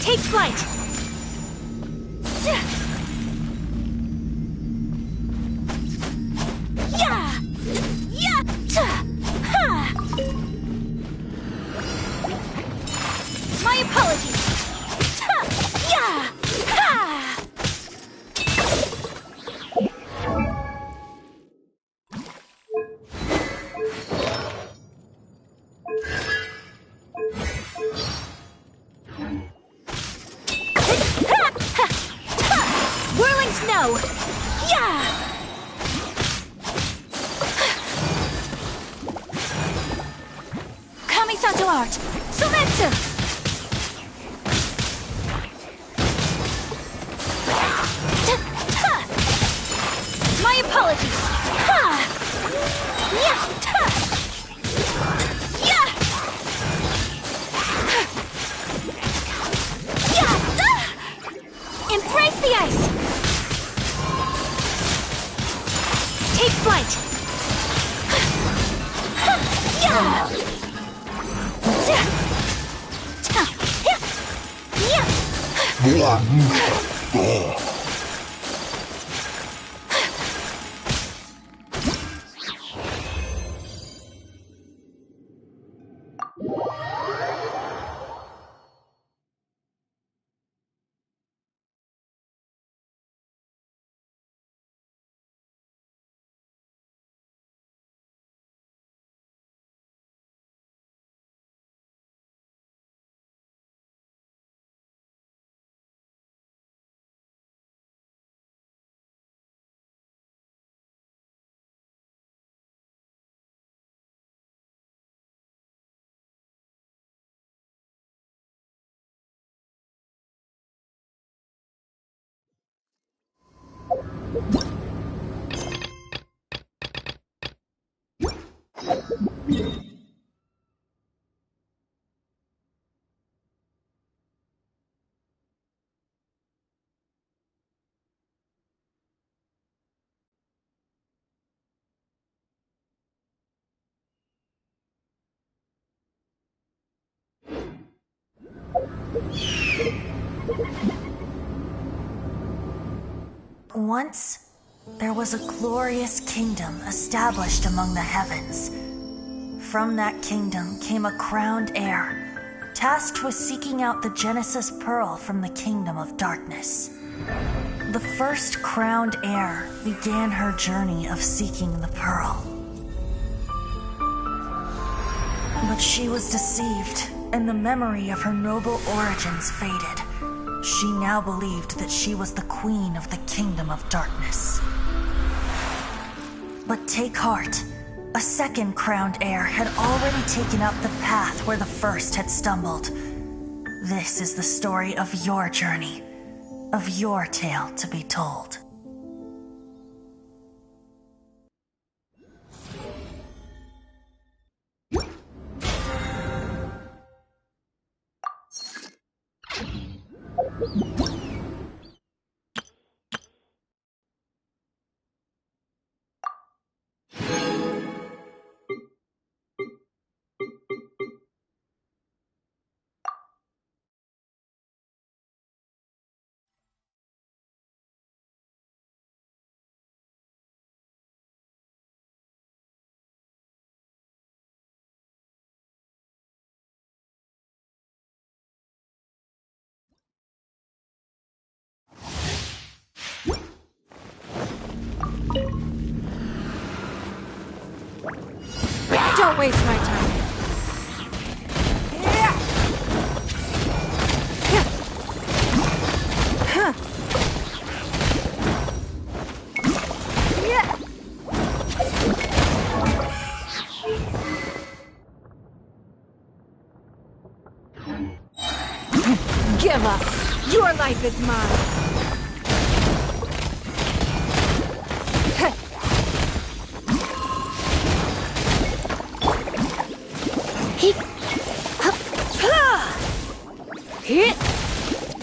Take flight! My apologies! Whirling snow! Kamisato art! Sometsu! My apologies! Embrace the ice! Take flight! Once, there was a glorious kingdom established among the heavens. From that kingdom came a crowned heir tasked with seeking out the Genesis Pearl from the Kingdom of Darkness. The first crowned heir began her journey of seeking the Pearl. But she was deceived, and the memory of her noble origins faded. She now believed that she was the queen of the Kingdom of Darkness. But take heart. A second crowned heir had already taken up the path where the first had stumbled. This is the story of your journey, of your tale to be told. Don't waste my time. Give up. Your life is mine.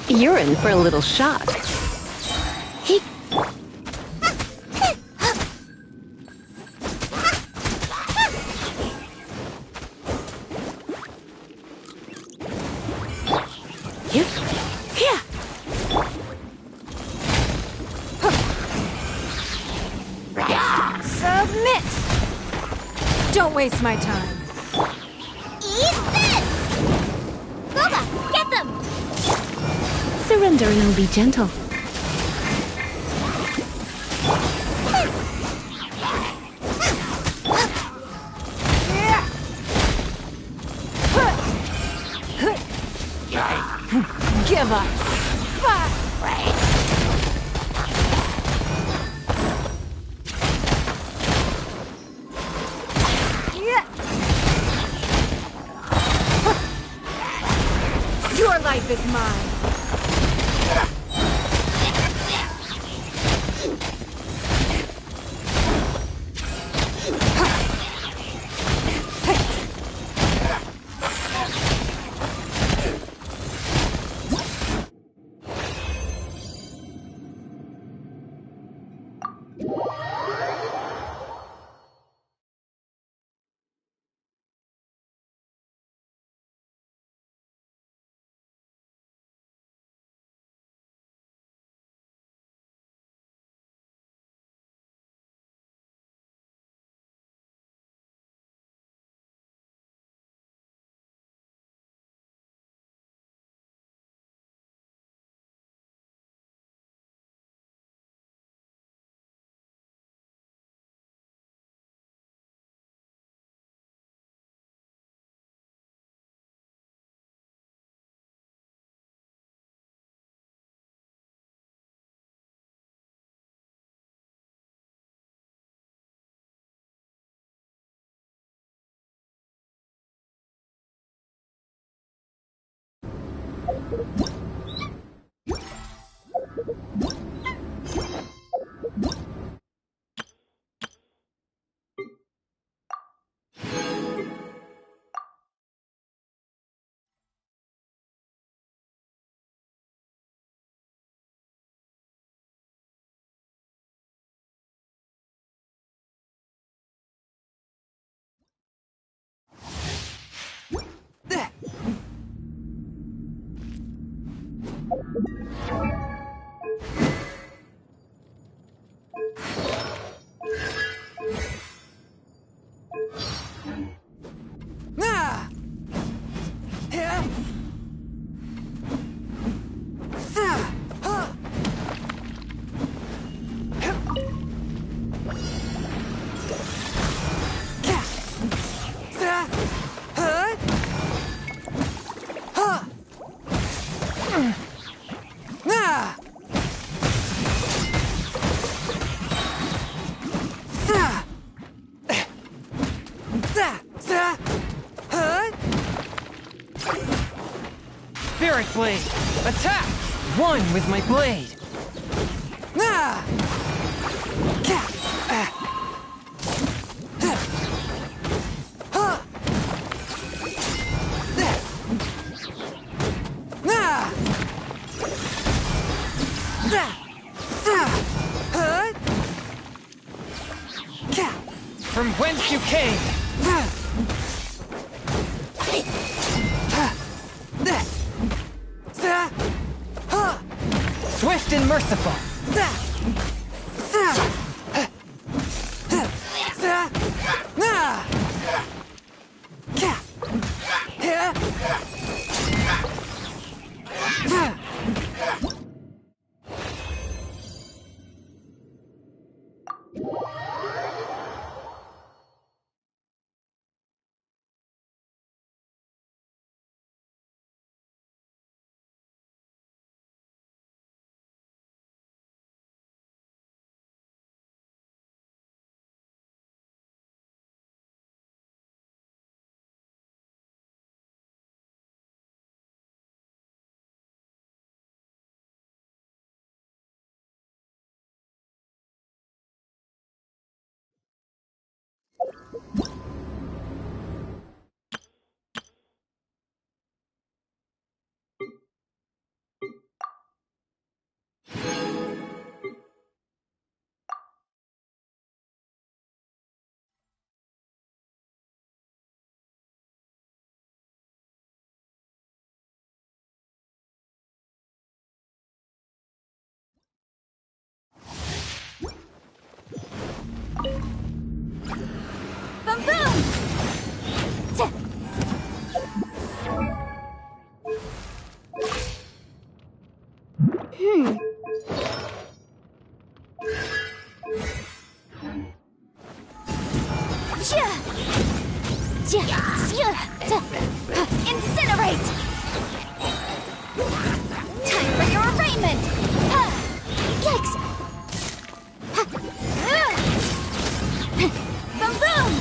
You're in for a little shock. Submit! Don't waste my time. Eat this! Boba, get them! Surrender and I'll be gentle. Give up. Your life is mine. blade! Attack! One with my blade! Ah! Ka! Ah! Ha! Ha! There! Ah! Za! Za! Huh? Ka! From whence you came! Ah! Swift and merciful. Boom boom! Incinerate! Time for your arraignment! Yikes! Boom boom!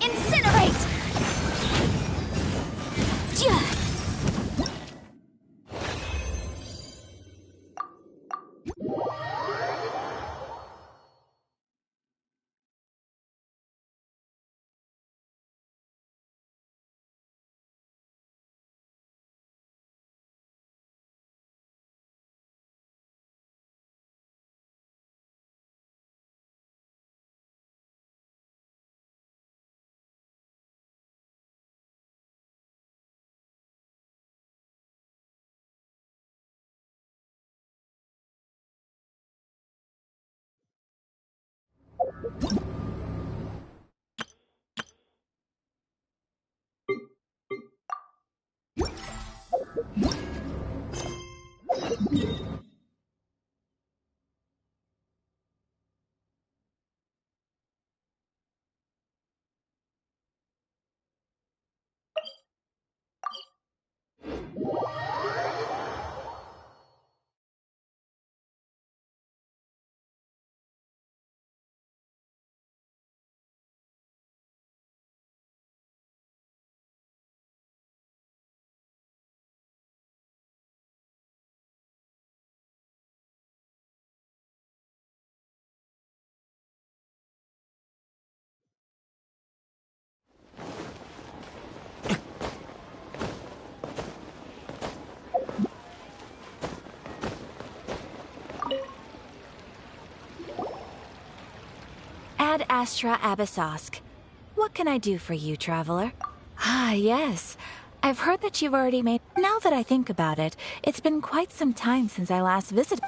Incinerate! Ad Astra Abyssosk. What can I do for you, traveler? Ah, yes. I've heard that you've already made... Now that I think about it, it's been quite some time since I last visited...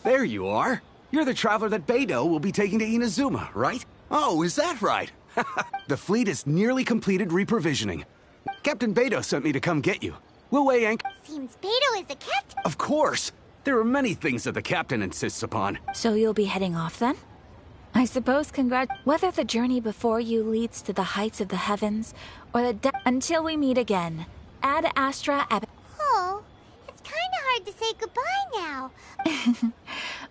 There you are. You're the traveler that Beidou will be taking to Inazuma, right? Oh, is that right? The fleet is nearly completed reprovisioning. Captain Beidou sent me to come get you. We'll weigh anchor... Seems Beidou is the captain. Of course! There are many things that the captain insists upon. So you'll be heading off then? I suppose whether the journey before you leads to the heights of the heavens, or the until we meet again. Ad Astra Oh, it's kinda hard to say goodbye now.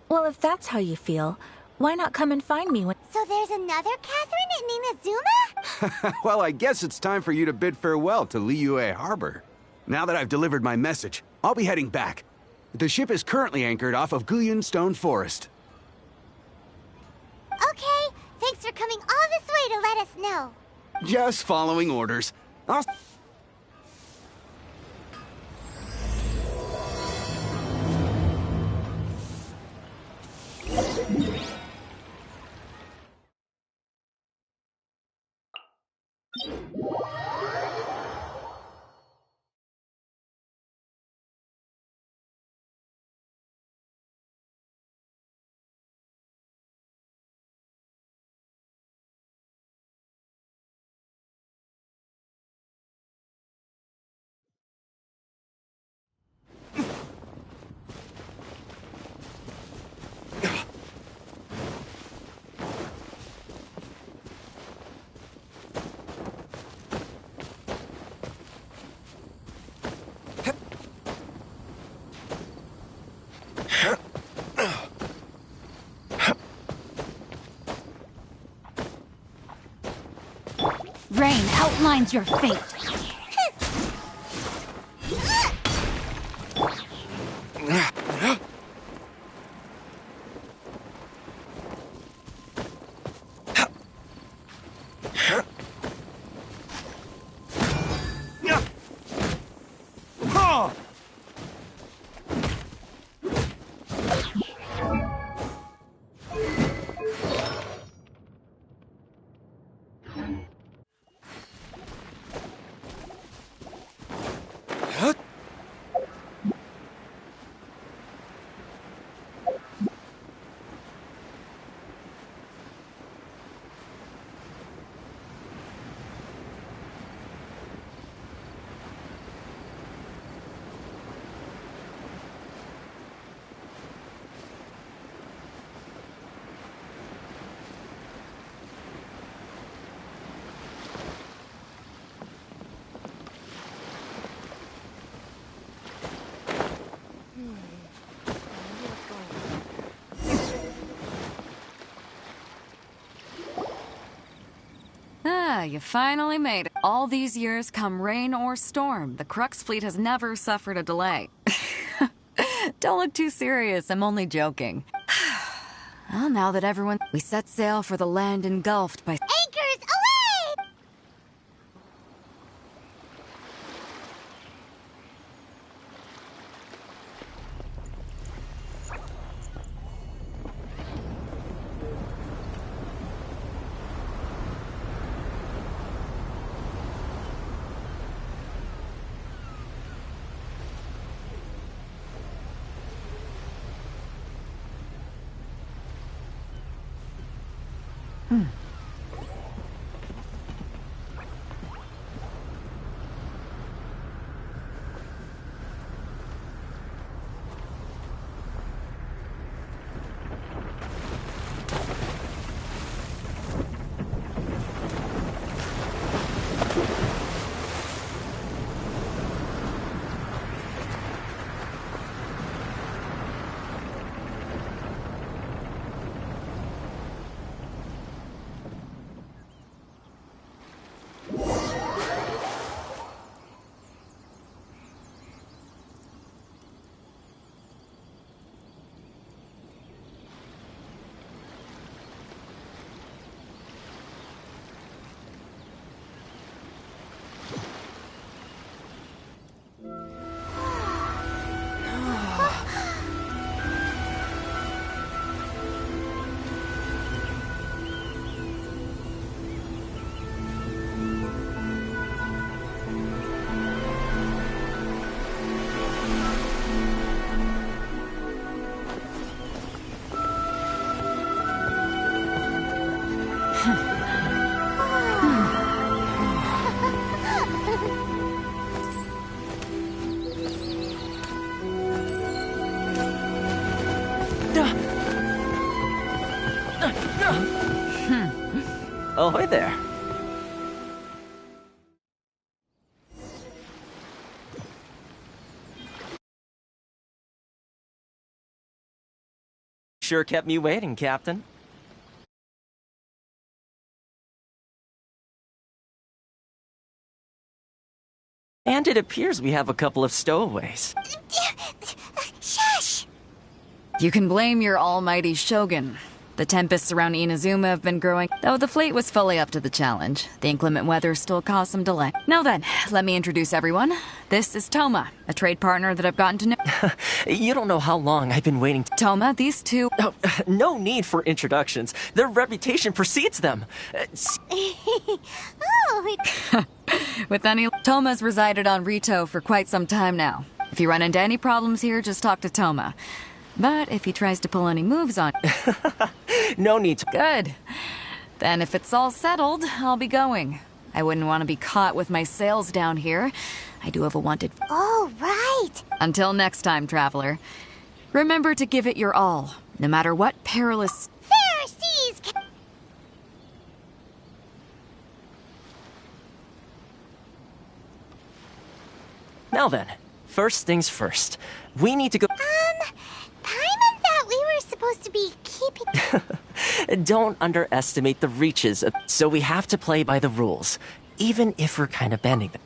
Well, if that's how you feel, Why not come and find me when... So there's another Catherine in Inazuma? Well, I guess it's time for you to bid farewell to Liyue Harbor. Now that I've delivered my message, I'll be heading back. The ship is currently anchored off of Guyun Stone Forest. Okay, thanks for coming all this way to let us know. Just following orders. I'll... Rain outlines your fate. Ah, you finally made it. All these years, come rain or storm, the Crux fleet has never suffered a delay. Don't look too serious, I'm only joking. Well, now that everyone... We set sail for the land engulfed by... Anchors away! Ahoy there. Sure kept me waiting, Captain. And it appears we have a couple of stowaways. Shush! You can blame your almighty shogun. The tempests around Inazuma have been growing, though the fleet was fully up to the challenge. The inclement weather still caused some delay. Now then, let me introduce everyone. This is Toma, a trade partner that I've gotten to know. You don't know how long I've been waiting. Toma, these two... Oh, no need for introductions. Their reputation precedes them. Oh, With any... Toma's resided on Rito for quite some time now. If you run into any problems here, just talk to Toma. But if he tries to pull any moves on... No need to... Good. Then if it's all settled, I'll be going. I wouldn't want to be caught with my sails down here. I do have a wanted... oh, right. Until next time, traveler. Remember to give it your all, no matter what perilous... Fair seas. Now then, first things first. We need to go... Paimon thought we were supposed to be keeping... Don't underestimate the reaches, so we have to play by the rules, even if we're kind of bending them.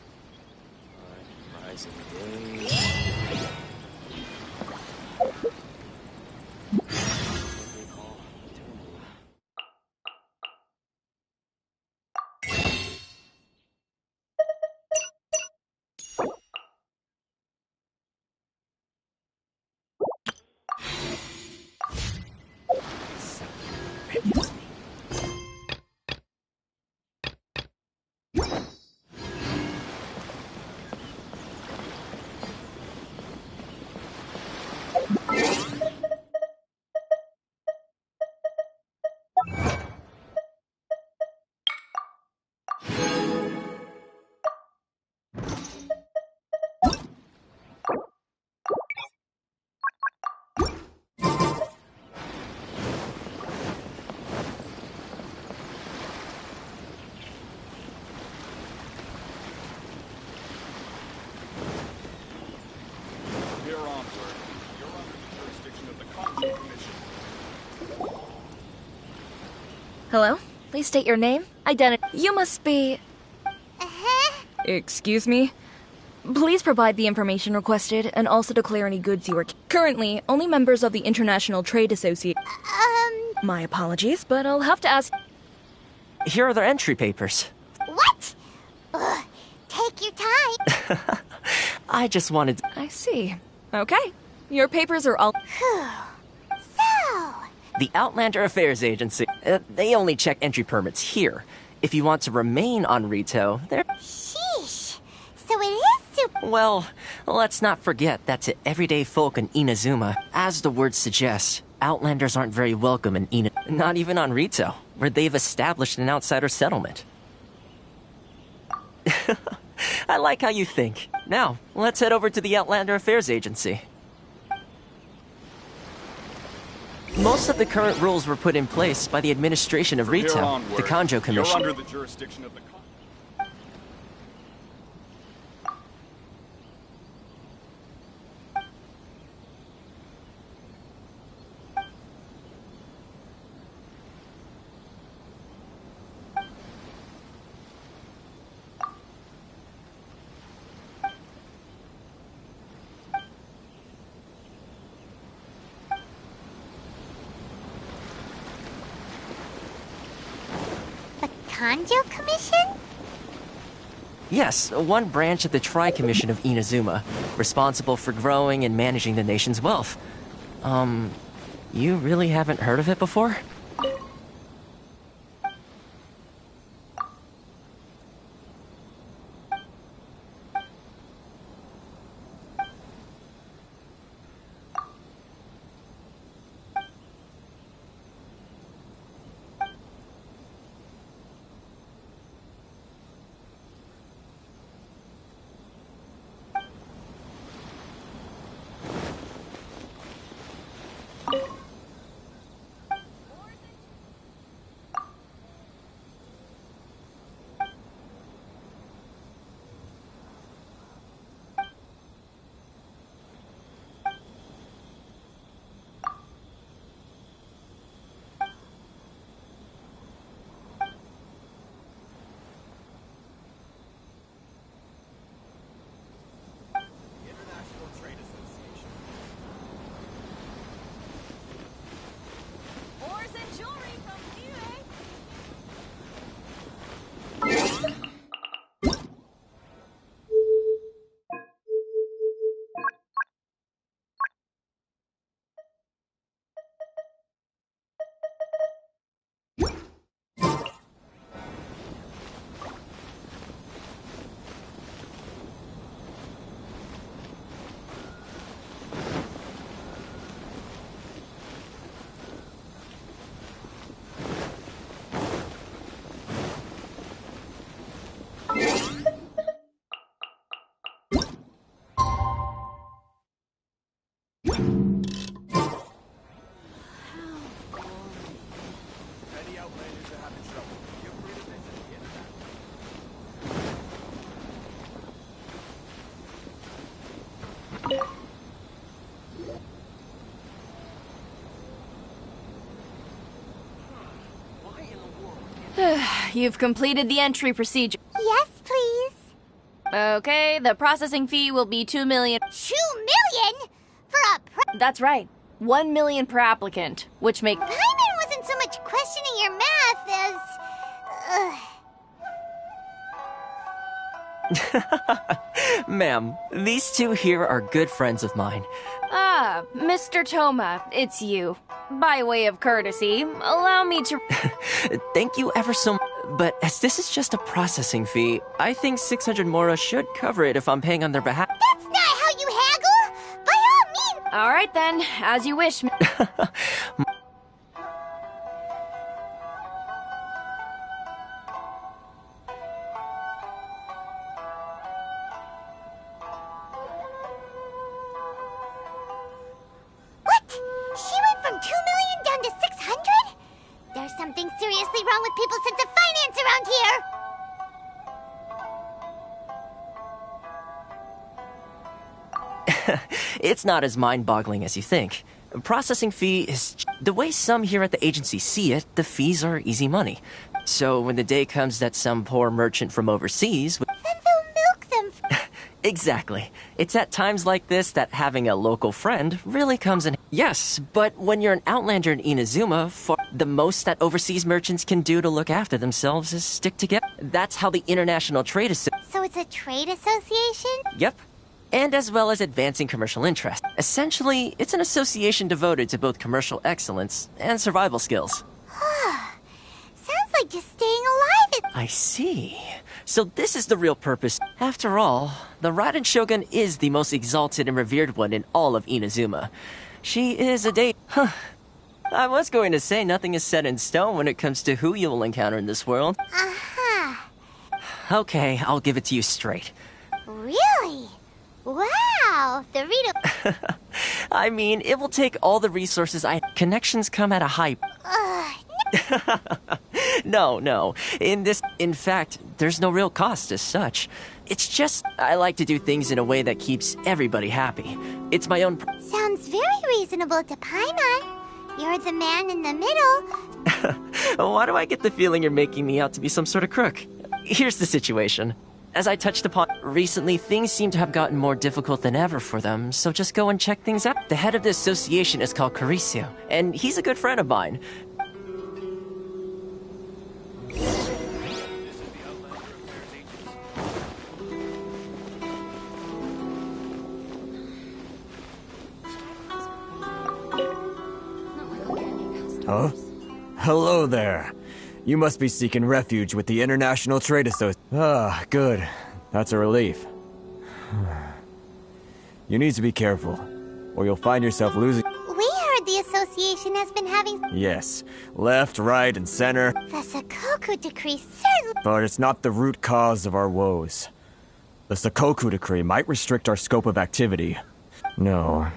Hello? Please state your name, identity. You must be... Excuse me? Please provide the information requested and also declare any goods you are... Currently, only members of the International Trade Association... My apologies, but I'll have to ask... Here are their entry papers. What? Ugh, take your time. I just wanted... I see. Okay. Your papers are all... So... The Outlander Affairs Agency. They only check entry permits here. If you want to remain on Rito, they're... Sheesh. So it is super... Well, let's not forget that to everyday folk in Inazuma, as the word suggests, Outlanders aren't very welcome in not even on Rito, where they've established an outsider settlement. I like how you think. Now, let's head over to the Outlander Affairs Agency. Most of the current rules were put in place by the administration of Rito, the Kanjo Commission. You're under the jurisdiction of the... Kanjo Commission? Yes, one branch of the Tri-Commission of Inazuma, responsible for growing and managing the nation's wealth. You really haven't heard of it before? you've completed the entry procedure. Yes, please. Okay, the processing fee will be 2 million. 2 million? For a That's right. 1 million per applicant, which make... Paimon wasn't so much questioning your math as... Ma'am, these two here are good friends of mine. Ah, Mr. Toma, it's you. By way of courtesy, allow me to... Thank you ever so much. But as this is just a processing fee, I think 600 Mora should cover it if I'm paying on their behalf. That's not how you haggle! By all means... All right then, as you wish. What? She went from 2 million down to 600? There's something seriously wrong with people's sense of finance around here! It's not as mind-boggling as you think. Processing fee is... The way some here at the agency see it, the fees are easy money. So when the day comes that some poor merchant from overseas... Then they'll milk them. Exactly. It's at times like this that having a local friend really comes in... Yes, but when you're an outlander in Inazuma, the most that overseas merchants can do to look after themselves is stick together. That's how the International Trade Association... So it's a trade association? Yep. And as well as advancing commercial interest. Essentially, it's an association devoted to both commercial excellence and survival skills. Sounds like just staying alive. I see. So this is the real purpose. After all, the Raiden Shogun is the most exalted and revered one in all of Inazuma. She is a I was going to say nothing is set in stone when it comes to who you will encounter in this world. Uh-huh. Okay, I'll give it to you straight. Really? Wow, the Rito... I mean, it will take all the resources Connections come at a high... No. In fact, there's no real cost as such. It's just, I like to do things in a way that keeps everybody happy. It's my own... Sounds very reasonable to Paimon. You're the man in the middle. Why do I get the feeling you're making me out to be some sort of crook? Here's the situation. As I touched upon, recently things seem to have gotten more difficult than ever for them, so just go and check things out. The head of the association is called Carisio, and he's a good friend of mine. Huh? Hello there. You must be seeking refuge with the International Trade Association. Ah, good. That's a relief. You need to be careful, or you'll find yourself losing... We heard the association has been having... Yes, left, right, and center. The Sakoku decree certainly... But it's not the root cause of our woes. The Sakoku decree might restrict our scope of activity. No.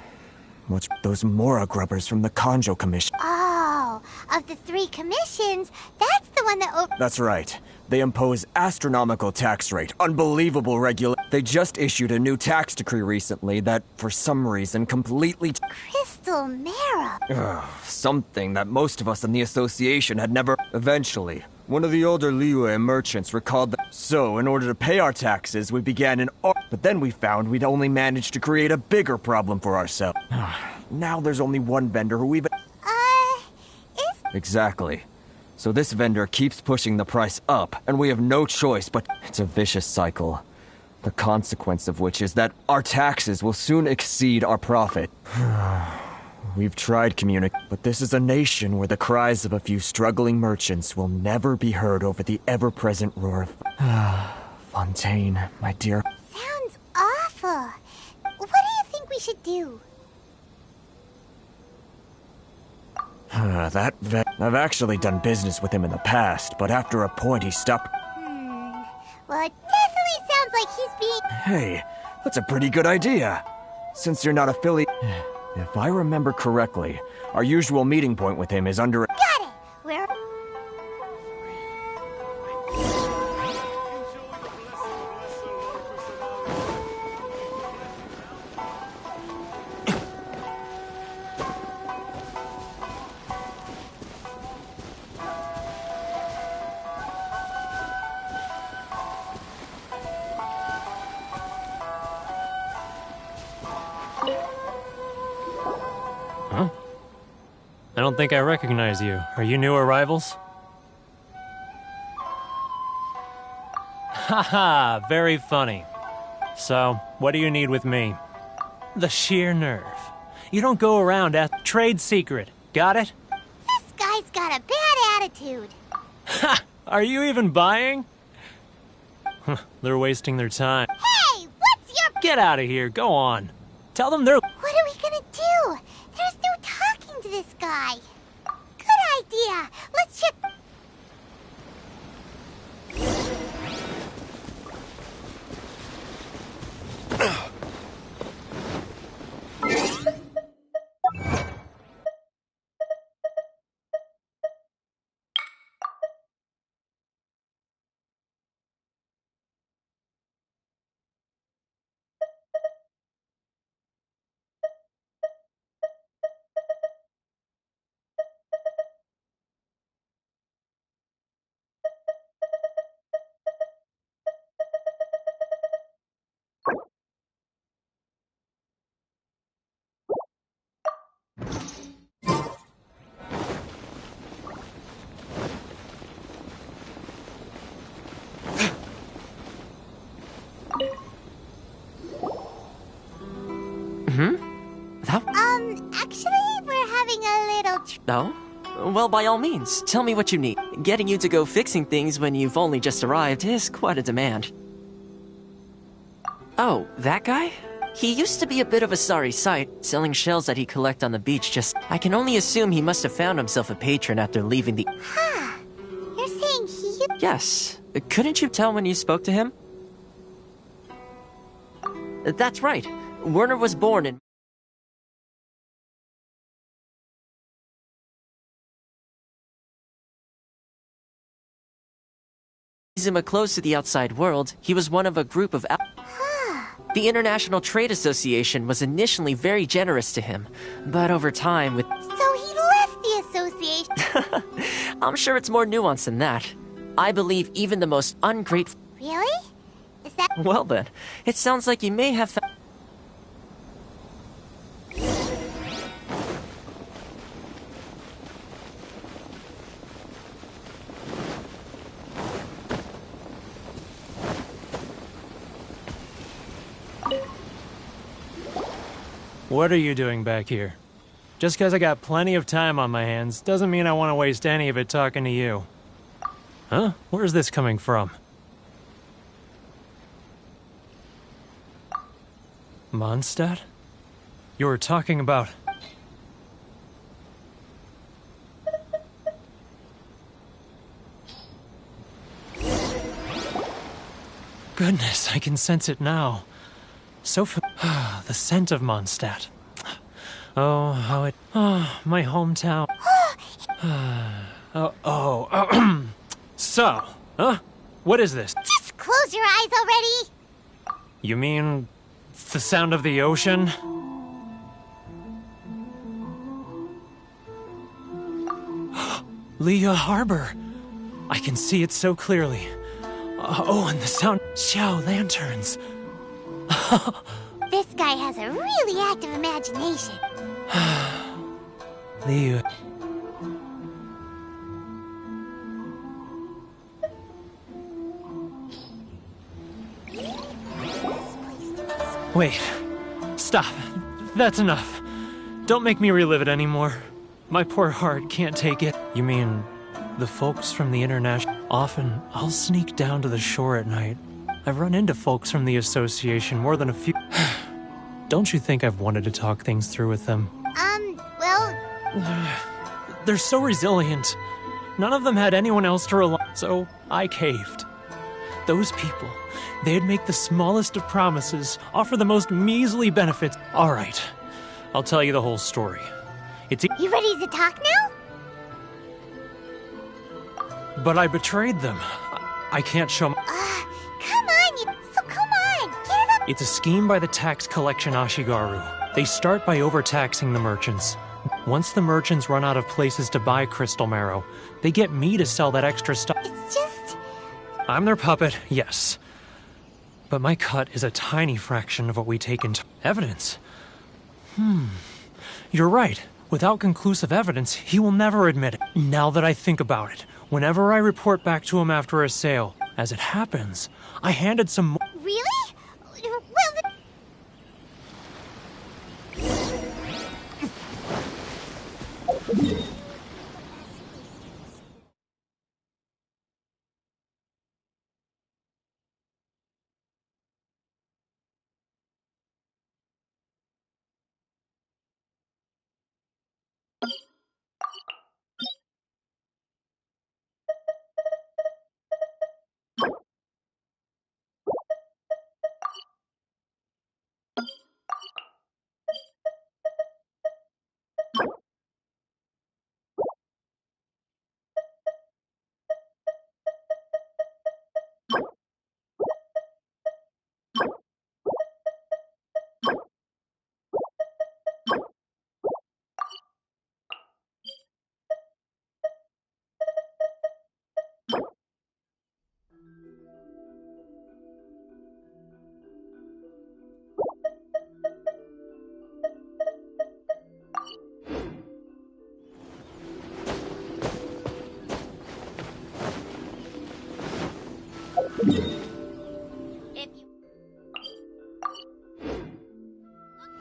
What's those Mora grubbers from the Kanjo Commission? Oh, of the 3 commissions, that's the one that... That's right. They impose astronomical tax rate, unbelievable They just issued a new tax decree recently that, for some reason, completely... Crystal Marrow. Something that most of us in the association had never... Eventually, one of the older Liyue merchants recalled that... So, in order to pay our taxes, we began an... But then we found we'd only managed to create a bigger problem for ourselves. Now there's only one vendor who even... Exactly. So this vendor keeps pushing the price up, and we have no choice but... It's a vicious cycle. The consequence of which is that our taxes will soon exceed our profit. We've tried communicating, but this is a nation where the cries of a few struggling merchants will never be heard over the ever-present roar of... Fontaine, my dear... Sounds awful. What do you think we should do? I've actually done business with him in the past, but after a point he stopped... Well, it definitely sounds like he's being... Hey, that's a pretty good idea. Since you're not affiliated... If I remember correctly, our usual meeting point with him is under... Got it! Where... I don't think I recognize you. Are you new arrivals? Haha, very funny. So, what do you need with me? The sheer nerve. You don't go around at trade secret. Got it? This guy's got a bad attitude. Ha! Are you even buying? They're wasting their time. Hey, what's your... Get out of here. Go on. Tell them they're... What are we gonna do? There's no talking to this guy. Good idea. Let's check... Actually, we're having a little... No? Well, by all means, tell me what you need. Getting you to go fixing things when you've only just arrived is quite a demand. Oh, that guy? He used to be a bit of a sorry sight, selling shells that he collect on the beach. I can only assume he must have found himself a patron after leaving the... Huh. You're saying he... Yes. Couldn't you tell when you spoke to him? That's right. Werner was born in... Inazuma close to the outside world, he was one of a group of... The International Trade Association was initially very generous to him, but over time with... So he left the association? I'm sure it's more nuanced than that. I believe even the most ungrateful... Really? Is that... Well then, it sounds like you may have... What are you doing back here? Just because I got plenty of time on my hands doesn't mean I want to waste any of it talking to you. Huh? Where's this coming from? Mondstadt? You were talking about... Goodness, I can sense it now. The scent of Mondstadt. Oh, how it... Oh, my hometown. So, huh? What is this? Just close your eyes already! You mean... the sound of the ocean? Leah Harbor! I can see it so clearly. And the sound... Xiao lanterns. This guy has a really active imagination. Leah... Wait. Stop. That's enough. Don't make me relive it anymore. My poor heart can't take it. You mean... the folks from the International... Often, I'll sneak down to the shore at night. I've run into folks from the association more than a few... Don't you think I've wanted to talk things through with them? Well... They're so resilient. None of them had anyone else to rely on, so I caved. Those people, they'd make the smallest of promises, offer the most measly benefits. All right, I'll tell you the whole story. You ready to talk now? But I betrayed them. I can't show come on, get it up! It's a scheme by the tax collection Ashigaru. They start by overtaxing the merchants. Once the merchants run out of places to buy crystal marrow, they get me to sell that extra stuff. It's just... I'm their puppet, yes. But my cut is a tiny fraction of what we take into evidence. You're right. Without conclusive evidence, he will never admit it. Now that I think about it, whenever I report back to him after a sale, as it happens, I handed some. Really? Well, if you look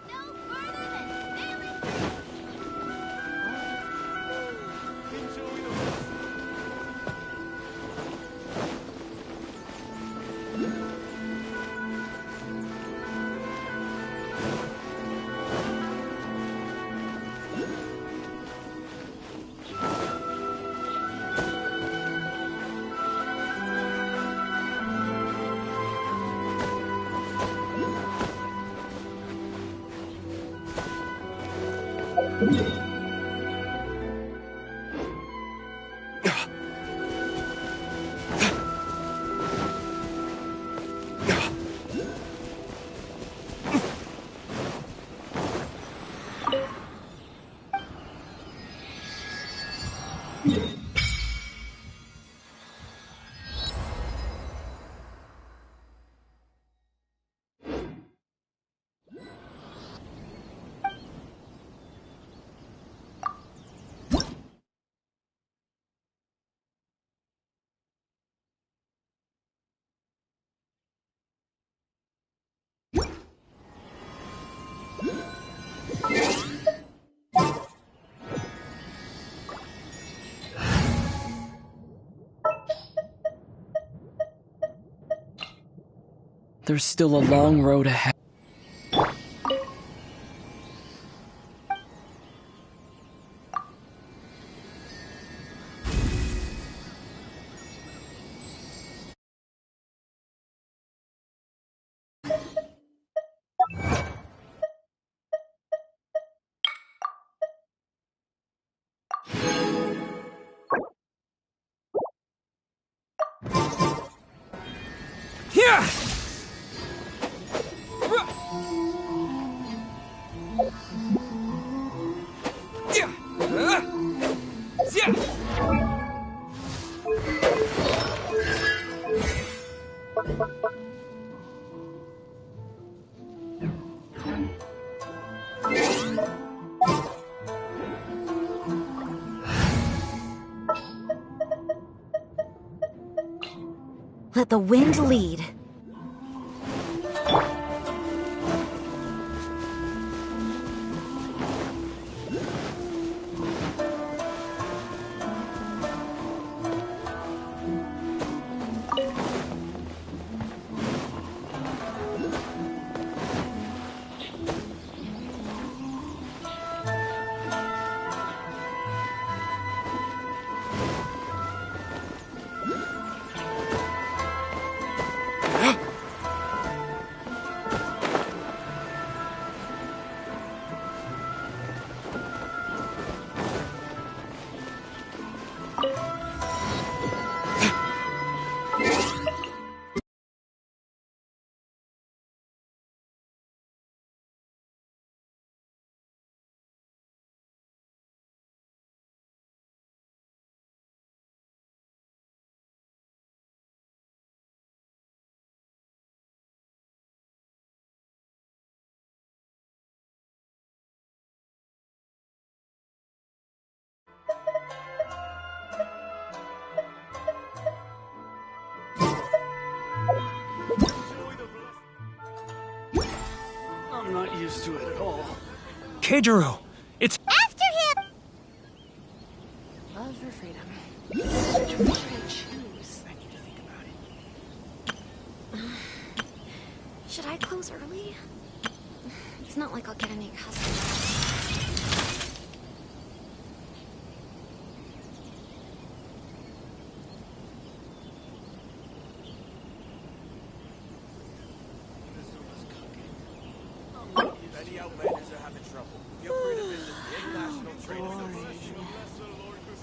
no further than sailing. There's still a long road ahead. Let the wind lead. I'm not used to it at all. Keijiro! It's... After him! Love or freedom? Which one should I choose? I need to think about it. Should I close early? It's not like I'll get any customers. Any outlanders are having trouble. Feel free to visit the International Trade Association.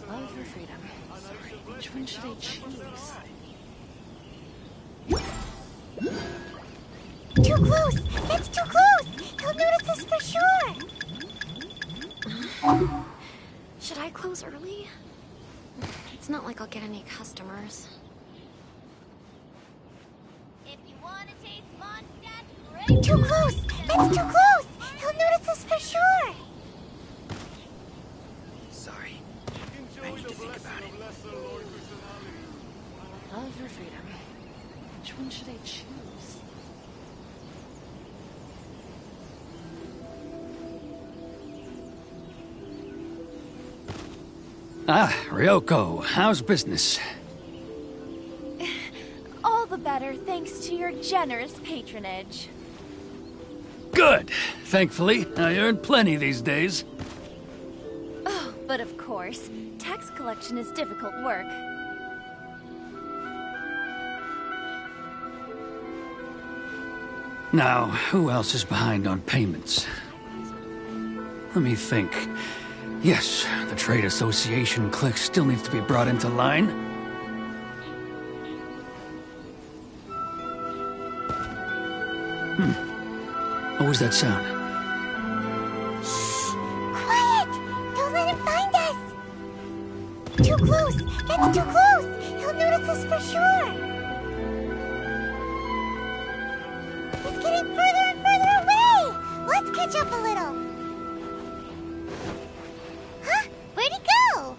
Love or freedom? Sorry, which one should I choose? Too close! That's too close! He'll notice us for sure! Should I close early? It's not like I'll get any customers. If you want to taste Mondstadt, great! Too close! That's too close! He'll notice us for sure! Sorry. I need to think about it. Love or freedom? Which one should I choose? Ah, Ryoko, how's business? All the better thanks to your generous patronage. Good. Thankfully, I earn plenty these days. Oh, but of course, tax collection is difficult work. Now, who else is behind on payments? Let me think. Yes, the Trade Association clique still needs to be brought into line. What was that sound? Shh! Quiet! Don't let him find us! Too close! That's too close! He'll notice us for sure! He's getting further and further away! Let's catch up a little! Huh? Where'd he go?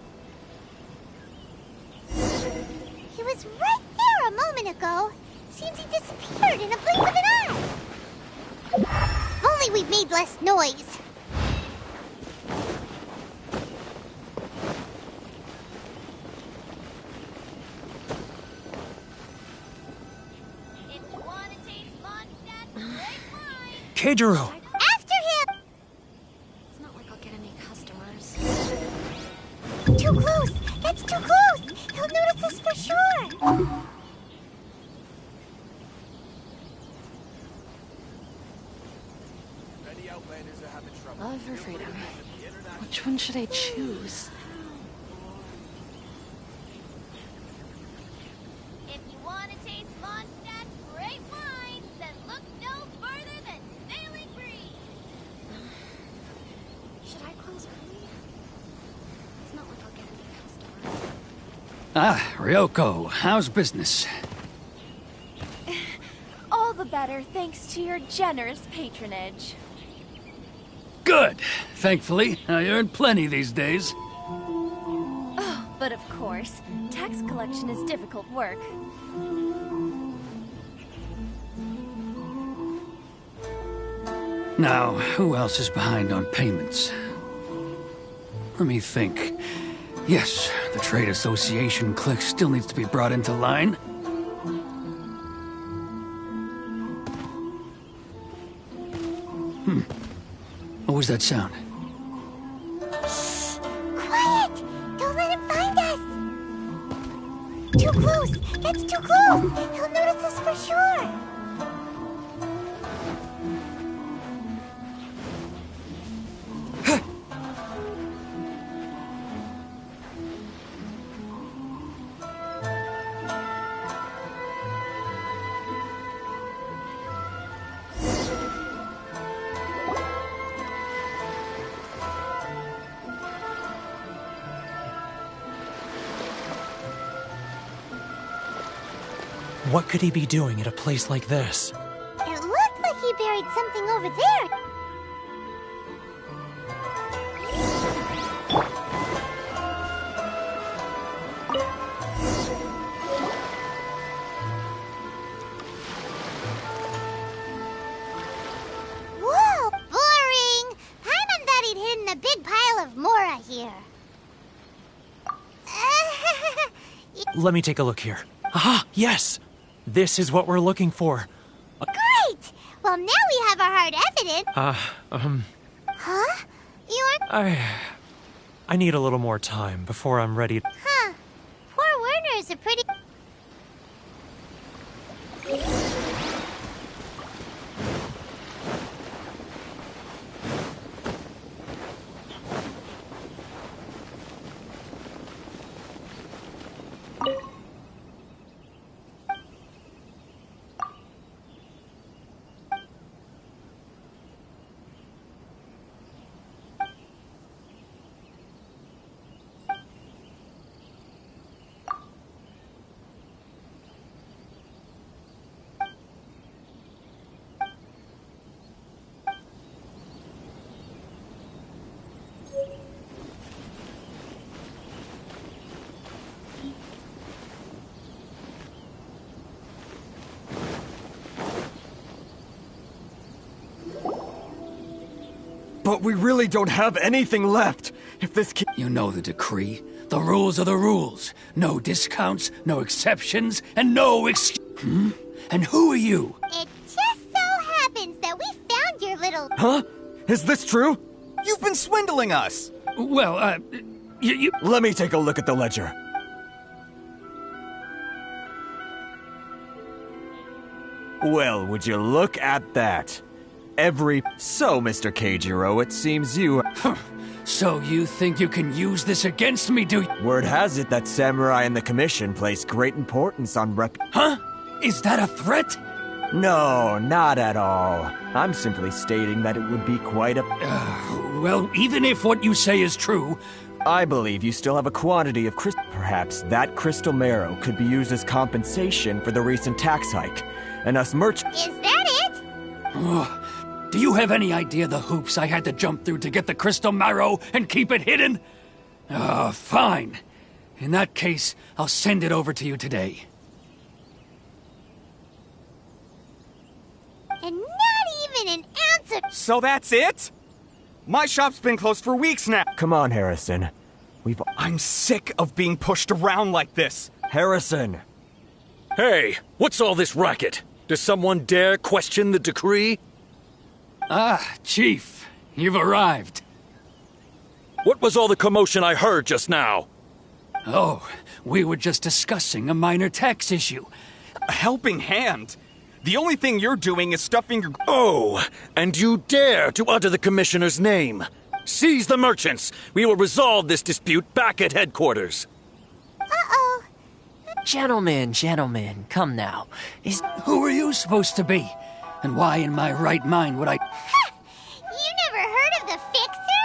He was right there a moment ago. Seems he disappeared in a blink of an eye. If only we'd made less noise. If you want to taste Mondstadt, great wine. Keijiro! After him! It's not like I'll get any customers. Too close! That's too close! He'll notice us for sure! Any outlanders are having trouble. Love or freedom? Which one should I choose? If you want to taste Mondstadt's great wines, then look no further than Sailing Green! Should I close early? It's not like I'll get any customers. Ah, Ryoko, how's business? All the better thanks to your generous patronage. Good. Thankfully, I earn plenty these days. Oh, but of course, tax collection is difficult work. Now, who else is behind on payments? Let me think. Yes, the Trade Association clique still needs to be brought into line. What was that sound? Shh! Quiet! Don't let him find us! Too close! That's too close! He'll notice us for sure! What could he be doing at a place like this? It looked like he buried something over there. Whoa! Let me take a look here. Ah, yes! This is what we're looking for. Great! Well, now we have our hard evidence. Huh? You're... I need a little more time before I'm ready. Huh. Poor Werner's a pretty... But we really don't have anything left. If this You know the decree. The rules are the rules. No discounts, no exceptions, and no And who are you? It just so happens that we found your little... Huh? Is this true? You've been swindling us! Well, you... Let me take a look at the ledger. Well, would you look at that? So, Mr. Keijiro, it seems you... So you think you can use this against me, do you? Word has it that Samurai and the Commission place great importance on Huh? Is that a threat? No, not at all. I'm simply stating that it would be quite a... Well, even if what you say is true... I believe you still have a quantity of crystal... Perhaps that crystal marrow could be used as compensation for the recent tax hike. And us merchants... Is that it? Oh, do you have any idea the hoops I had to jump through to get the crystal marrow and keep it hidden? Fine. In that case, I'll send it over to you today. And not even an answer. So that's it? My shop's been closed for weeks now. Come on, Harrison. I'm sick of being pushed around like this. Harrison! Hey, what's all this racket? Does someone dare question the decree? Ah, Chief, you've arrived. What was all the commotion I heard just now? Oh, we were just discussing a minor tax issue. A helping hand? The only thing you're doing is stuffing your... Oh, and you dare to utter the Commissioner's name. Seize the merchants. We will resolve this dispute back at headquarters. Uh-oh. Gentlemen, come now. Who are you supposed to be? And why in my right mind would I... You never heard of the Fixer?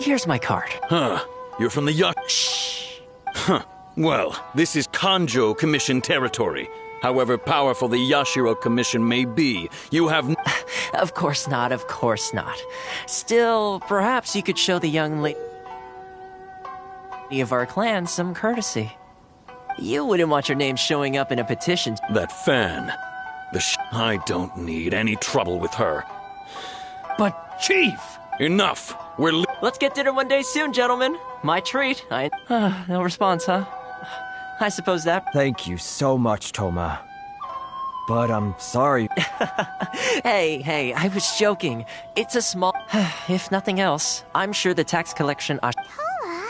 Here's my card. Huh. You're from the Shh. Huh. Well, this is Kanjo Commission territory. However powerful the Yashiro Commission may be, you have... Of course not. Still, perhaps you could show the young lady of our clan some courtesy. You wouldn't want your name showing up in a petition. That fan. I don't need any trouble with her. But, Chief! Enough! Let's get dinner one day soon, gentlemen. My treat. No response, huh? I suppose that... Thank you so much, Toma. But I'm sorry. Hey, I was joking. It's a small... If nothing else, I'm sure the tax collection... Toma?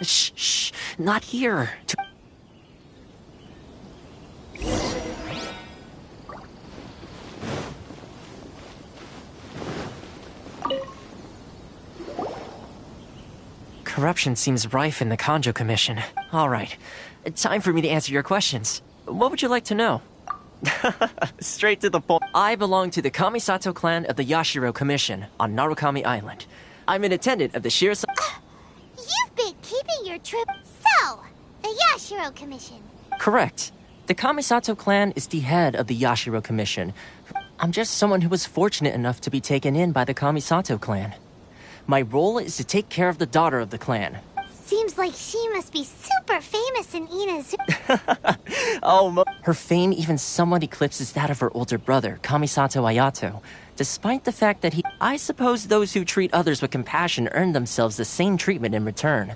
Shh, not here. Corruption seems rife in the Kanjo Commission. All right, time for me to answer your questions. What would you like to know? Straight to the point. I belong to the Kamisato clan of the Yashiro Commission on Narukami Island. I'm an attendant of the Shirasa... You've been keeping your trip... So, the Yashiro Commission. Correct. The Kamisato clan is the head of the Yashiro Commission. I'm just someone who was fortunate enough to be taken in by the Kamisato clan. My role is to take care of the daughter of the clan. Seems like she must be super famous in Inazuma. Her fame even somewhat eclipses that of her older brother, Kamisato Ayato, despite the fact that I suppose those who treat others with compassion earn themselves the same treatment in return.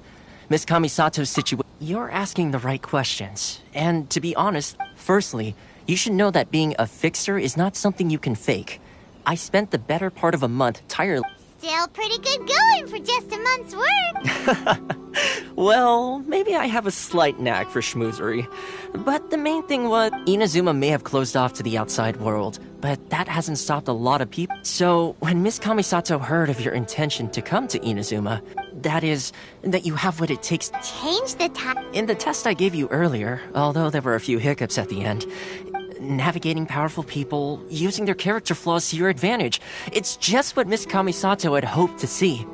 Miss Kamisato's situation. You're asking the right questions. And to be honest, firstly, you should know that being a fixer is not something you can fake. I spent the better part of a month tirelessly. Still pretty good going for just a month's work. Well, maybe I have a slight knack for schmoozery. But the main thing was, Inazuma may have closed off to the outside world, but that hasn't stopped a lot of people. So, when Miss Kamisato heard of your intention to come to Inazuma, that is, that you have what it takes. Change the time. In the test I gave you earlier, although there were a few hiccups at the end, navigating powerful people, using their character flaws to your advantage, it's just what Miss Kamisato had hoped to see.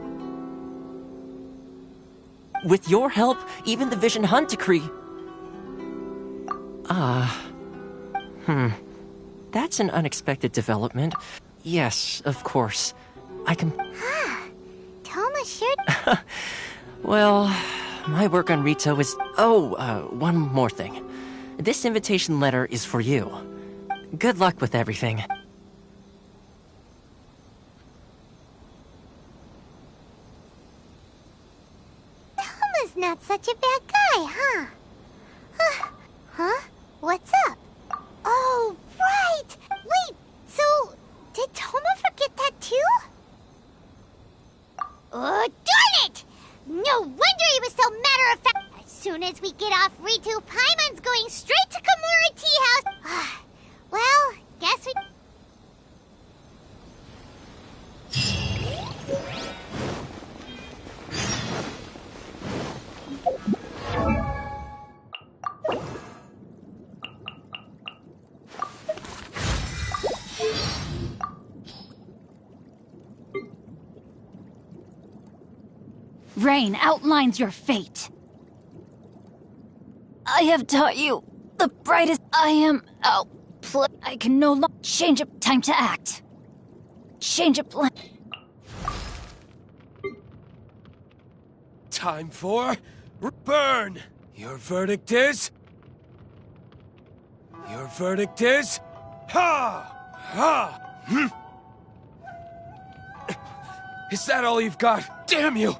With your help, even the Vision Hunt decree... That's an unexpected development. Yes, of course. I can... Toma sure... Well, my work on Rito is... one more thing. This invitation letter is for you. Good luck with everything. Toma's not such a bad guy, huh? Huh? What's up? Oh, right! Wait, so... did Toma forget that too? Oh, darn it! No wonder he was so matter-of-fact. As soon as we get off Ritu, Paimon's going straight to Komura Tea House. Well, guess we... Rain outlines your fate. I have taught you the brightest. I am outplayed. I can no longer change a time to act. Change a plan. Time for burn. Your verdict is? Your verdict is? Ha! Ha! Is that all you've got? Damn you!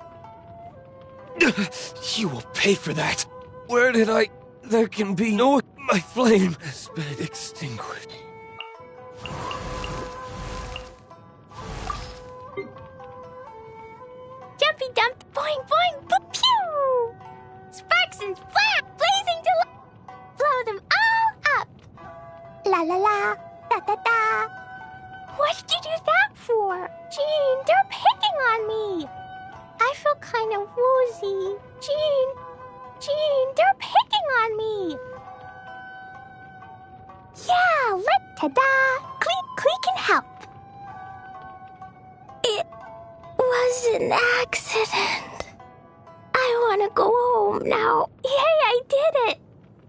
You will pay for that. Where did I... There can be no... My flame has been extinguished. Jumpy dump, boing boing, pew! Sparks and flash, blazing to blow them all up. La la la, da da da. What did you do that for? Jean, they're picking on me. I feel kind of woozy. Jean, they're picking on me. Yeah, let ta-da, Clee can help. It was an accident. I want to go home now. Yay, I did it.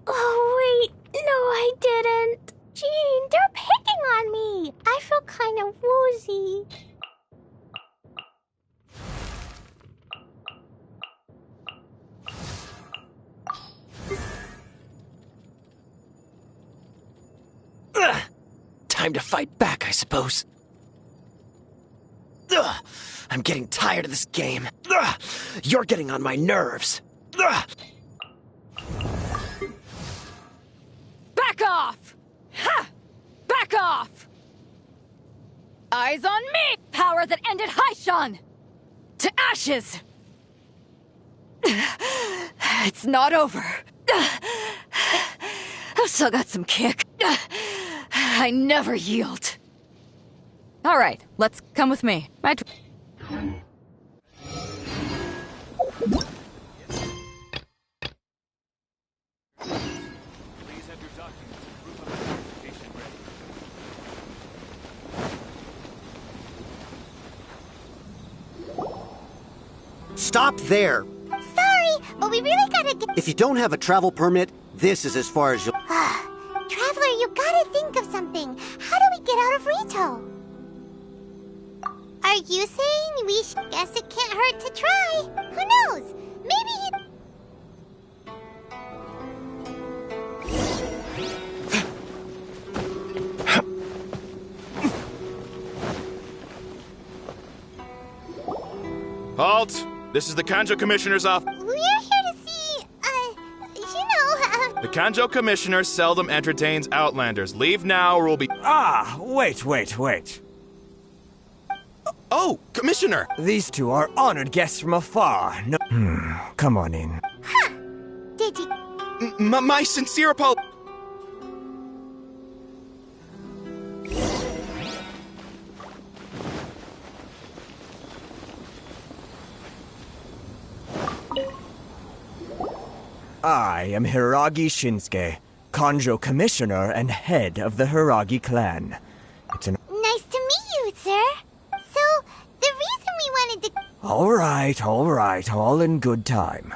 Oh, wait, no, I didn't. Jean, they're picking on me. I feel kind of woozy. Time to fight back, I suppose. Ugh, I'm getting tired of this game. Ugh, you're getting on my nerves. Ugh. Back off! Ha! Back off! Eyes on me! Power that ended Haishan! To ashes! It's not over. I've still got some kick. I never yield. All right, let's come with me. Stop there! Sorry, but we really gotta get... If you don't have a travel permit, this is as far as you'll... Traveler, you gotta think of something. How do we get out of Rito? Are you saying we should... Guess it can't hurt to try. Who knows? Maybe he... Halt! This is the Kanjo Commissioner's office. We're here Kanjo Commissioner seldom entertains Outlanders. Leave now or we'll be... Ah, wait. Oh, Commissioner! These two are honored guests from afar. No... come on in. Did you... My sincere apologies. I am Hiragi Shinsuke, Kanjo Commissioner and head of the Hiragi clan. It's an... Nice to meet you, sir. So, the reason we wanted to... All right, all in good time.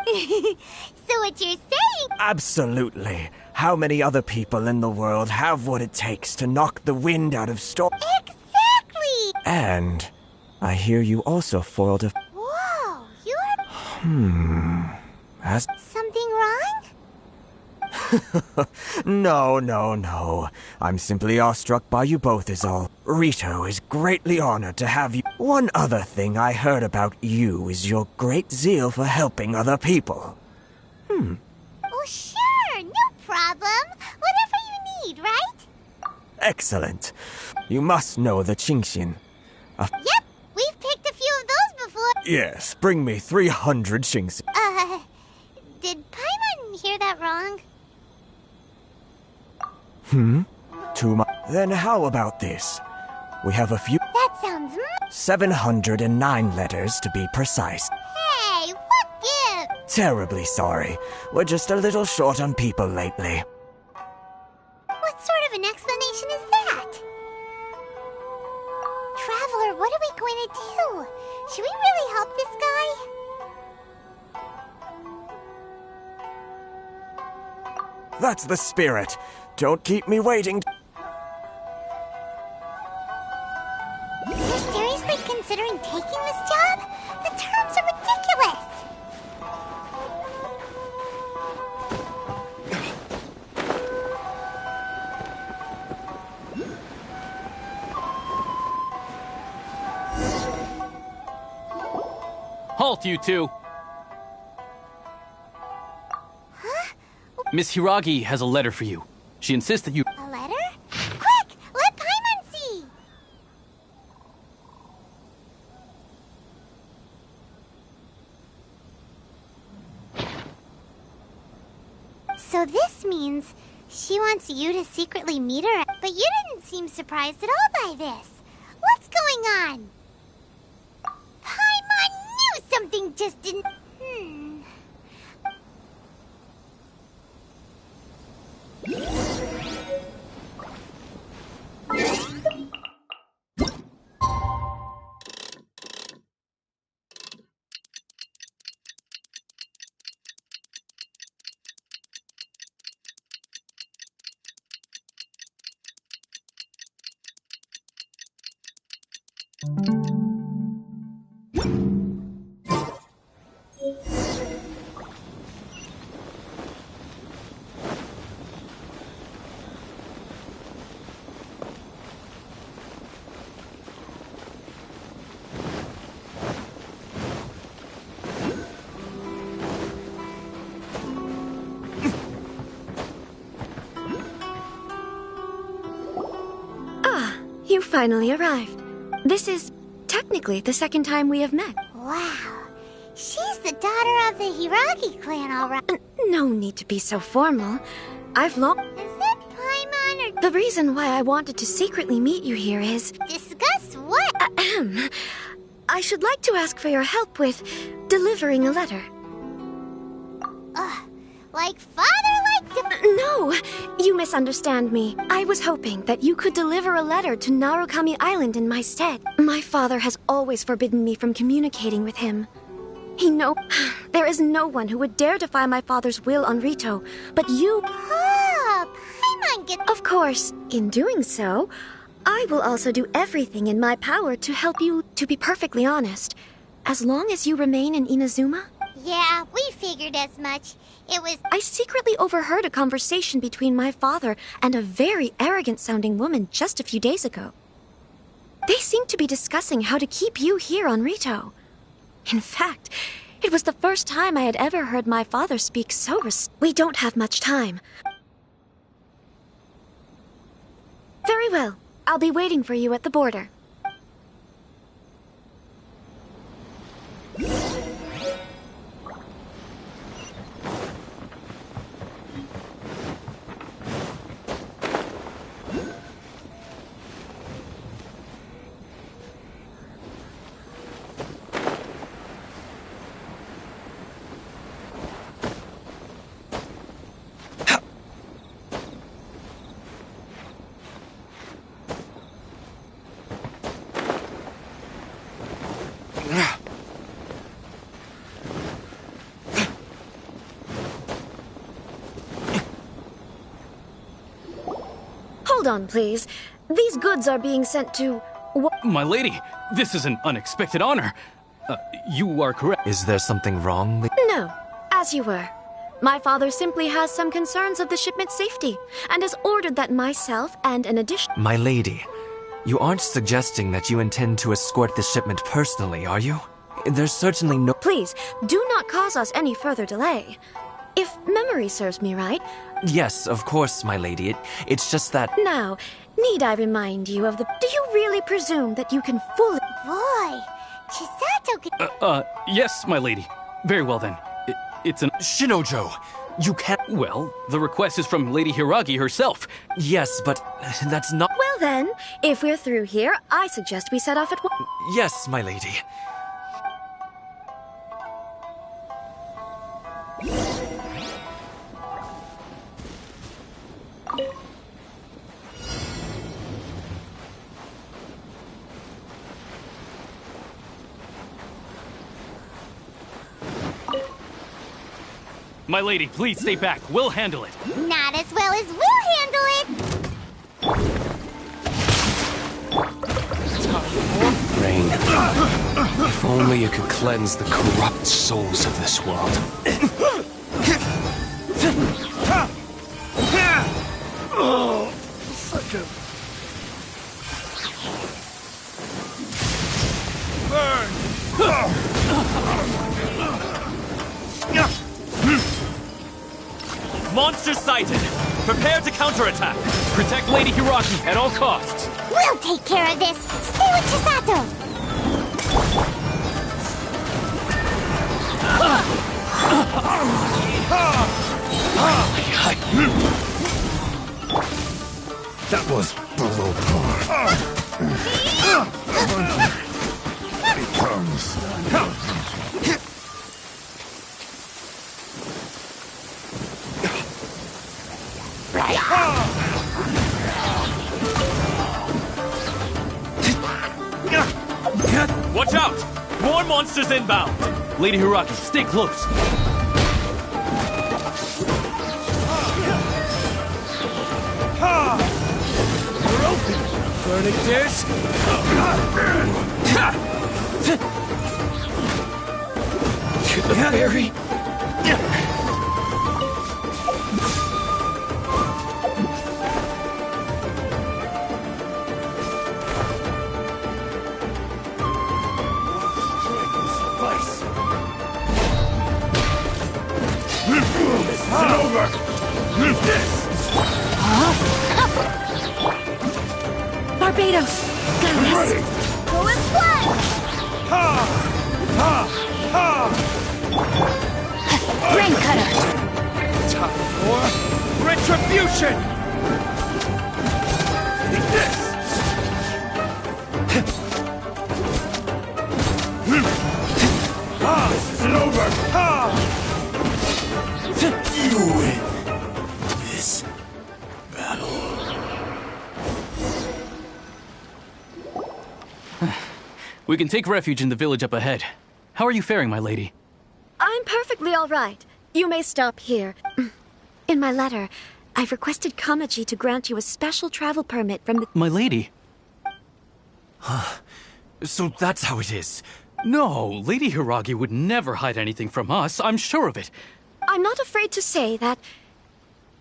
So what you're saying... Absolutely. How many other people in the world have what it takes to knock the wind out of storm? Exactly! And I hear you also foiled a... Whoa, you're... As... Something wrong? No. I'm simply awestruck by you both is all. Rito is greatly honored to have you. One other thing I heard about you is your great zeal for helping other people. Oh, sure, no problem. Whatever you need, right? Excellent. You must know the Qingshin. Yep, we've picked a few of those before. Yes, bring me 300 Qingshin. Did Paimon hear that wrong? Too much. Then how about this? We have a few... That sounds... 709 letters to be precise. Hey, what gives? Terribly sorry. We're just a little short on people lately. What sort of an explanation is that? Traveler, what are we going to do? Should we really help this guy? That's the spirit. Don't keep me waiting. You're seriously considering taking this job? The terms are ridiculous! Halt, you two! Miss Hiragi has a letter for you. She insists that you... A letter? Quick! Let Paimon see! So this means she wants you to secretly meet her, but you didn't seem surprised at all by this. What's going on? Paimon knew something just didn't... You finally arrived. This is technically the second time we have met. Wow. She's the daughter of the Hiragi clan, all right. No need to be so formal. I've long... Is that Paimon or... The reason why I wanted to secretly meet you here is... Discuss what? I should like to ask for your help with delivering a letter. Like father, No! You misunderstand me. I was hoping that you could deliver a letter to Narukami Island in my stead. My father has always forbidden me from communicating with him. There is no one who would dare defy my father's will on Rito, but you... Paimon gets... Of course, in doing so, I will also do everything in my power to help you, to be perfectly honest. As long as you remain in Inazuma... Yeah, we figured as much. It was... I secretly overheard a conversation between my father and a very arrogant-sounding woman just a few days ago. They seemed to be discussing how to keep you here on Rito. In fact, It was the first time I had ever heard my father speak so We don't have much time. Very well. I'll be waiting for you at the border. Hold on, please. These goods are being sent to... My lady, this is an unexpected honor. You are correct. Is there something wrong? No, as you were. My father simply has some concerns of the shipment's safety, and has ordered that myself and an addition... My lady, you aren't suggesting that you intend to escort the shipment personally, are you? There's certainly no... Please, do not cause us any further delay. If memory serves me right... Yes, of course, my lady. It's just that... Now, need I remind you of the... Do you really presume that you can fully... Boy, Chisato can... Yes, my lady. Very well then. It's an... Shinojo, you can't... Well, the request is from Lady Hiragi herself. Yes, but that's not... Well then, if we're through here, I suggest we set off at once. Yes, my lady. My lady, please stay back. We'll handle it. Not as well as we'll handle it! Rain, if only you could cleanse the corrupt souls of this world. Oh, such a... Monster sighted! Prepare to counterattack! Protect Lady Hiragi at all costs! We'll take care of this! Stay with Chisato! That was below par. Watch out! More monsters inbound! Lady Hiragi, stay close! We're open! Burning dish! To the berry! Barbados! Guys! Go and fly! Rain Cutter! Time for retribution! Eat this! This isn't over! You win this battle. We can take refuge in the village up ahead. How are you faring, my lady? I'm perfectly all right. You may stop here. In my letter, I've requested Kamaji to grant you a special travel permit from the... My lady? So that's how it is. No, Lady Hiragi would never hide anything from us. I'm sure of it. I'm not afraid to say that...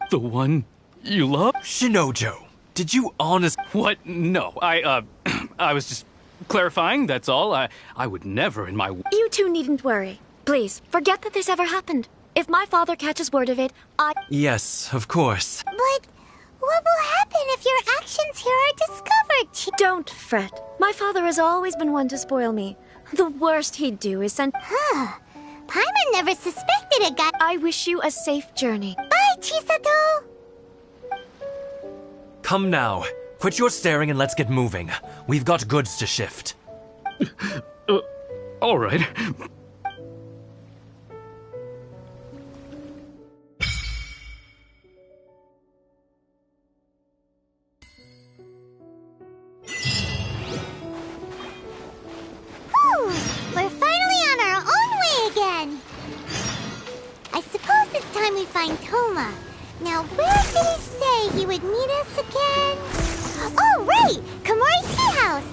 The one you love? Shinojo, did you honest... What? No, I was just clarifying, that's all. I would never in my... You two needn't worry. Please, forget that this ever happened. If my father catches word of it, Yes, of course. But what will happen if your actions here are discovered? Don't fret. My father has always been one to spoil me. The worst he'd do is send... Paimon never suspected a guy. I wish you a safe journey. Bye, Chisato! Come now. Quit your staring and let's get moving. We've got goods to shift. All right. We're finally on our own way again. I suppose it's time we find Toma. Now, where did he say he would meet us again? Oh, right! Komori Tea House!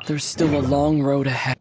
There's still a long road ahead.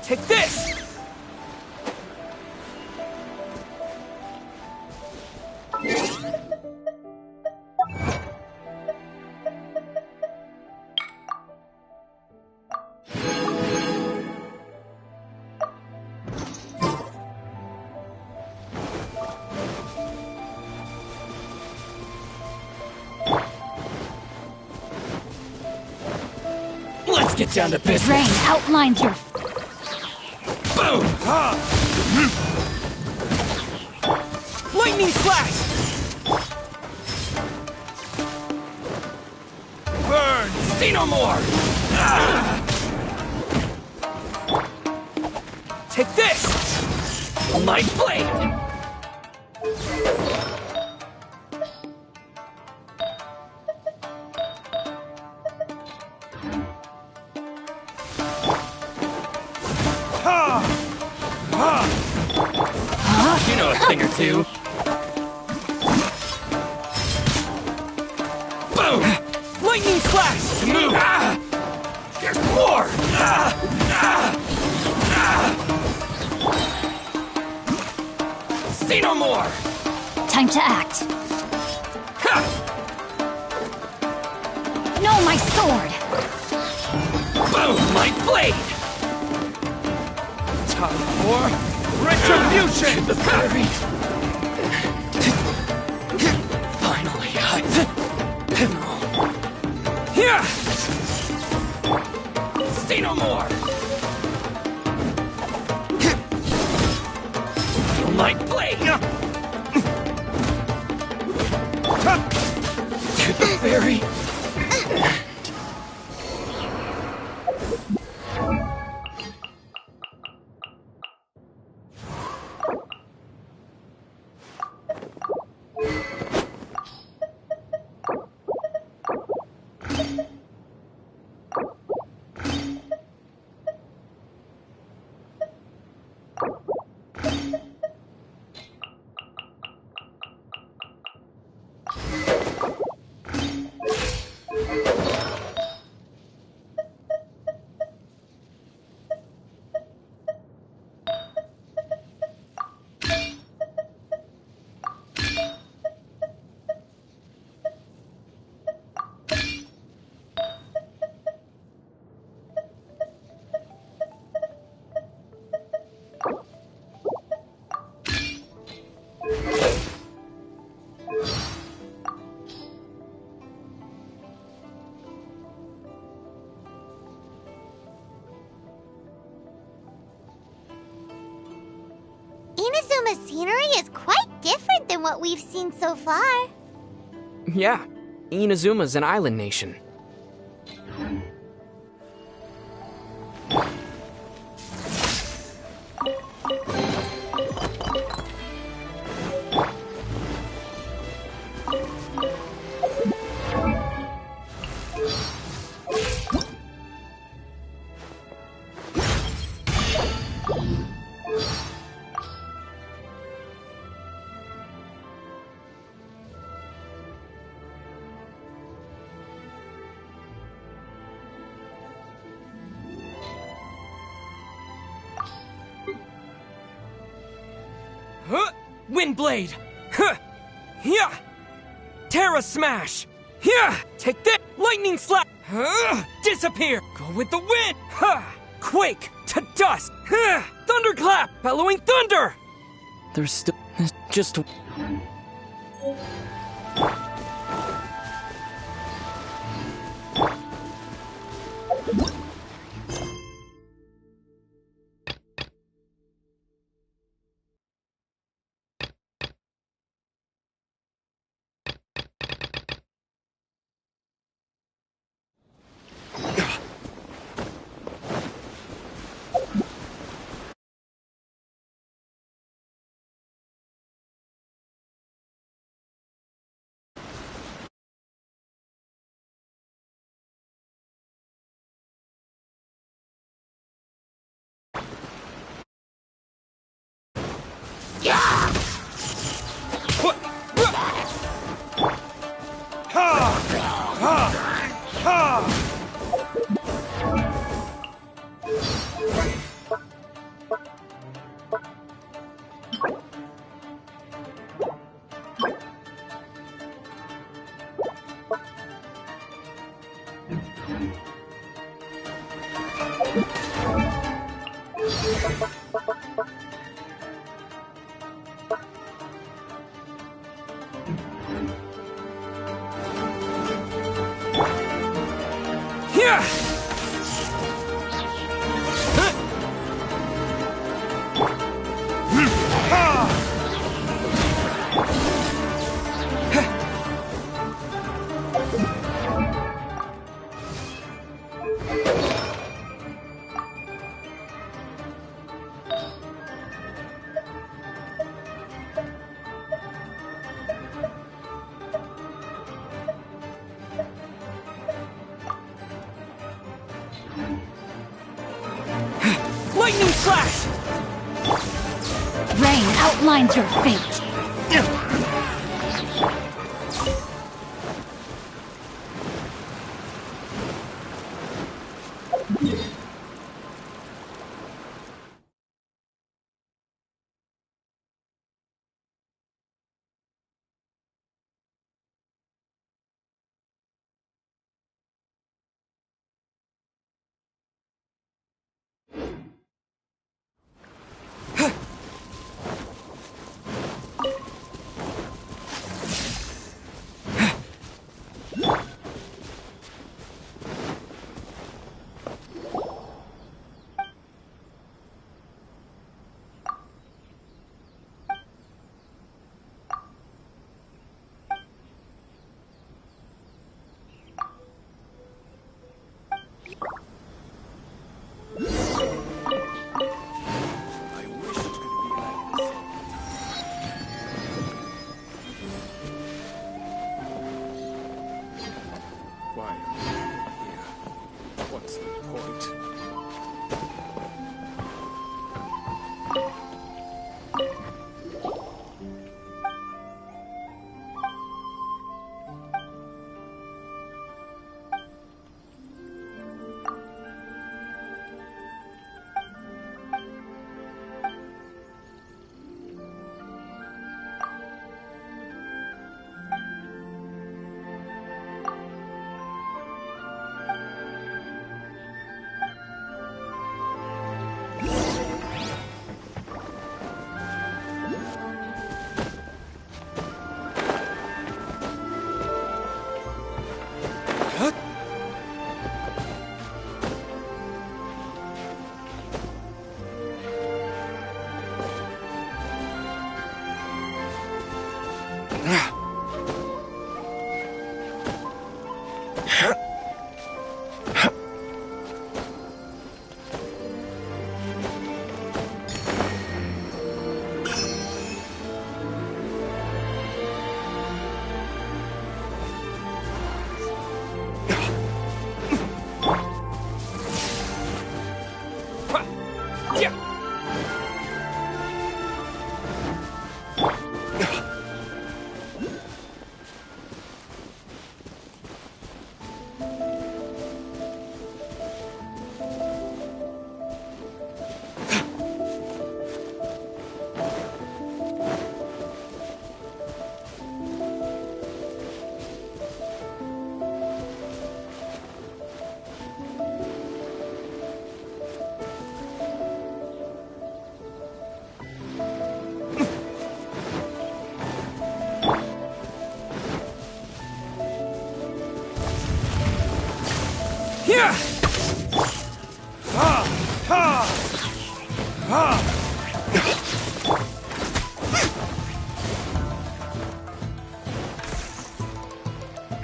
Take this! Let's get down to business. Rain outlines your... Boom! Lightning flash! Burn! See no more! Take this! My blade! You know a thing or two. Boom! Lightning flash! To move! There's more! See no more! Time to act. No, my sword! Boom! My blade! Time for retribution! The battery! Finally, Here! To the very... Inazuma's scenery is quite different than what we've seen so far. Yeah, Inazuma's an island nation. Windblade! Huh! Yeah! Terra Smash! Yeah! Take that! Lightning Slap! Disappear! Go with the wind! Huh! Quake to dust! Huh! Thunderclap! Bellowing thunder! There's still just... Lightning Slash! Rain outlines your fate.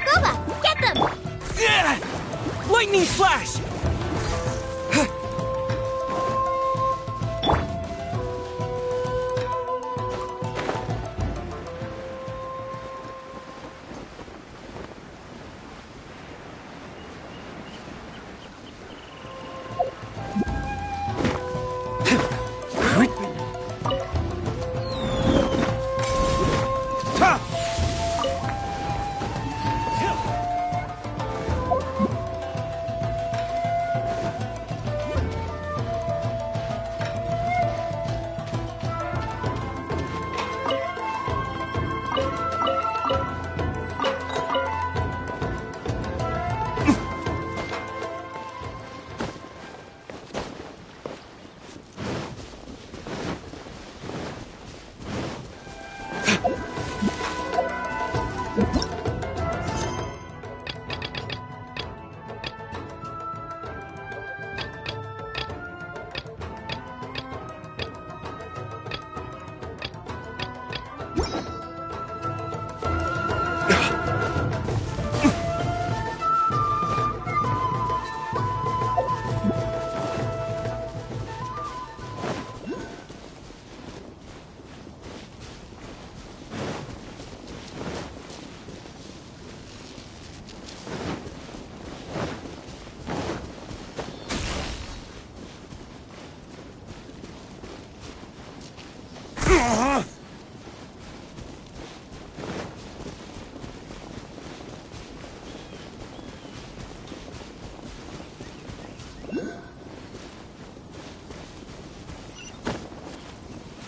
Boba, get them! Lightning Slash!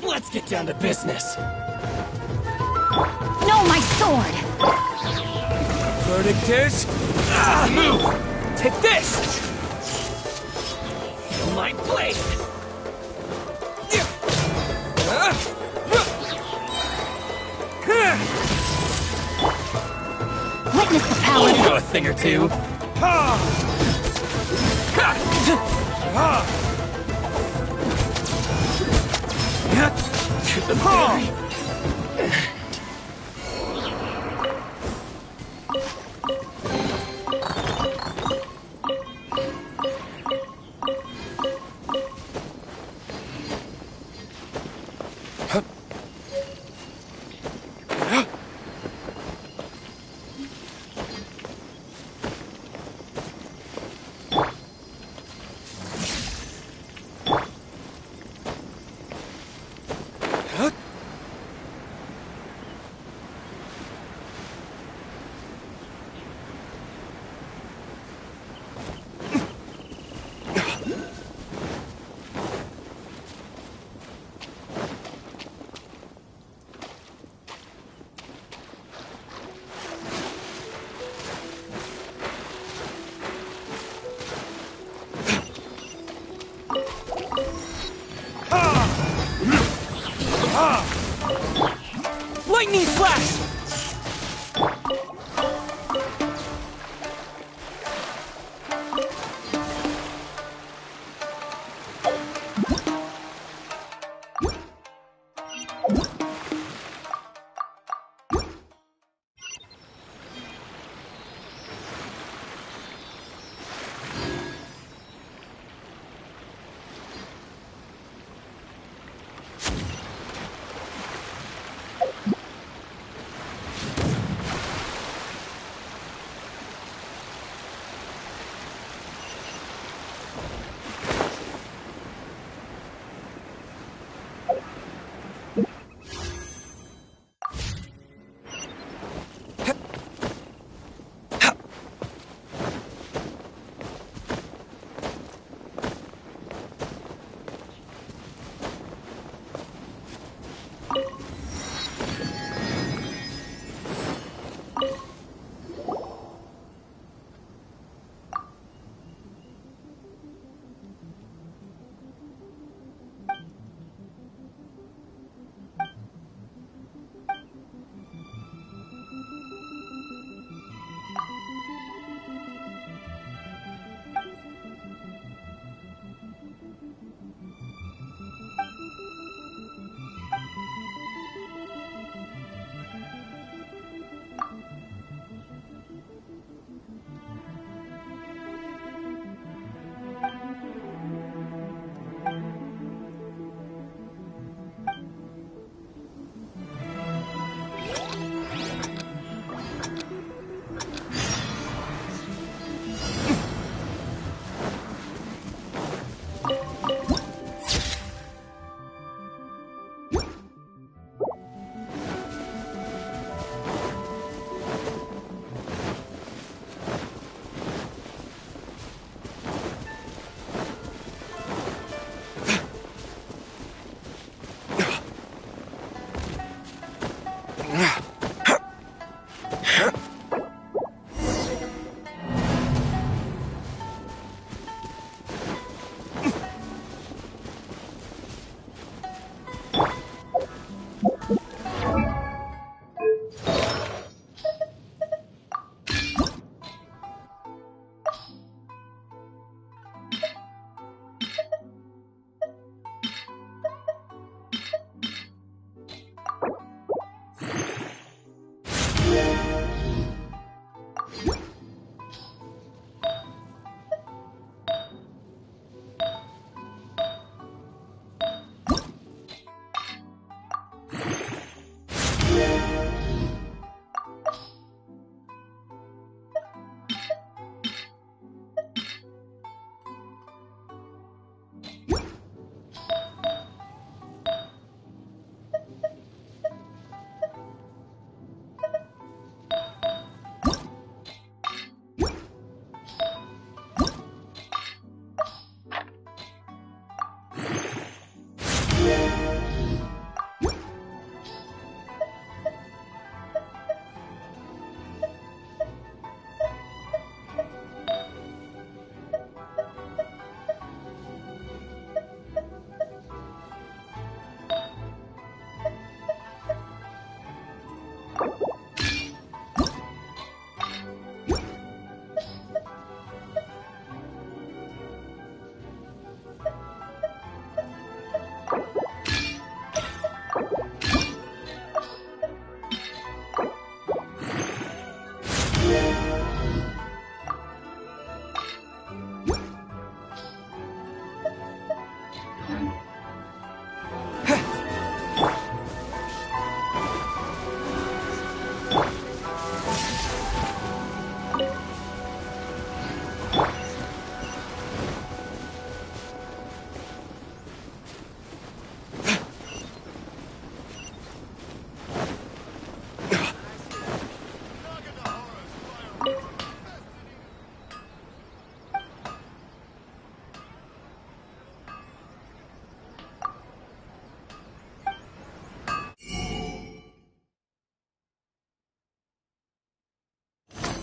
Let's get down to business. No, my sword! Verdict is... move! Take this! Feel my blade! Witness the power! You know a thing or two. To the berry. Lightning Slash!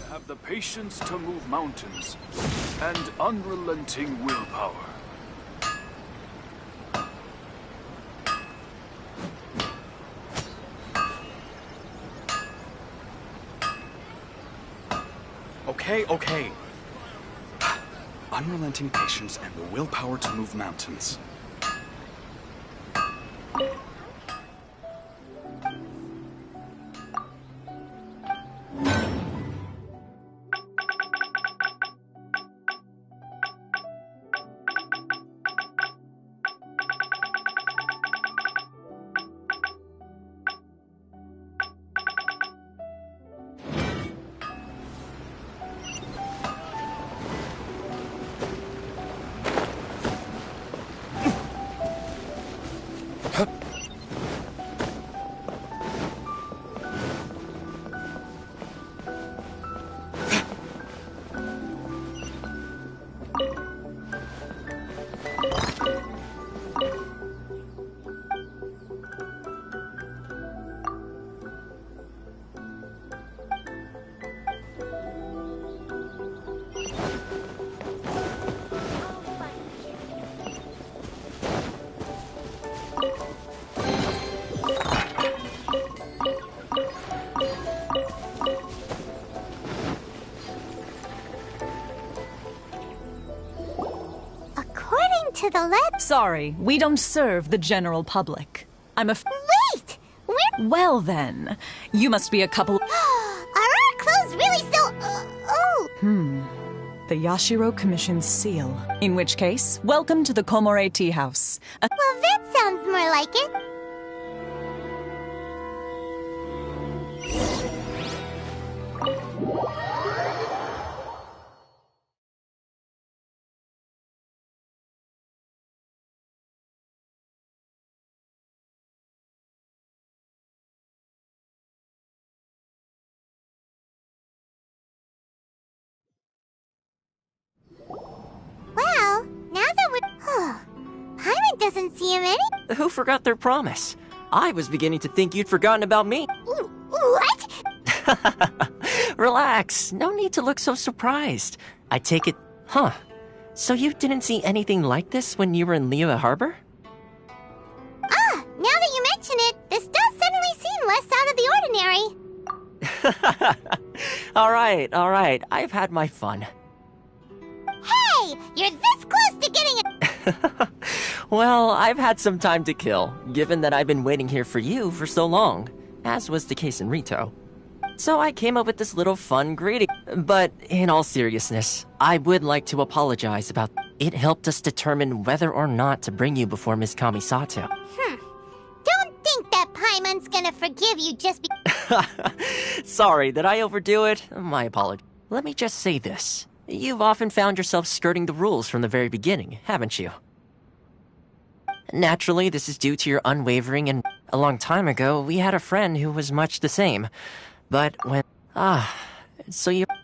Have the patience to move mountains and unrelenting willpower. Okay. Unrelenting patience and the willpower to move mountains. To the left. Sorry, we don't serve the general public. Wait! We're... Well then, you must be a couple... Are our clothes really so... The Yashiro Commission's seal. In which case, welcome to the Komore Tea House. Well, that sounds more like it. Well, now that we're... Paimon doesn't seem any... Who forgot their promise? I was beginning to think you'd forgotten about me. Ooh, What? Relax. No need to look so surprised. I take it... Huh. So you didn't see anything like this when you were in Liyue Harbor? Ah, now that you mention it, this does suddenly seem less out of the ordinary. Alright. I've had my fun. Hey! You're this close to getting it! Well, I've had some time to kill, given that I've been waiting here for you for so long, as was the case in Rito. So I came up with this little fun greeting. But in all seriousness, I would like to apologize about it. Helped us determine whether or not to bring you before Miss Kamisato. Don't think that Paimon's gonna forgive you just Sorry, did I overdo it? My apology. Let me just say this. You've often found yourself skirting the rules from the very beginning, haven't you? Naturally, this is due to your unwavering, and a long time ago, we had a friend who was much the same. But when...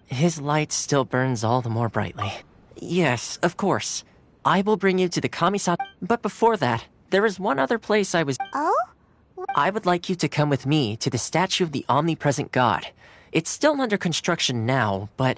his light still burns all the more brightly. Yes, of course. I will bring you to the Kamisato... But before that, there is one other place I was... Oh? I would like you to come with me to the statue of the omnipresent god. It's still under construction now, but...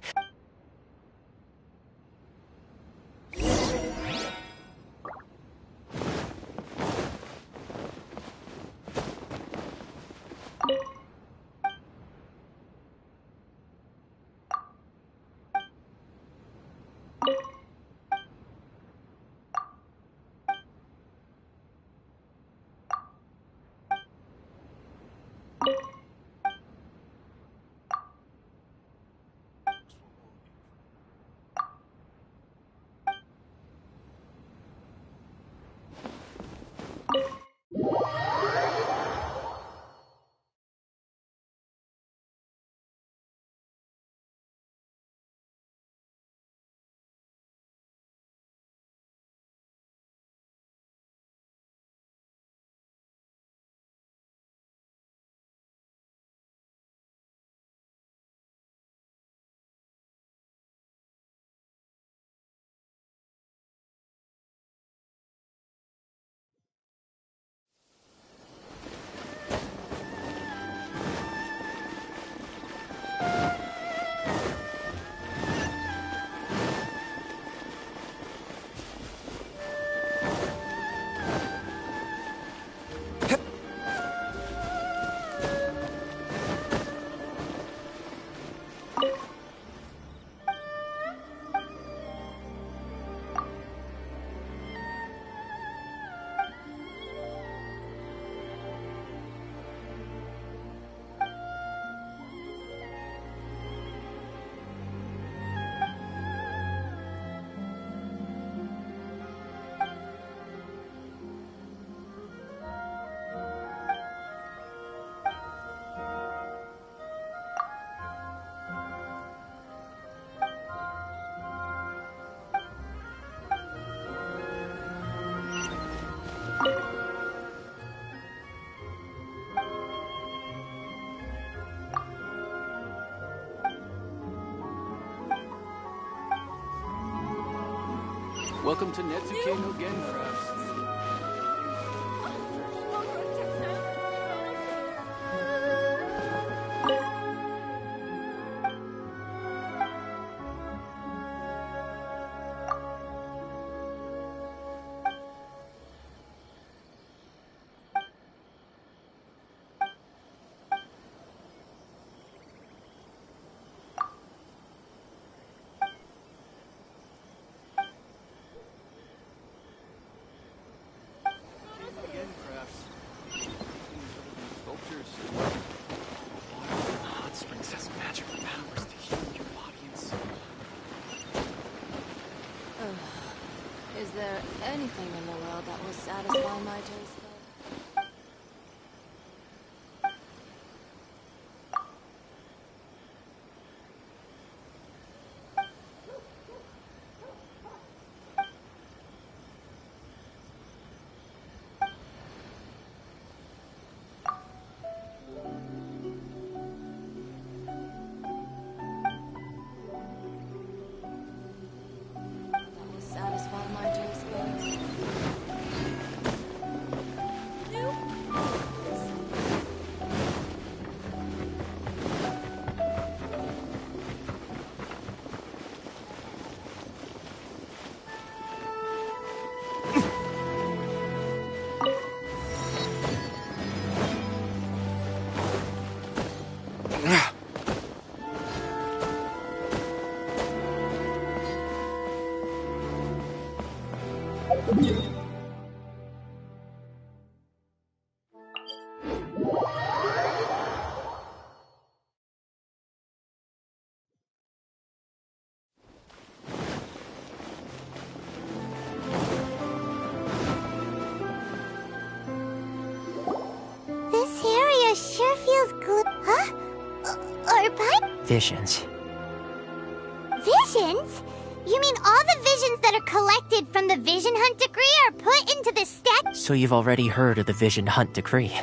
Welcome to Netsuke no Gencraft. Is there anything in the world that will satisfy my taste bud? That will satisfy my taste buds. This area sure feels good. Huh? Or pipe? Visions. Visions? You mean all the visions that are collected from the Vision Hunt Decree are put into the stat? So you've already heard of the Vision Hunt Decree.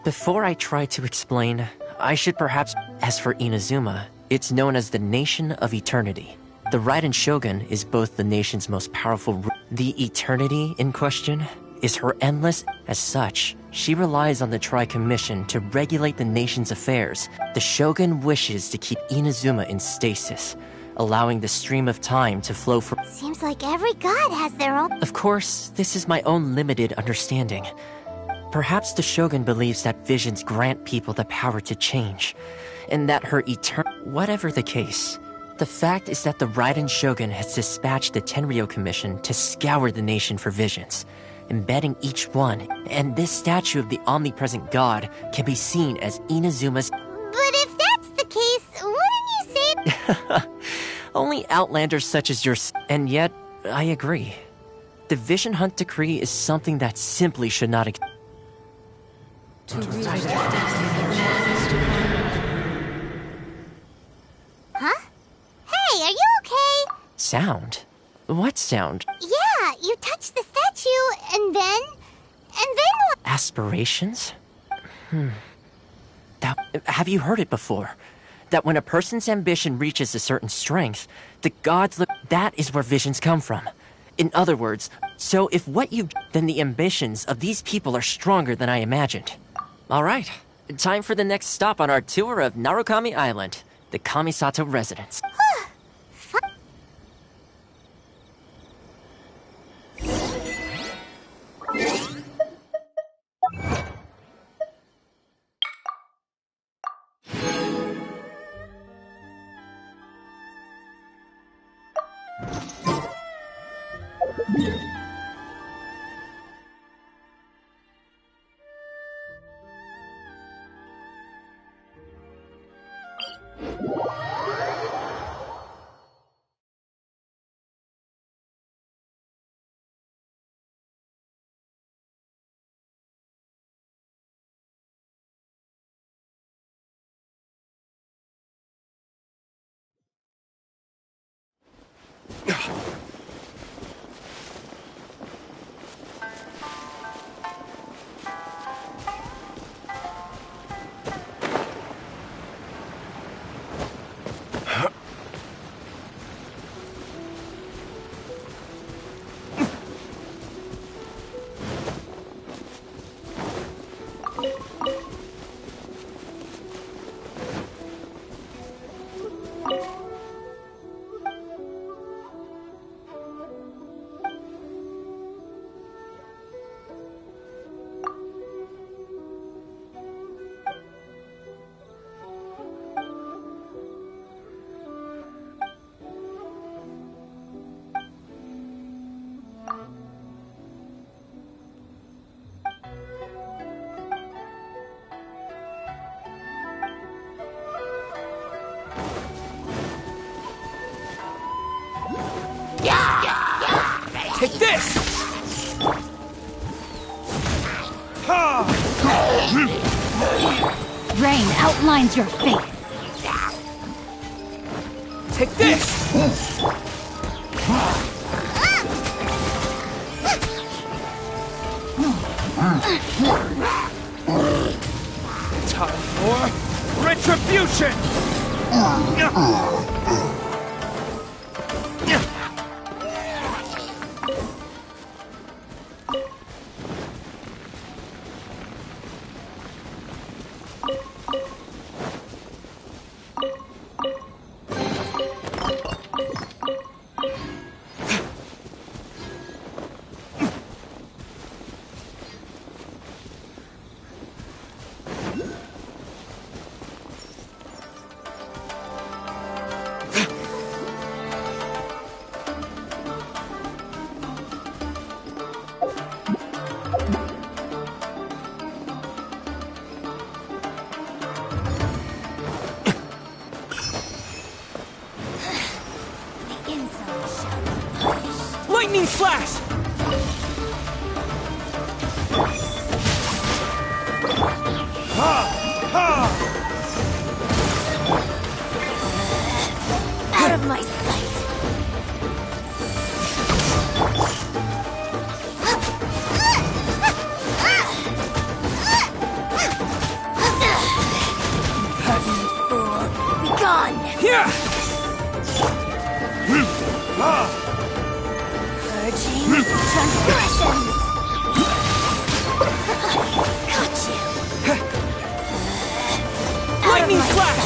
Before I try to explain, I should perhaps... As for Inazuma, it's known as the Nation of Eternity. The Raiden Shogun is both the nation's most powerful... The Eternity in question is her endless... As such, she relies on the Tri-Commission to regulate the nation's affairs. The Shogun wishes to keep Inazuma in stasis, allowing the stream of time to flow for... Seems like every god has their own... Of course, this is my own limited understanding. Perhaps the Shogun believes that visions grant people the power to change, and that her Whatever the case, the fact is that the Raiden Shogun has dispatched the Tenryou Commission to scour the nation for visions, embedding each one, and this statue of the omnipresent god can be seen as Inazuma's... But if that's the case, wouldn't you say... Only outlanders such as yours... And yet, I agree. The Vision Hunt Decree is something that simply should not... Huh? Hey, are you okay? Sound? What sound? Yeah, you touched the statue, and then what? Aspirations? Have you heard it before? That when a person's ambition reaches a certain strength, the gods look... That is where visions come from. In other words, so if what you... Then the ambitions of these people are stronger than I imagined. Alright, time for the next stop on our tour of Narukami Island, the Kamisato residence. Take this! Rain outlines your fate. Take this! Time for retribution! Lightning Slash! Out of my sight. Impertinent fool. Be gone. Yeah! Purging transgressions. Got you. Lightning Slash!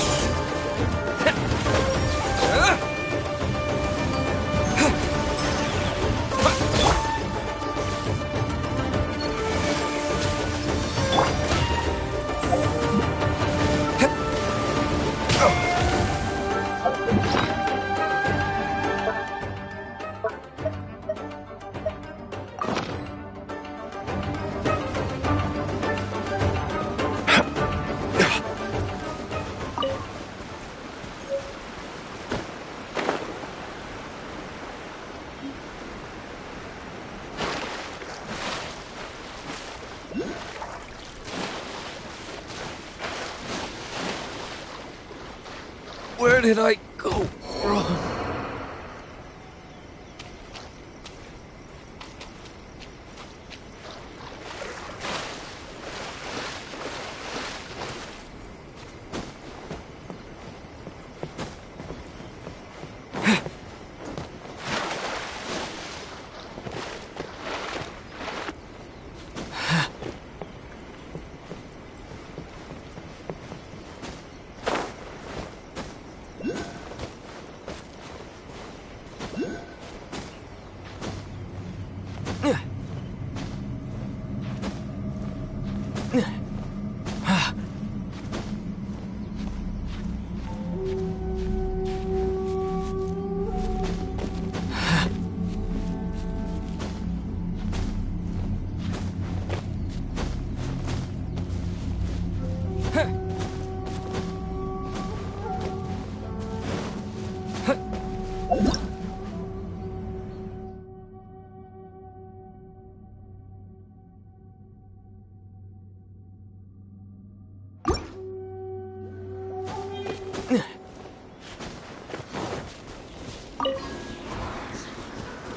Where did I go wrong?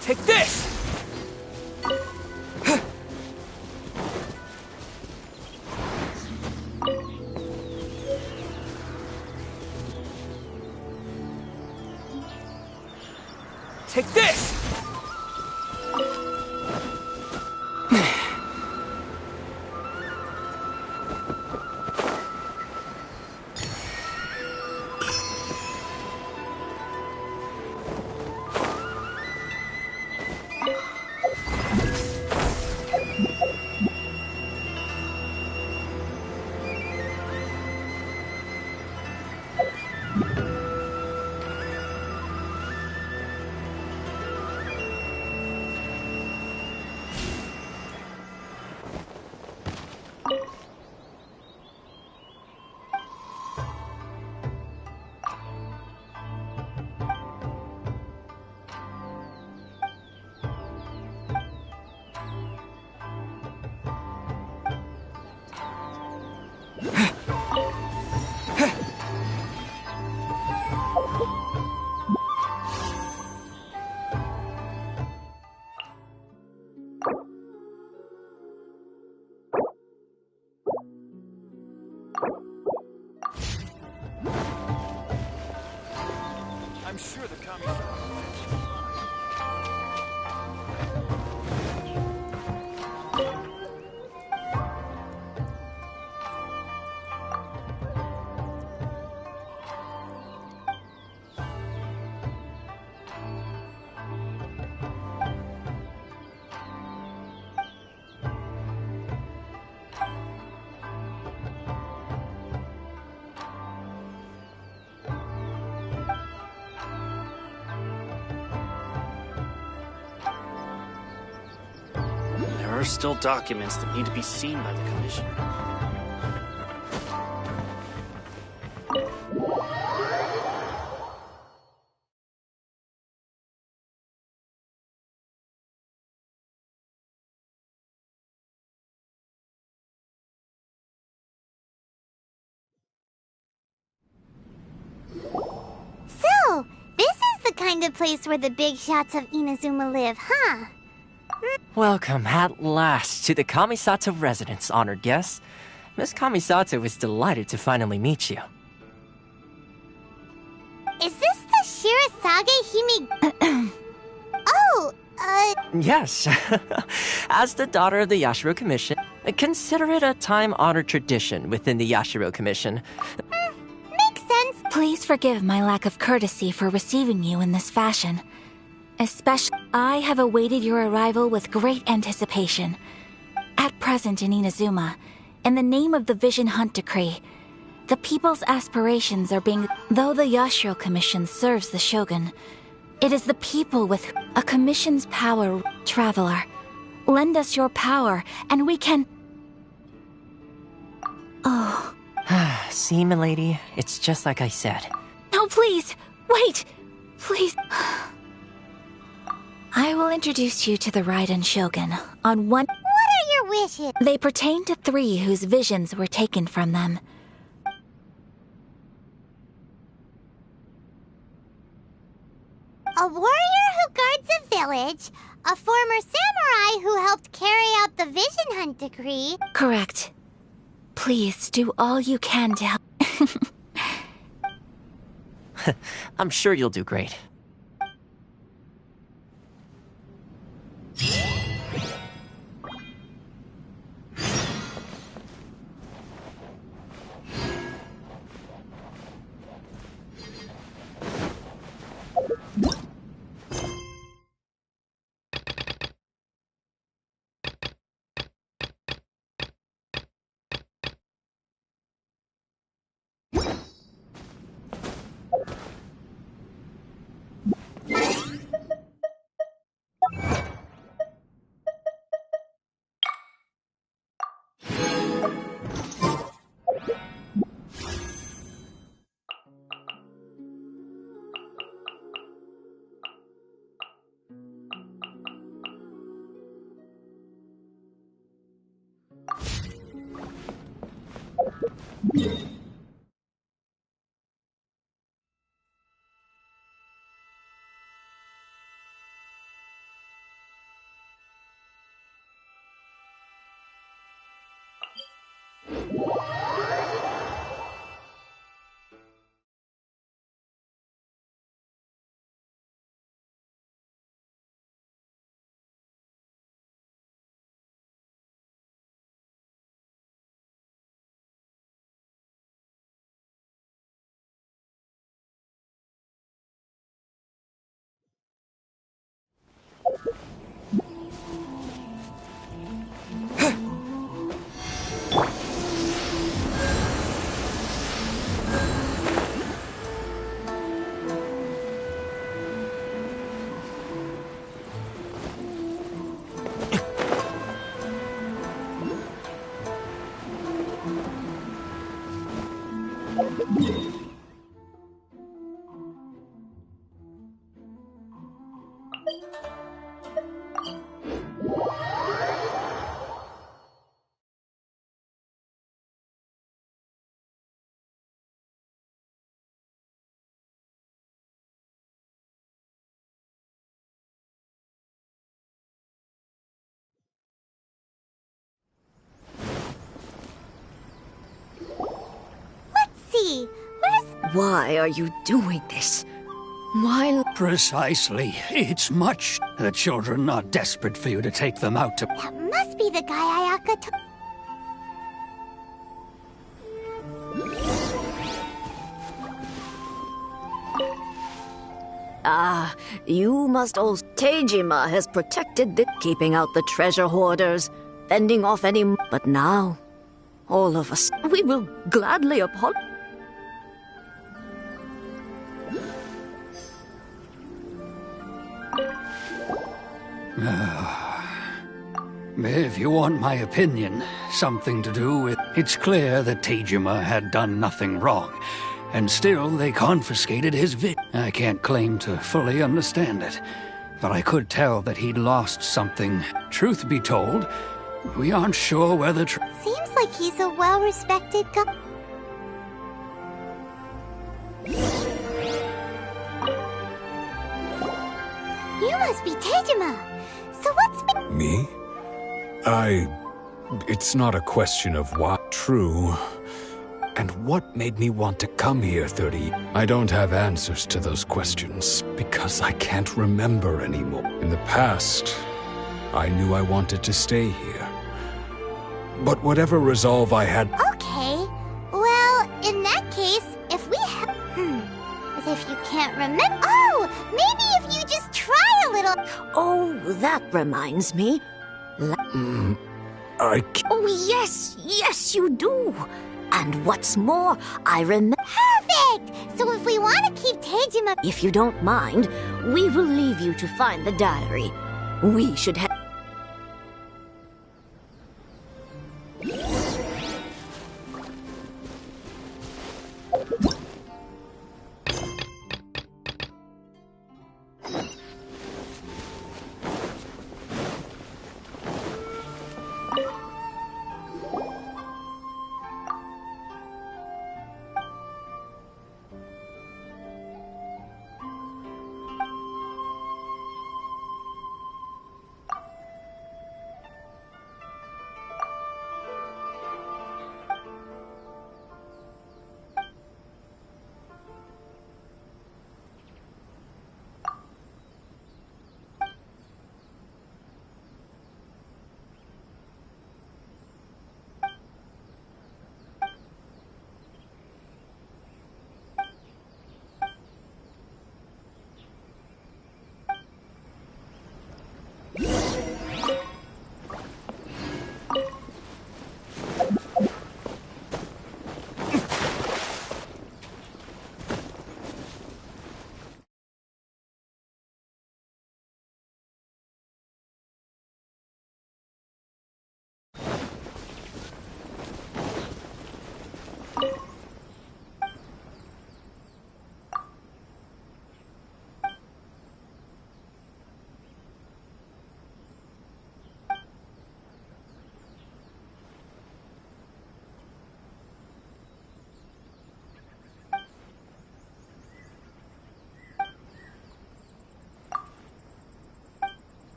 Take this! Take this! I'm sure the commissar... There are still documents that need to be seen by the Commissioner. kind of place where the big shots of Inazuma live, huh? Welcome at last to the Kamisato residence, honored guests. Miss Kamisato is delighted to finally meet you. Is this the Shirazage Hime... Oh, Yes. As the daughter of the Yashiro Commission, consider it a time-honored tradition within the Yashiro Commission. Makes sense. Please forgive my lack of courtesy for receiving you in this fashion. Especially, I have awaited your arrival with great anticipation. At present in Inazuma, in the name of the Vision Hunt Decree, the people's aspirations are being... Though the Yashiro Commission serves the Shogun, it is the people with a commission's power. Traveler, lend us your power, and we can... Oh. See, milady, it's just like I said. No, please! Wait! Please... I will introduce you to the Raiden Shogun on one... What are your wishes? They pertain to 3 whose visions were taken from them. A warrior who guards a village, a former samurai who helped carry out the Vision Hunt Decree. Correct. Please do all you can to help. I'm sure you'll do great. Why are you doing this? Why... Precisely. It's much... The children are desperate for you to take them out to... That must be the guy Ayaka took. Ah, you must also... Teijima has protected the... Keeping out the treasure hoarders, fending off any... But now, all of us, we will gladly apologize. If you want my opinion, something to do with... It's clear that Teijima had done nothing wrong, and still they confiscated his I can't claim to fully understand it, but I could tell that he'd lost something. Truth be told, we aren't sure whether... Seems like he's a well-respected guy. must be Tejima. So what's Me? It's not a question of what. True. And what made me want to come here 30? I don't have answers to those questions, because I can't remember anymore. In the past, I knew I wanted to stay here. But whatever resolve I had... Okay. Well, in that case, if we have... As if you can't remember... Oh! Maybe if you just try a little... Oh, that reminds me. Oh, yes, you do. And what's more, I remember... Perfect! So if we want to keep Tejima... If you don't mind, we will leave you to find the diary. We should have...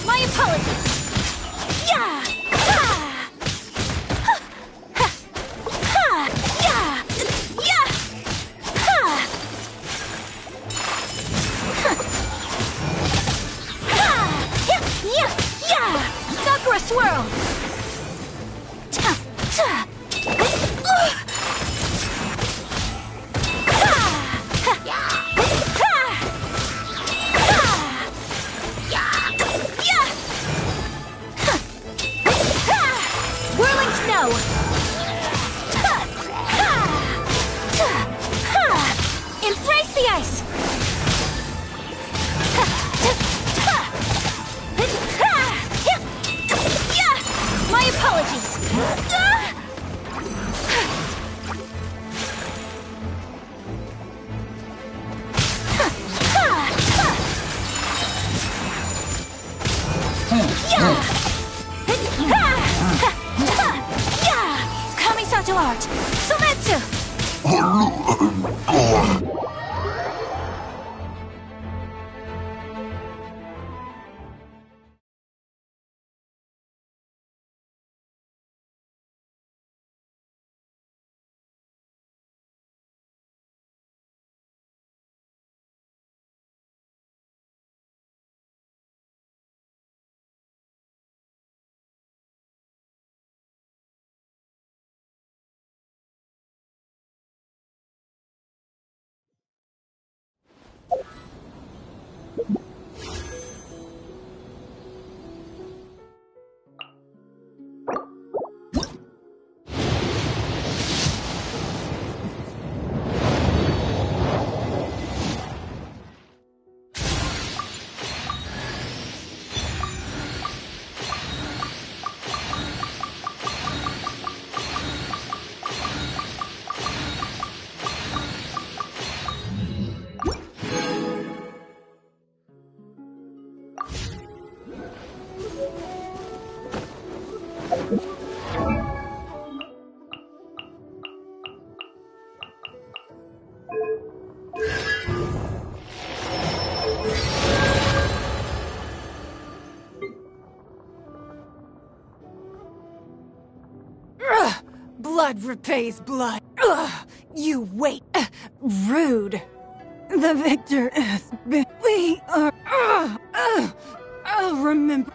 My apologies. Yeah. Sakura swirl. Whirling snow. Embrace the ice. My apologies. Kamisato art. Sometsu. Blood repays blood. Ugh, you wait. Rude. The victor has been. We are. I'll remember.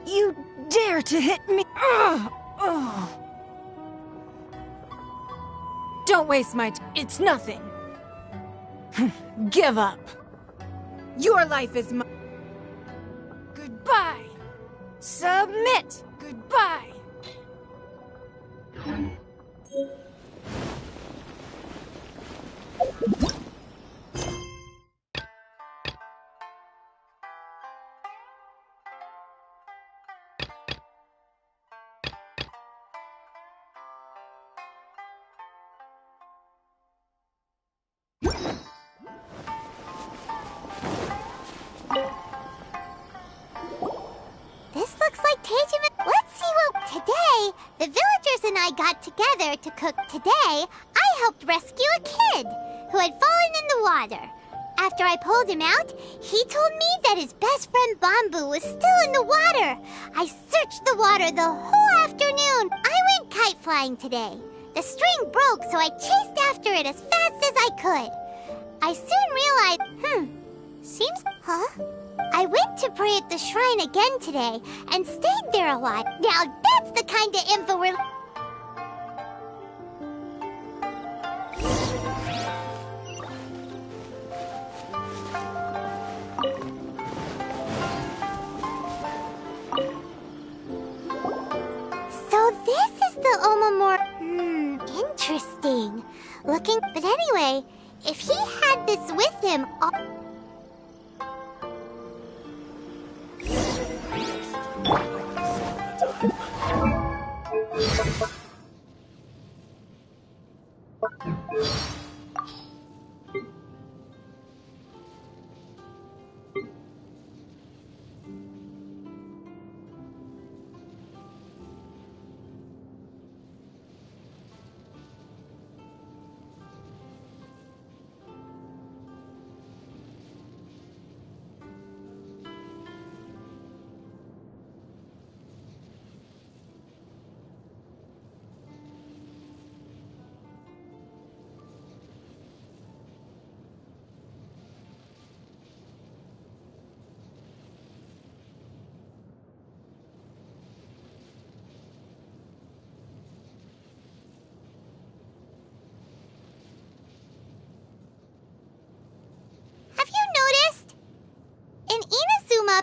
You dare to hit me. Don't waste my time. It's nothing. Give up. Your life is mine. Goodbye. Submit. Goodbye. This looks like Teijima. Let's see what... Today, the villagers and I got together to cook. Today, I helped rescue a kid who had fallen in the water. After I pulled him out, he told me that his best friend Bamboo was still in the water. I searched the water the whole afternoon. I went kite flying today. The string broke, so I chased after it as fast as I could. I soon realized, seems... Huh? I went to pray at the shrine again today and stayed there a while. Now that's the kind of info we're... So this is the Omamor... interesting. Looking... But anyway, if he had this with him...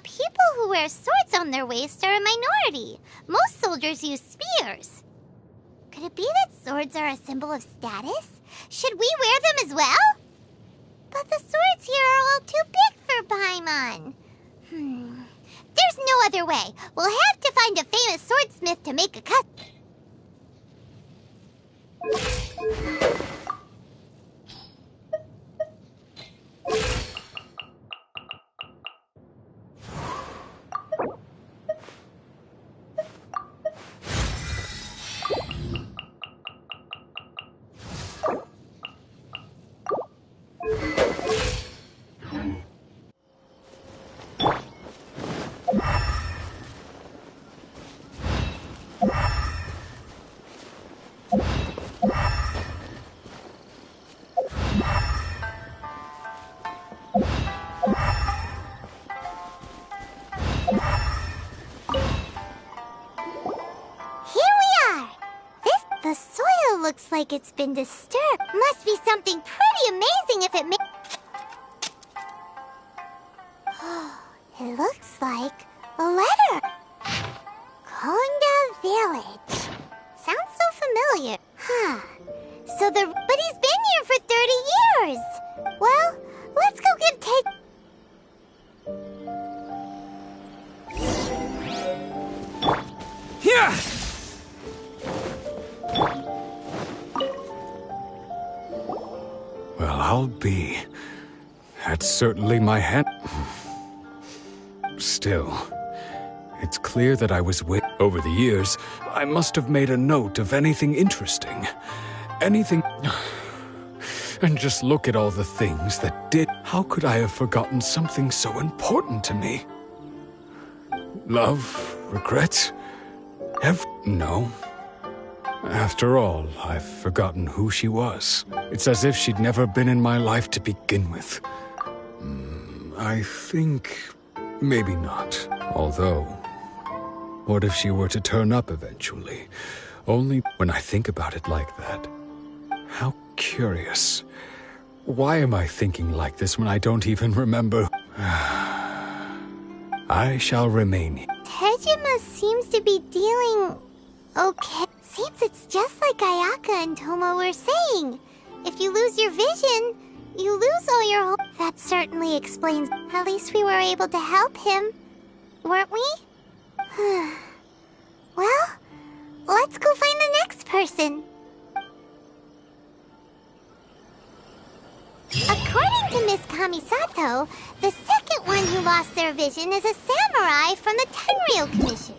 People who wear swords on their waist are a minority. Most soldiers use spears. Could it be that swords are a symbol of status? Should we wear them as well? But the swords here are all too big for Paimon. There's no other way. We'll have to find a famous swordsmith to make a cut. Looks like it's been disturbed. Must be something pretty amazing if it It looks like a letter. Konda Village. Sounds so familiar. But he's been here for 30 years. Well, let's go give Yeah! Well, I'll be. That's certainly my hand. Still, it's clear that I was with. Over the years, I must have made a note of anything interesting. Anything. And just look at all the things that did. How could I have forgotten something so important to me? Love, regrets, no. After all, I've forgotten who she was. It's as if she'd never been in my life to begin with. I think maybe not. Although, what if she were to turn up eventually? Only when I think about it like that. How curious. Why am I thinking like this when I don't even remember? I shall remain here. Tejima seems to be dealing okay. Seems it's just like Ayaka and Tomo were saying. If you lose your vision, you lose all your hope. That certainly explains. At least we were able to help him, weren't we? Well, let's go find the next person. According to Miss Kamisato, the second one who lost their vision is a samurai from the Tenryou Commission.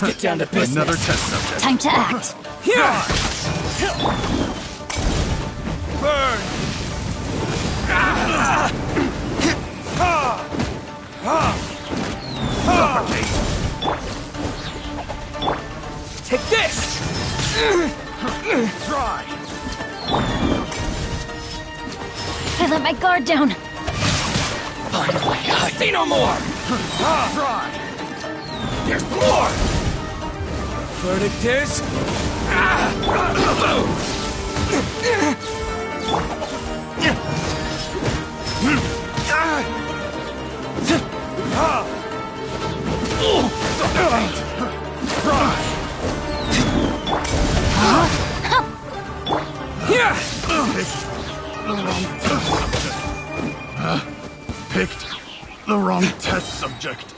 Let's get down to business. Another test subject. Time to act. Here! Burn! Suffocate! Take this! Try! I let my guard down. Finally, I say no more! Try! There's more! Verdict is... Picked the wrong test subject.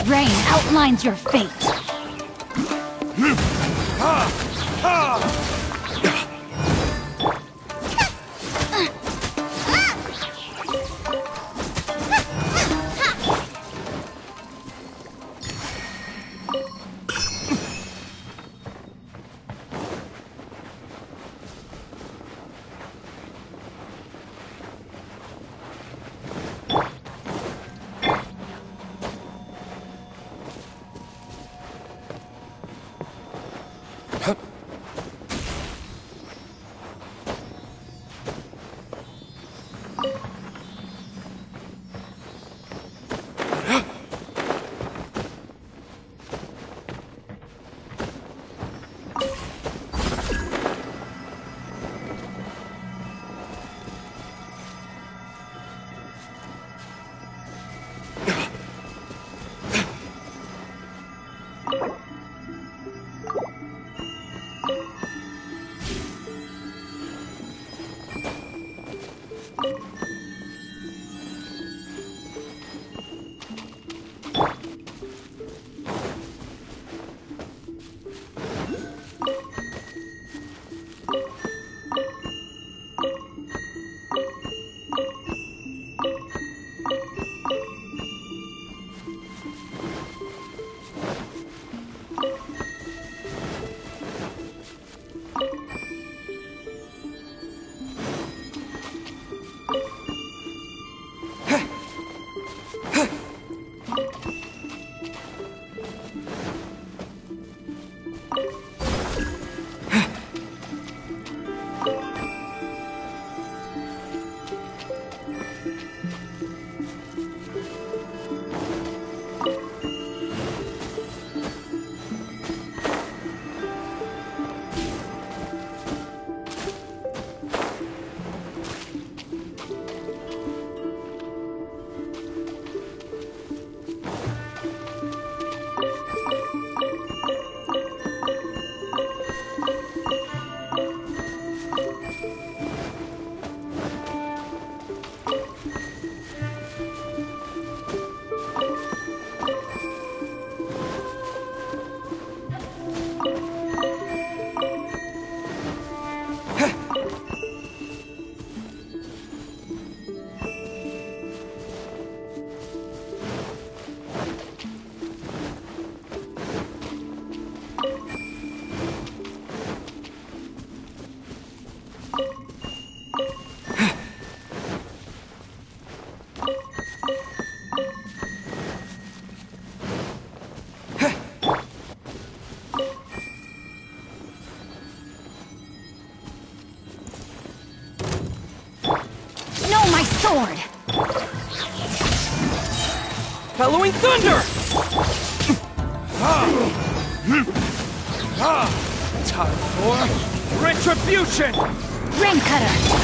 Rain outlines your fate. Sword! Bellowing thunder! Time for retribution! Rain cutter!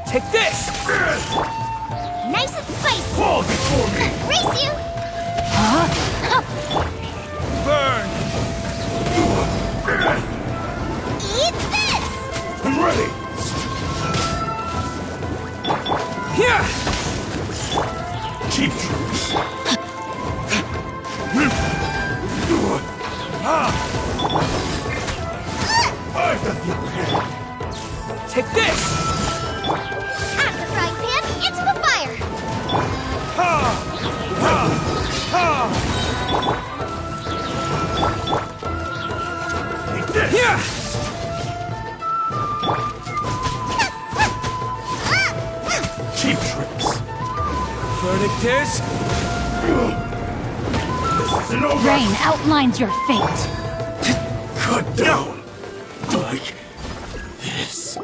Take this! Nice and spicy! race! Fall before me! Race you! Burn! Eat this! I'm ready! Here! Cheap tricks! I've got the upper hand! Take this! After frying pan, into the fire! Ha! Ha! Ha! Take this! Here! Cheap tricks! Verdict is... This isn't over! Rain outlines your fate. Cut down! Like this.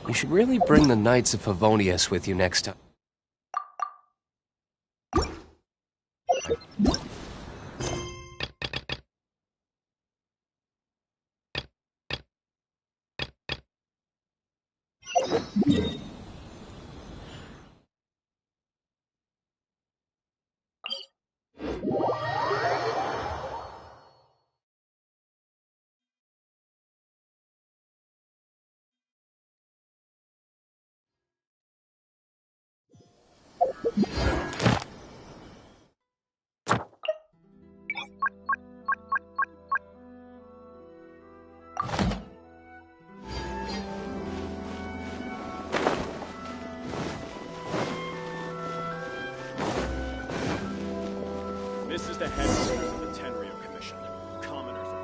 You should really bring the Knights of Favonius with you next time. This is the headquarters of the Tenryo Commission. Commoners of...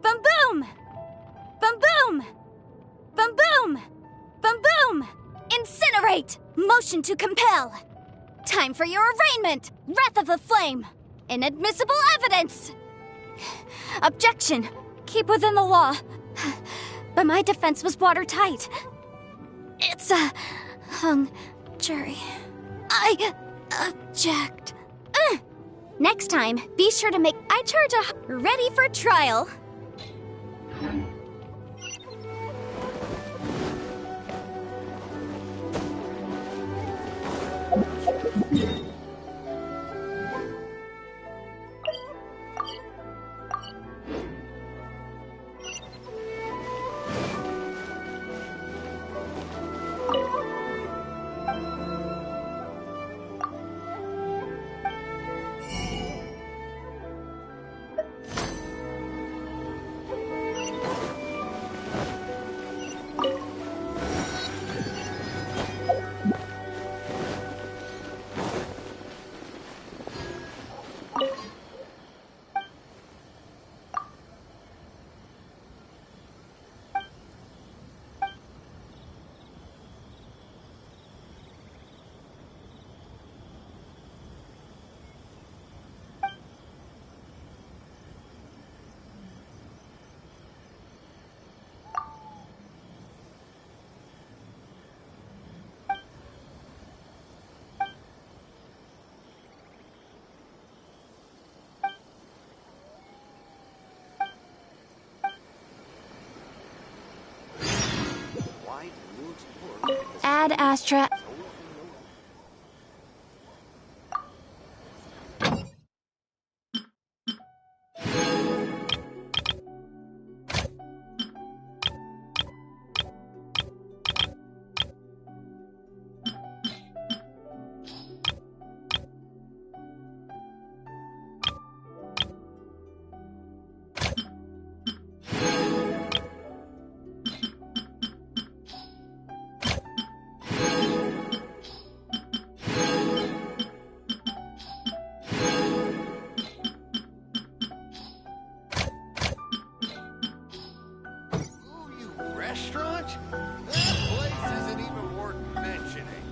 Boom! Boom boom! Boom boom! Boom boom! Incinerate! Motion to compel! Time for your arraignment! Wrath of the Flame! Inadmissible evidence! Objection! Keep within the law. But my defense was watertight. It's a hung jury. I object. Next time, be sure to make I charge a ready for trial. Ad Astra. restaurant? That place isn't even worth mentioning.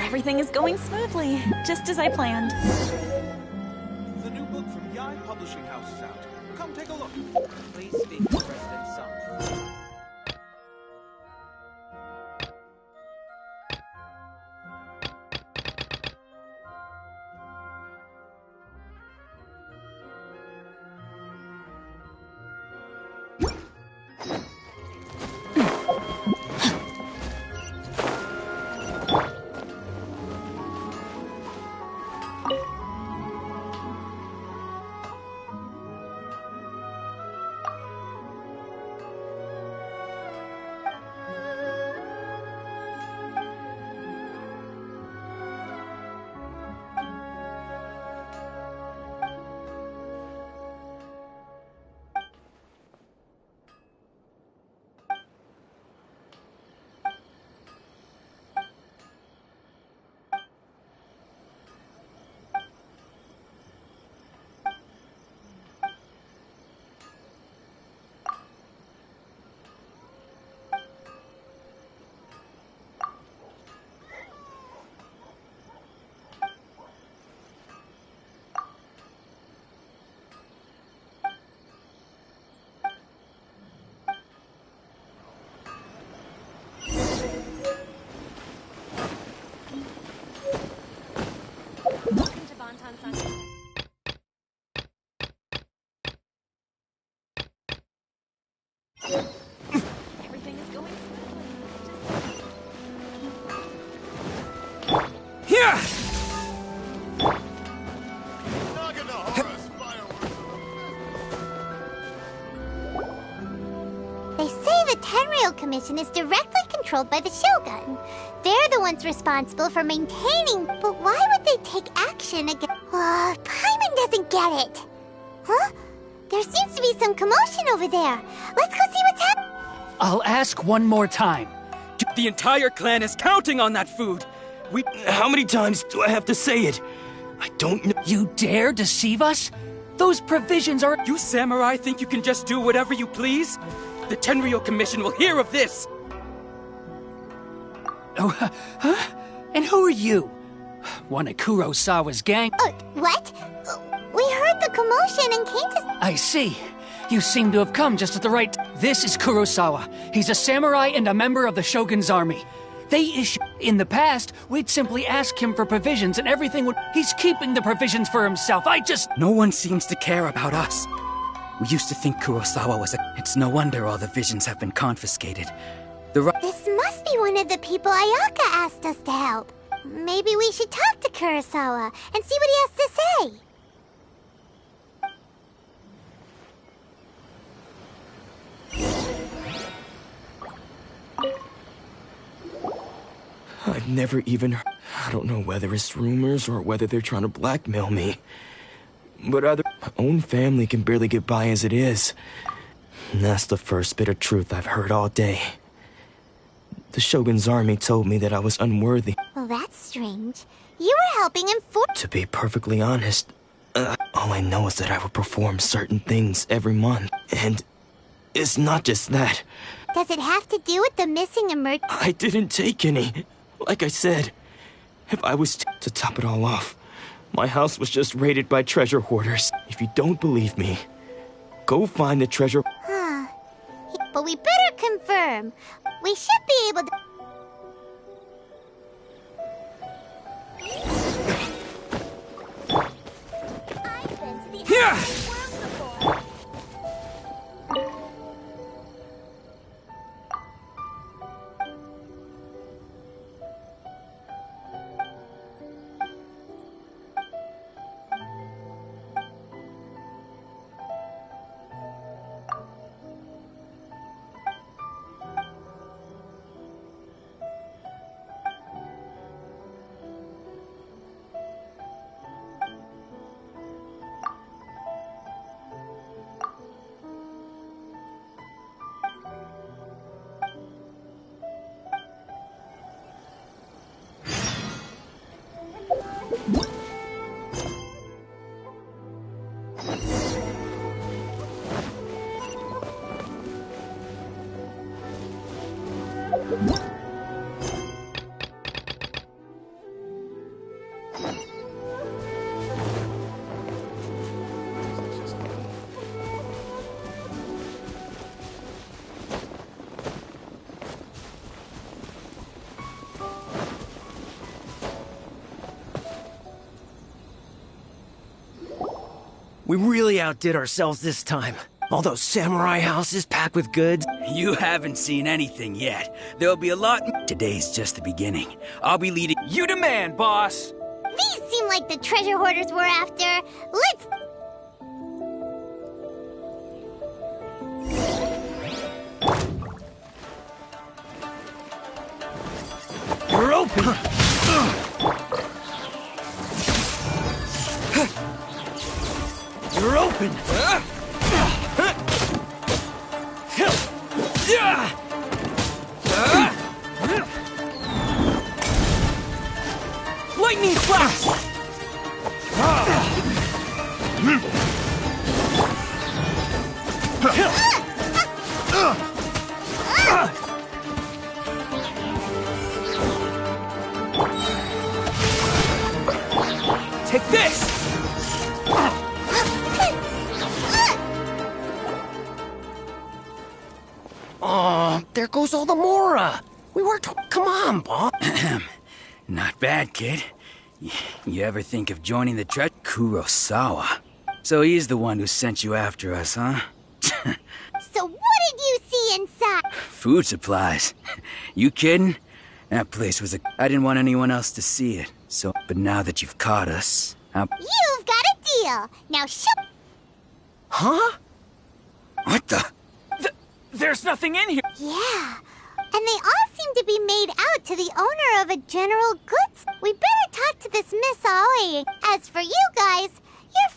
Everything is going smoothly, just as I planned. The new book from Yai Publishing House is out. Come take a look. Please speak to President's son. Everything is going smoothly. Yeah! They say the Tenryou Commission is directly controlled by the Shogun. They're the ones responsible for maintaining... But why would they take action against... Paimon doesn't get it. Huh? There seems to be some commotion over there. Let's go see what's happening. I'll ask one more time. The entire clan is counting on that food. How many times do I have to say it? I don't know. You dare deceive us? Those provisions are... You samurai think you can just do whatever you please? The Tenryou Commission will hear of this! Oh, huh? And who are you? One of Kurosawa's gang? What? We heard the commotion and came to... I see. You seem to have come just at the right... This is Kurosawa. He's a samurai and a member of the Shogun's army. They issue... In the past, we'd simply ask him for provisions and everything would... He's keeping the provisions for himself. No one seems to care about us. We used to think Kurosawa was a... It's no wonder all the visions have been confiscated. This must be one of the people Ayaka asked us to help. Maybe we should talk to Kurosawa and see what he has to say. I've never even heard. I don't know whether it's rumors or whether they're trying to blackmail me. But my own family can barely get by as it is. And that's the first bit of truth I've heard all day. The Shogun's army told me that I was unworthy. Well, that's strange. You were helping him for— To be perfectly honest, all I know is that I will perform certain things every month. And it's not just that. Does it have to do with the missing emergency? I didn't take any. Like I said, if I was to top it all off, my house was just raided by treasure hoarders. If you don't believe me, go find the treasure. Huh. But we better confirm. We should be able to— I've been to the Yeah! world before. We really outdid ourselves this time. All those samurai houses packed with goods. You haven't seen anything yet. There'll be a lot. Today's just the beginning. I'll be leading. You demand, boss! These seem like the treasure hoarders we're after. Let's— You're open! You're open! Lightning flash! Take this! Oh, there goes all the Mora. We worked. Come on, boss. Not bad, kid. You ever think of joining the Kurosawa? So he's the one who sent you after us, huh? So what did you see inside? Food supplies. You kidding? That place was I didn't want anyone else to see it. So, but now that you've caught us, You've got a deal. Now shut— Huh? What the? There's nothing in here. Yeah. And they all seem to be made out to the owner of a general goods. We better talk to this Miss Aoi. As for you guys, you're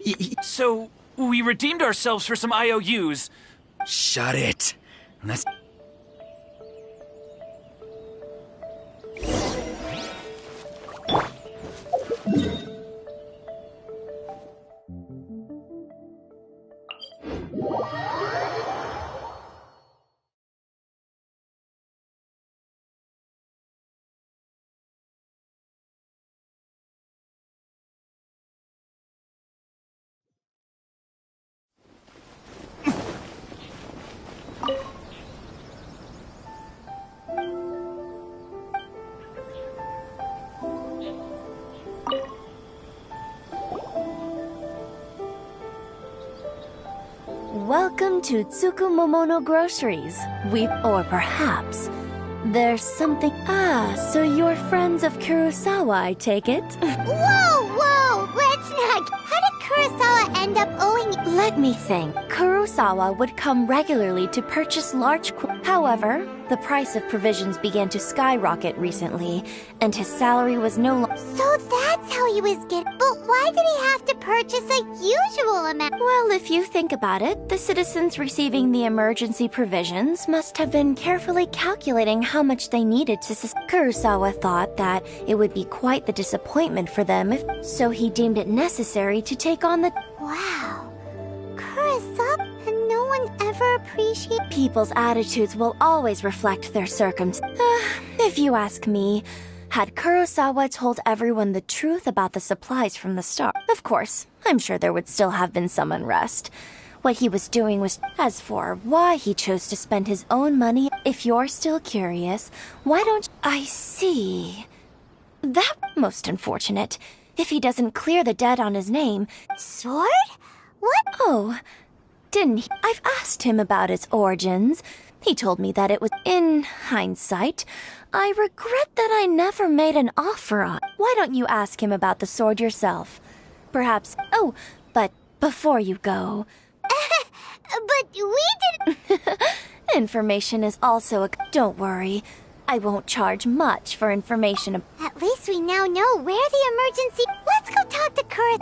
free. So, we redeemed ourselves for some IOUs. Shut it. Let's... Welcome to Tsukumomono Groceries. Or perhaps there's something. Ah, so you're friends of Kurosawa, I take it? Whoa! Let's not. How did Kurosawa end up owing? Let me think. Kurosawa would come regularly to purchase large. However, the price of provisions began to skyrocket recently, and his salary was no longer. So that's how he was getting. But why did he have to purchase a usual amount? Well, if you think about it, the citizens receiving the emergency provisions must have been carefully calculating how much they needed to sustain. Kurosawa thought that it would be quite the disappointment for them so he deemed it necessary to take on the. Wow. Kurosawa, and no one ever appreciated. People's attitudes will always reflect their circumstances. If you ask me, had Kurosawa told everyone the truth about the supplies from the start, of course, I'm sure there would still have been some unrest. What he was doing was. As for why he chose to spend his own money, if you're still curious, why don't. I see. That most unfortunate. If he doesn't clear the debt on his name. Sword? What? Oh, didn't he? I've asked him about its origins. He told me that it was. In hindsight, I regret that I never made an offer on. Why don't you ask him about the sword yourself? Perhaps. Oh, but before you go. But we didn't. Information is also a. Don't worry. I won't charge much for information. At least we now know where the emergency. Let's go talk to Kurt.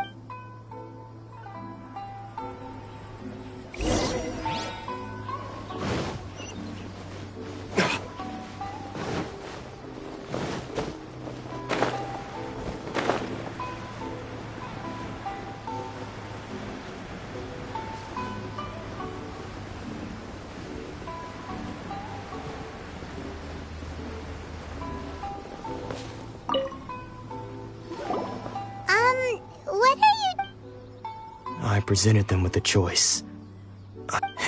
What are you? I presented them with a choice.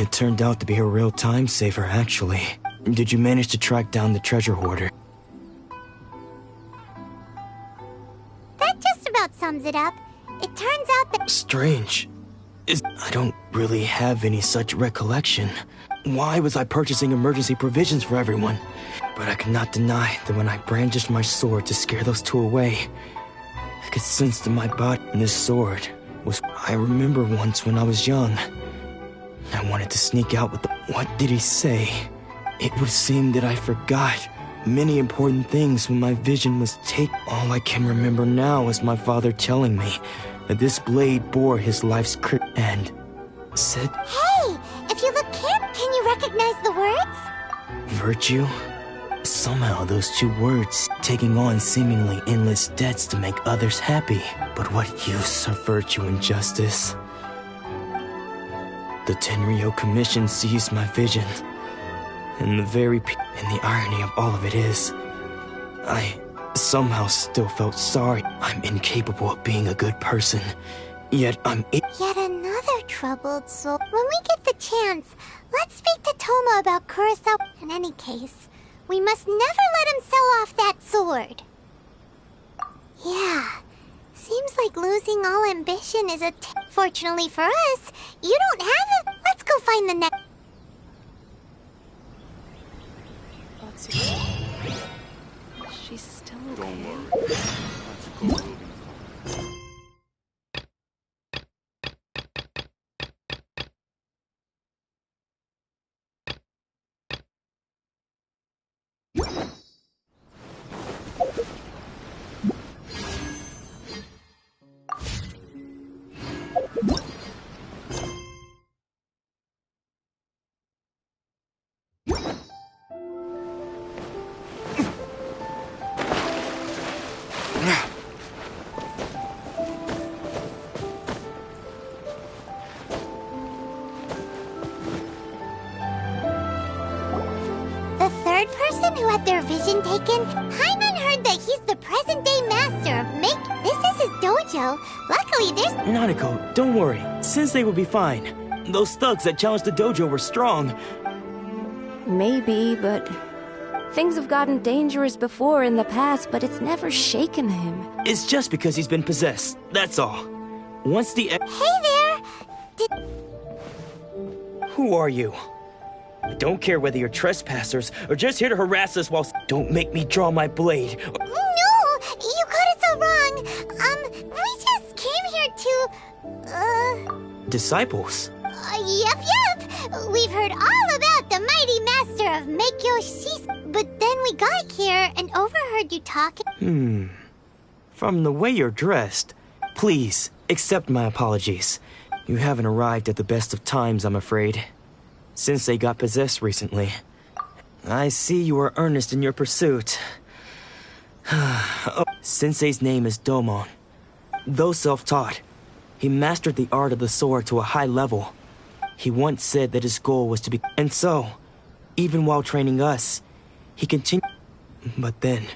It turned out to be a real time saver, actually. Did you manage to track down the treasure hoarder? That just about sums it up. It turns out that. Strange. I don't really have any such recollection. Why was I purchasing emergency provisions for everyone? But I could not deny that when I brandished my sword to scare those two away, I could sense in my body this sword was. I remember once when I was young. I wanted to sneak out with the. What did he say? It would seem that I forgot many important things when my vision was taken. All I can remember now is my father telling me that this blade bore his life's and said. Hey! If you look carefully, can you recognize the words? Virtue? Somehow those two words taking on seemingly endless debts to make others happy. But what use are virtue and justice? The Tenryo Commission seized my vision. And the irony of all of it is, I somehow still felt sorry. I'm incapable of being a good person. Yet Yet another troubled soul. When we get the chance, let's speak to Toma about Kurosawa. In any case, we must never let him sell off that sword. Yeah, seems like losing all ambition is a Fortunately for us, you don't have it. Let's go find the next. She's still okay. Don't worry. Natsuko will be fine. The third person who had their vision taken, Hyman heard that he's the present-day master of make. This is his dojo. Luckily, there's. Nanako, don't worry. Sensei will be fine. Those thugs that challenged the dojo were strong. Maybe, but things have gotten dangerous before in the past, but it's never shaken him. It's just because he's been possessed, that's all. Once the. Hey there! Who are you? I don't care whether you're trespassers or just here to harass us while... Don't make me draw my blade. No! You got it so wrong. We just came here to... Disciples? Yep. We've heard all about the mighty master of Make-Yoshi, but then we got here and overheard you talking. From the way you're dressed, please accept my apologies. You haven't arrived at the best of times, I'm afraid. Sensei got possessed recently. I see you are earnest in your pursuit. Sensei's name is Domon. Though self-taught, he mastered the art of the sword to a high level. He once said that his goal was to be... And so, even while training us, he continued... But then...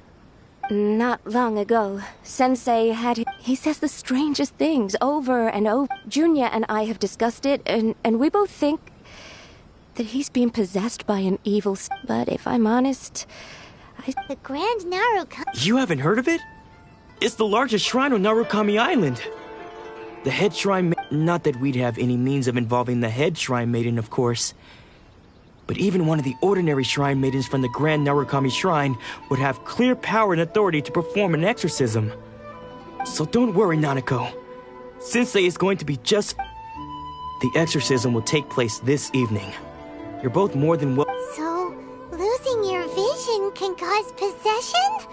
Not long ago, Sensei had... He says the strangest things over and over. Junya and I have discussed it, and we both think that he's being possessed by an evil... But if I'm honest, The Grand Narukami... You haven't heard of it? It's the largest shrine on Narukami Island. The head shrine... Not that we'd have any means of involving the head shrine maiden, of course. But even one of the ordinary shrine maidens from the Grand Narukami Shrine would have clear power and authority to perform an exorcism. So don't worry, Nanako. Sensei is going to be just... The exorcism will take place this evening. You're both more than well... So, losing your vision can cause possession?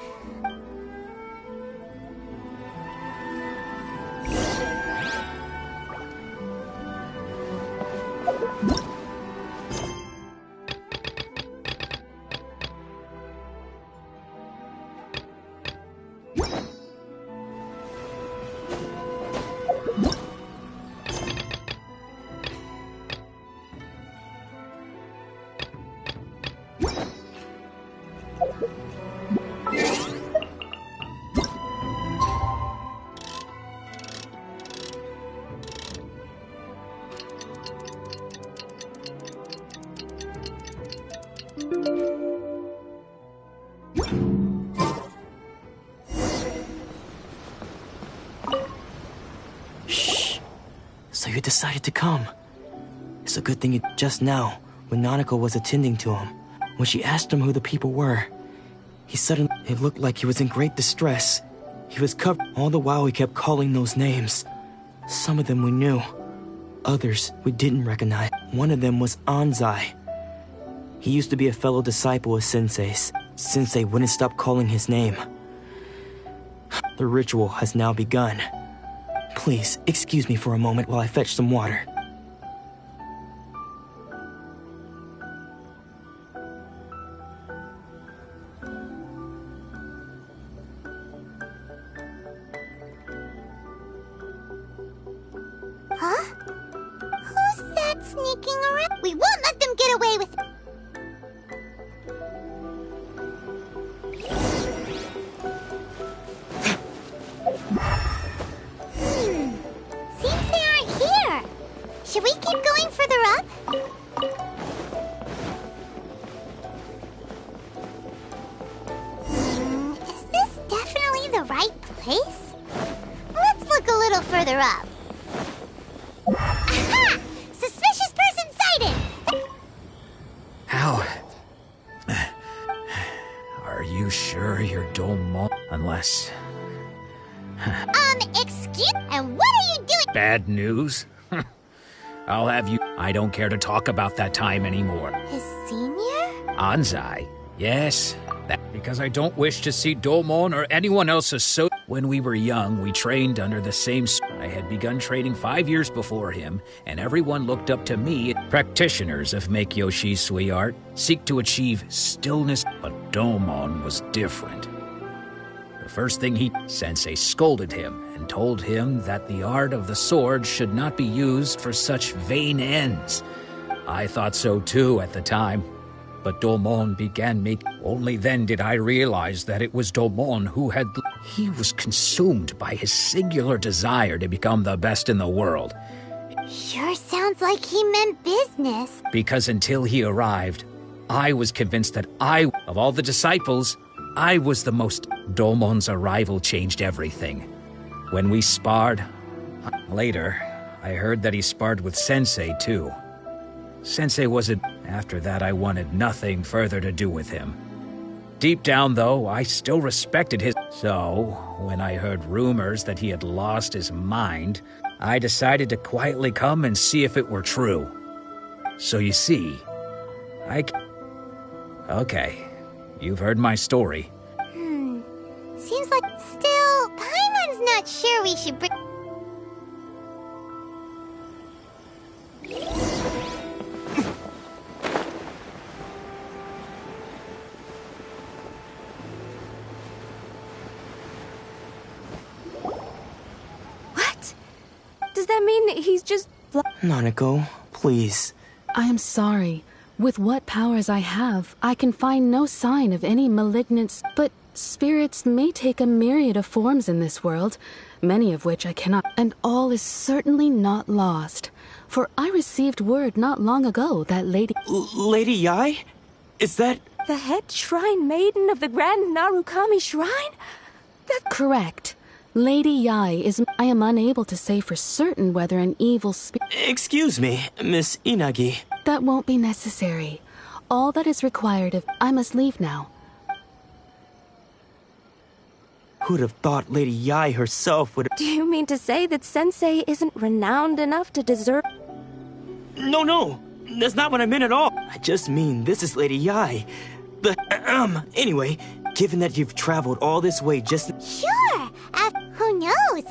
So you decided to come. It's a good thing you... Just now, when Nanako was attending to him, when she asked him who the people were, he suddenly... It looked like he was in great distress. He was covered... All the while he kept calling those names. Some of them we knew. Others we didn't recognize. One of them was Anzai. He used to be a fellow disciple of Sensei's. Sensei wouldn't stop calling his name. The ritual has now begun. Please, excuse me for a moment while I fetch some water. Huh? Who's that sneaking around? We won't let them get away with... Seems they aren't here. Should we keep going further up? Is this definitely the right place? Let's look a little further up. Aha! Suspicious person sighted! How? Are you sure you're Domon? Unless... Excuse... And what are you doing? Bad news? I'll have you... I don't care to talk about that time anymore. His senior? Anzai? Yes. Because I don't wish to see Domon or anyone else so. When we were young, we trained under the same... I had begun training 5 years before him, and everyone looked up to me. Practitioners of Make-Yoshi Sui art seek to achieve stillness, but Domon was different. The first thing Sensei scolded him and told him that the art of the sword should not be used for such vain ends. I thought so too at the time. But Domon began making... Only then did I realize that it was Domon who had... He was consumed by his singular desire to become the best in the world. Sure sounds like he meant business. Because until he arrived, I was convinced that of all the disciples, I was the most... Domon's arrival changed everything. When we sparred... Later, I heard that he sparred with Sensei too. Sensei was a... After that, I wanted nothing further to do with him. Deep down, though, I still respected his... So, when I heard rumors that he had lost his mind, I decided to quietly come and see if it were true. So you see, Okay, you've heard my story. Seems like... Still, Paimon's not sure we should bring... What? Does that mean he's just... Nanako, please. I am sorry. With what powers I have, I can find no sign of any malignant... But spirits may take a myriad of forms in this world, many of which I cannot... And all is certainly not lost. For I received word not long ago that Lady... Lady Yai? Is that... The head shrine maiden of the Grand Narukami Shrine? That's correct. Lady Yai is... I am unable to say for certain whether an evil spirit... Excuse me, Miss Inagi. That won't be necessary. All that is required of... I must leave now. Who'd have thought Lady Yai herself would... Do you mean to say that Sensei isn't renowned enough to deserve... No, that's not what I meant at all. I just mean this is Lady Yai. Anyway, given that you've traveled all this way just... Sure! Who knows?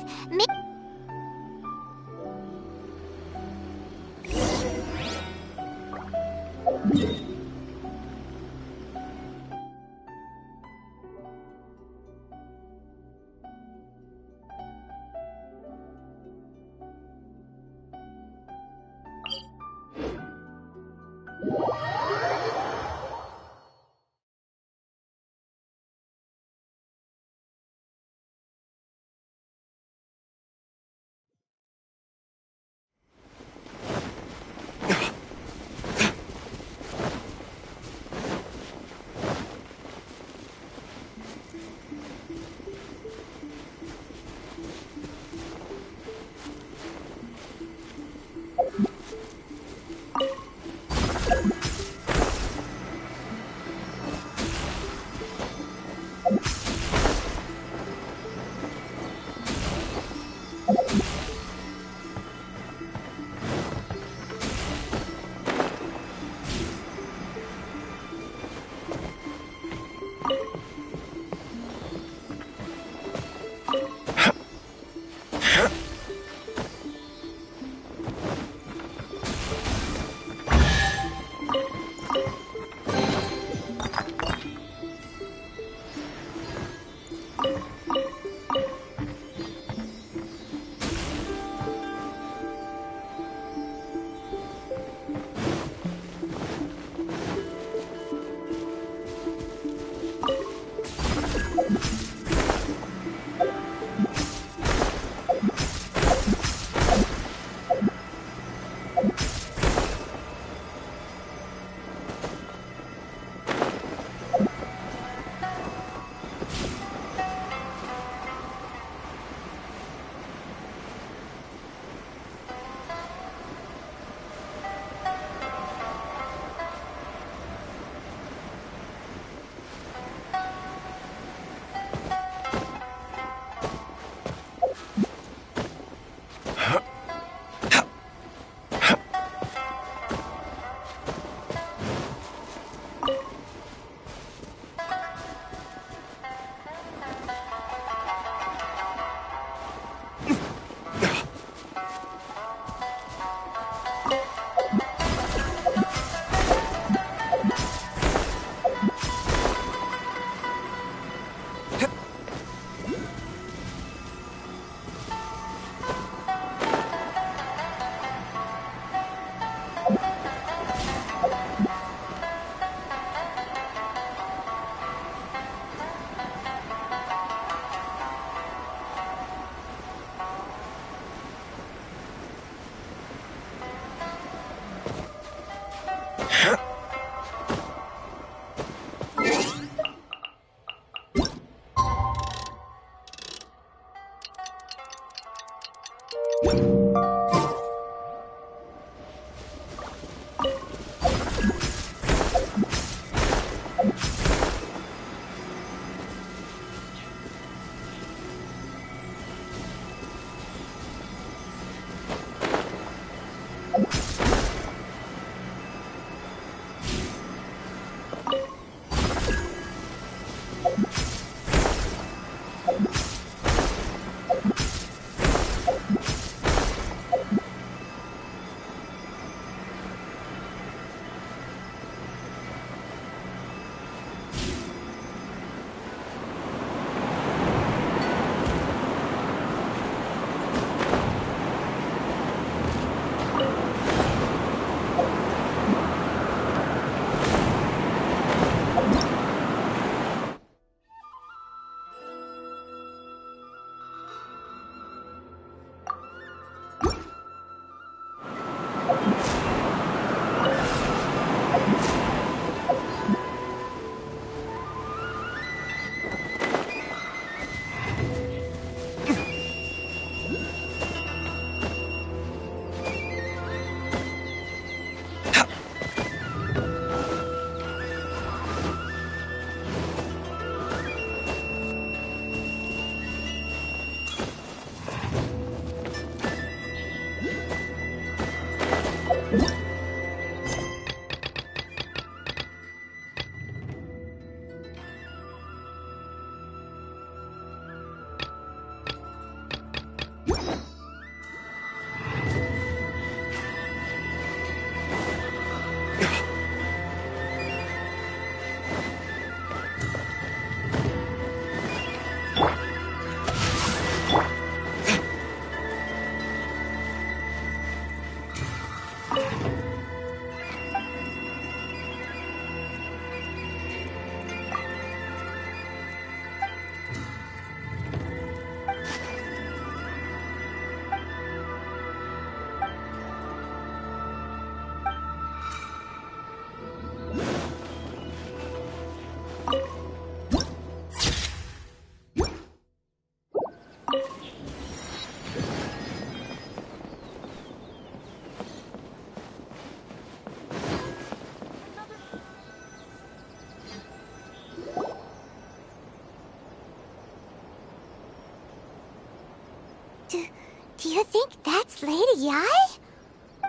Do you think that's Lady Yai?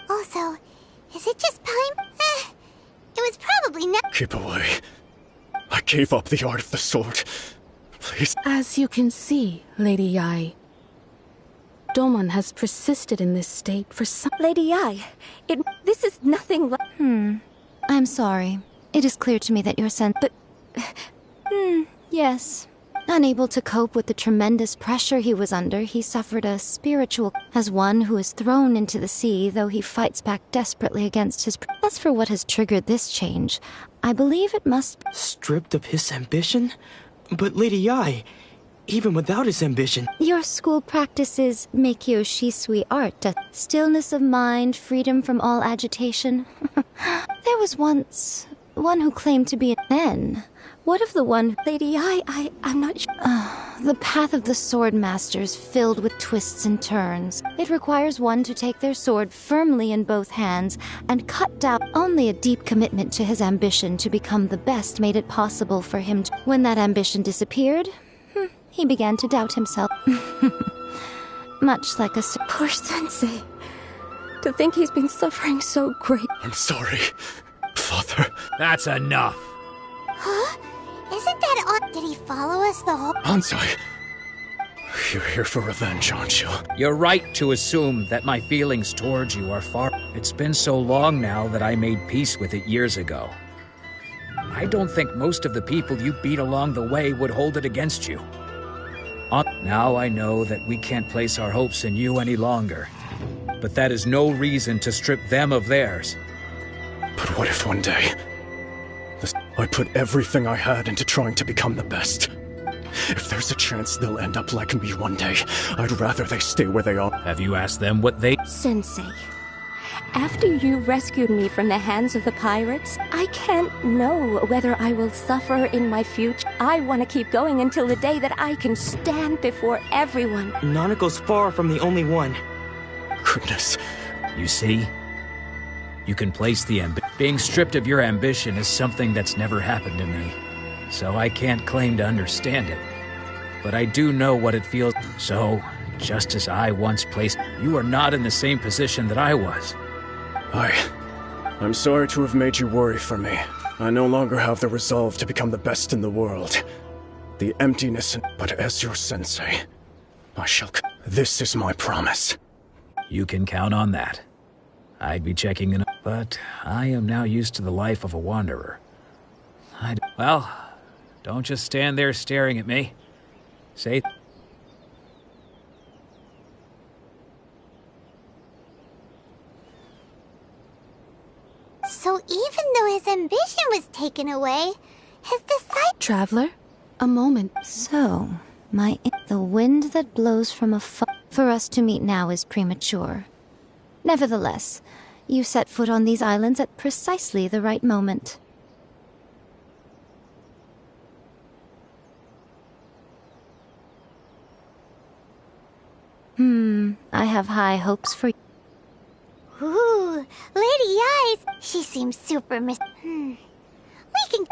Also, is it just Paimon? It was probably not. Keep away. I gave up the art of the sword. Please. As you can see, Lady Yai, Domon has persisted in this state for some— Lady Yai, this is nothing like— I'm sorry. It is clear to me that your but— yes. Unable to cope with the tremendous pressure he was under, he suffered a spiritual— as one who is thrown into the sea, though he fights back desperately against his— As for what has triggered this change, I believe it must— Stripped of his ambition? But Lady Yai, even without his ambition— Your school practices Meikyo Shisui art, stillness of mind, freedom from all agitation. There was once one who claimed to be a— Then, what of the one— Lady Yai, I'm not sure. The path of the sword masters filled with twists and turns. It requires one to take their sword firmly in both hands and cut down. Only a deep commitment to his ambition to become the best made it possible for him to— When that ambition disappeared, he began to doubt himself. Much like a— Poor sensei. To think he's been suffering so great. I'm sorry, Father. That's enough. Huh? Isn't that odd? Did he follow us the whole— Ansai, you're here for revenge, aren't you? You're right to assume that my feelings towards you are far— It's been so long now that I made peace with it years ago. I don't think most of the people you beat along the way would hold it against you. Now I know that we can't place our hopes in you any longer. But that is no reason to strip them of theirs. But what if one day I put everything I had into trying to become the best? If there's a chance they'll end up like me one day, I'd rather they stay where they are. Have you asked them what they— Sensei, after you rescued me from the hands of the pirates, I can't know whether I will suffer in my future. I want to keep going until the day that I can stand before everyone. Nanako's far from the only one. Goodness. You see? You can place the being stripped of your ambition is something that's never happened to me. So I can't claim to understand it. But I do know what it feels. So, just as I once placed, you are not in the same position that I was. I'm sorry to have made you worry for me. I no longer have the resolve to become the best in the world. The emptiness, but as your sensei, I shall— This is my promise. You can count on that. I'd be checking in, but I am now used to the life of a wanderer. Well, don't just stand there staring at me. Say— So even though his ambition was taken away, his Traveler, a moment. So, the wind that blows from afar— For us to meet now is premature. Nevertheless, you set foot on these islands at precisely the right moment. I have high hopes for you. Ooh, Lady Yai's. She seems super We can.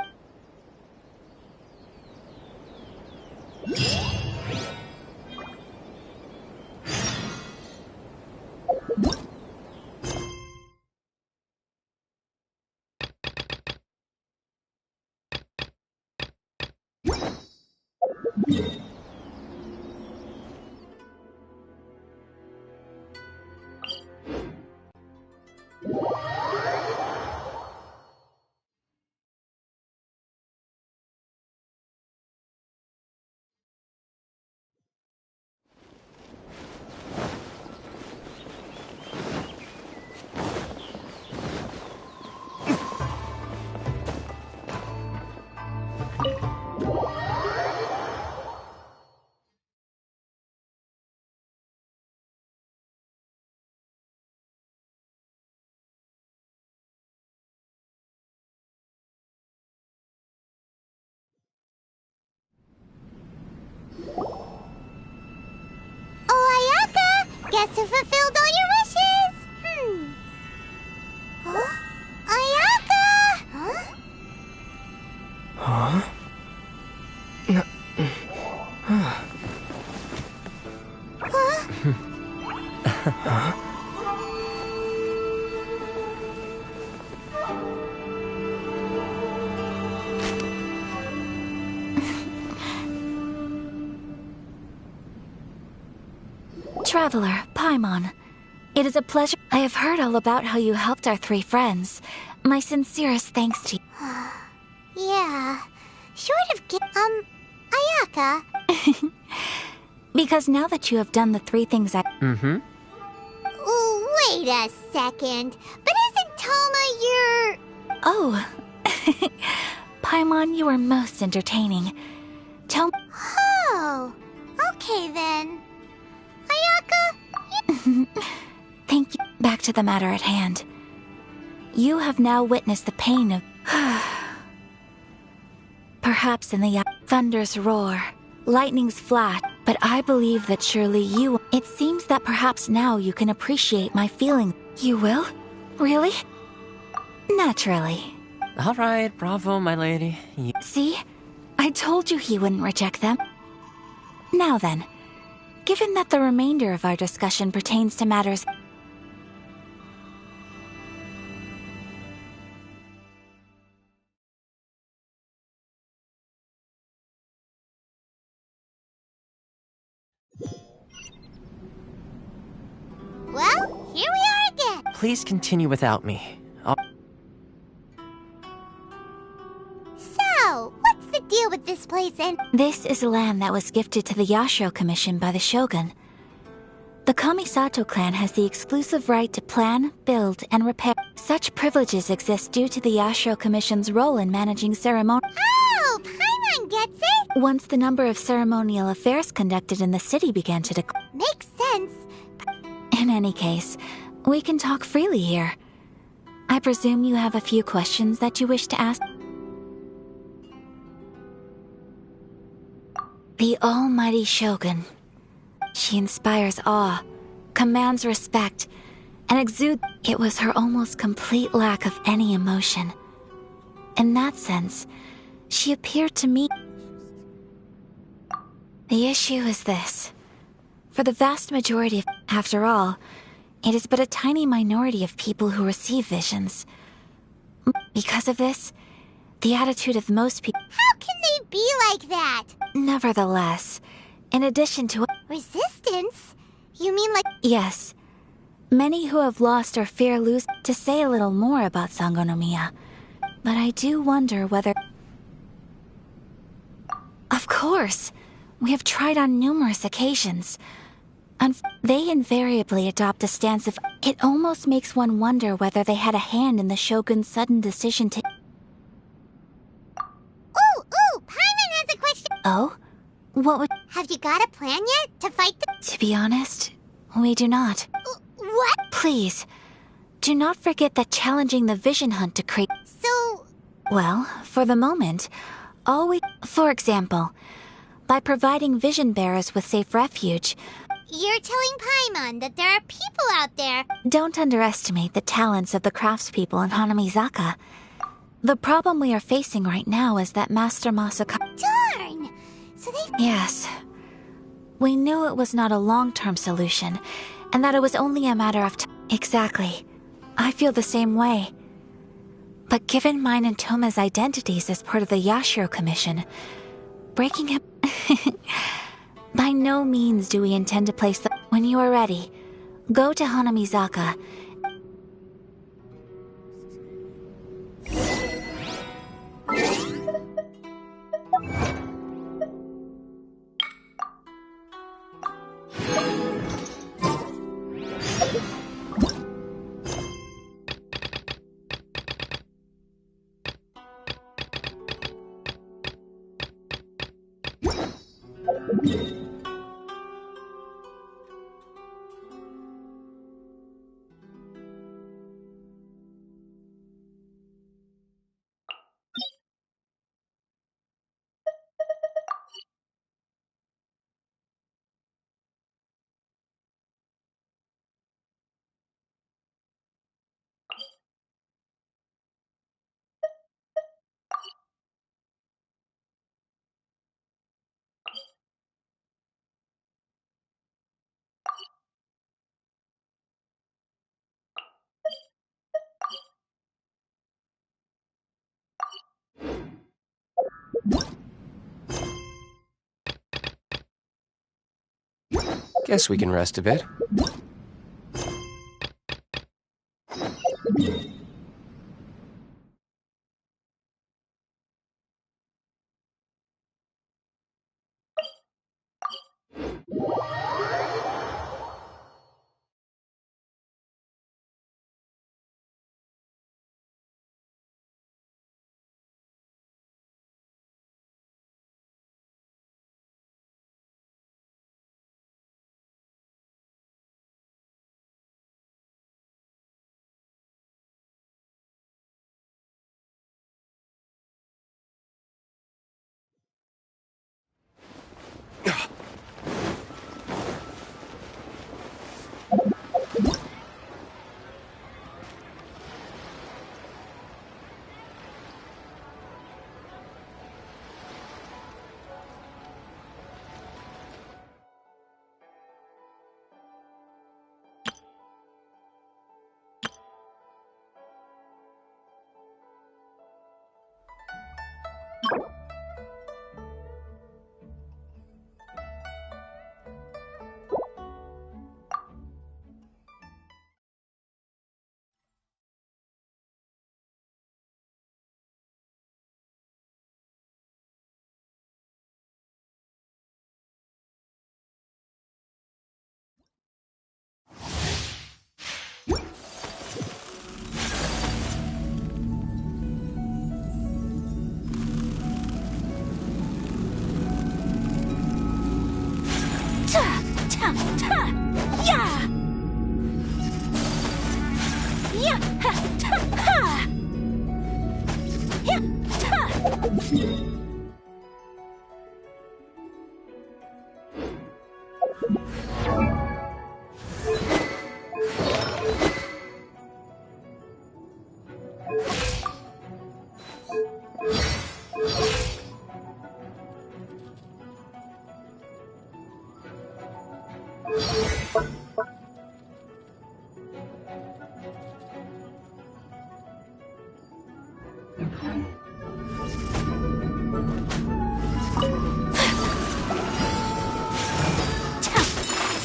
Guess who fulfilled all your wishes? Huh? Ayaka! Huh? Huh? Traveler, Paimon. It is a pleasure. I have heard all about how you helped our three friends. My sincerest thanks to you. Yeah. Short of Ayaka. Because now that you have done the three things I— Mm-hmm. Oh, wait a second. But isn't Toma your... Oh. Paimon, you are most entertaining. Tell me— Oh. Okay then. Ayaka? Thank you. Back to the matter at hand. You have now witnessed the pain of... Perhaps in the thunder's roar, lightning's flash, but I believe that surely you... It seems that perhaps now you can appreciate my feelings. You will? Really? Naturally. All right, bravo, my lady. See? I told you he wouldn't reject them. Now then, given that the remainder of our discussion pertains to matters... Well, here we are again. Please continue without me. So, what's the deal with this place and... This is land that was gifted to the Yashiro Commission by the Shogun. The Kamisato clan has the exclusive right to plan, build, and repair. Such privileges exist due to the Yashiro Commission's role in managing ceremony. Oh, Paimon gets it! Once the number of ceremonial affairs conducted in the city began to decline. Makes sense. In any case, we can talk freely here. I presume you have a few questions that you wish to ask? The almighty Shogun. She inspires awe, commands respect, and exudes... It was her almost complete lack of any emotion. In that sense, she appeared to me... The issue is this. For the vast majority of... After all, it is but a tiny minority of people who receive visions. Because of this, the attitude of most people... How can they be like that? Nevertheless, in addition to... Resistance? You mean like... Yes. Many who have lost or fear lose... To say a little more about Sangonomiya, but I do wonder whether... Of course! We have tried on numerous occasions. They invariably adopt a stance of... It almost makes one wonder whether they had a hand in the Shogun's sudden decision to... Ooh, Paimon has a question. Oh? What would... Have you got a plan yet to fight the... To be honest, we do not. What? Please, do not forget that challenging the vision hunt to create... So... Well, for the moment, all we... For example, by providing vision bearers with safe refuge... You're telling Paimon that there are people out there... Don't underestimate the talents of the craftspeople in Hanamizaka. The problem we are facing right now is that Master Masaka... Darn! So they... Yes. We knew it was not a long-term solution, and that it was only a matter of time. Exactly. I feel the same way. But given mine and Toma's identities as part of the Yashiro Commission, breaking him... By no means do we intend to place the... When you are ready, go to Hanamizaka. Guess we can rest a bit.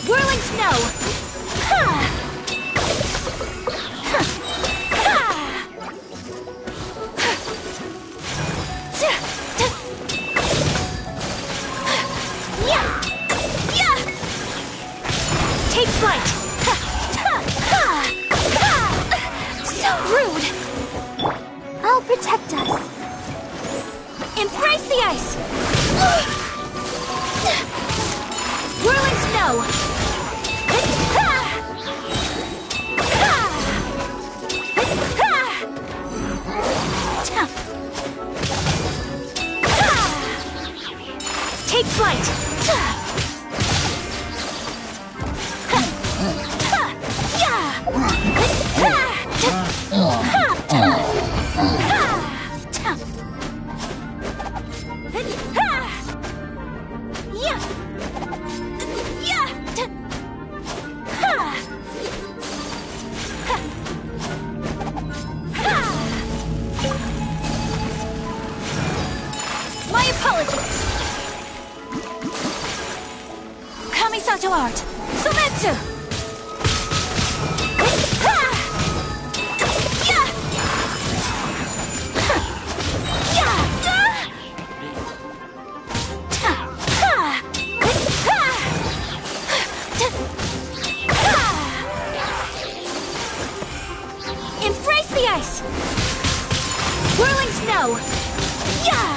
Whirling snow! Ha! Take flight! So rude! I'll protect us. Embrace the ice! Whirling snow! Take flight! My apologies! Kamisato art! Sumetsu! Embrace the ice! Whirling snow! Yeah!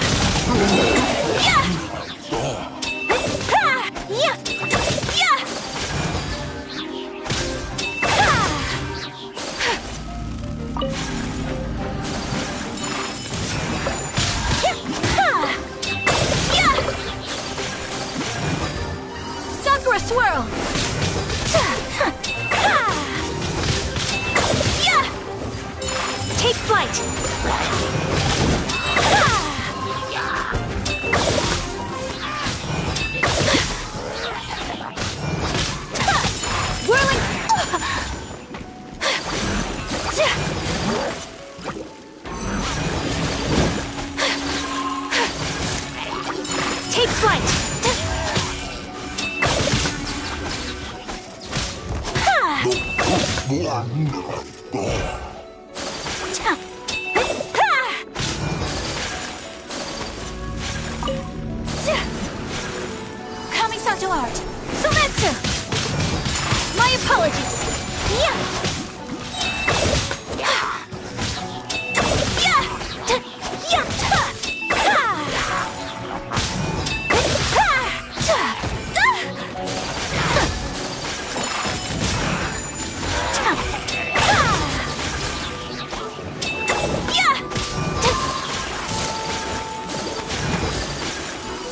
Yeah! Yeah! flight! Kamisato art! Sometsu! My apologies! Yeah!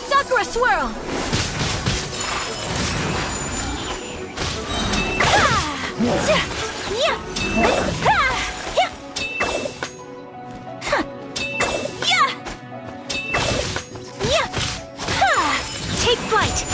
Sakura swirl! Take flight!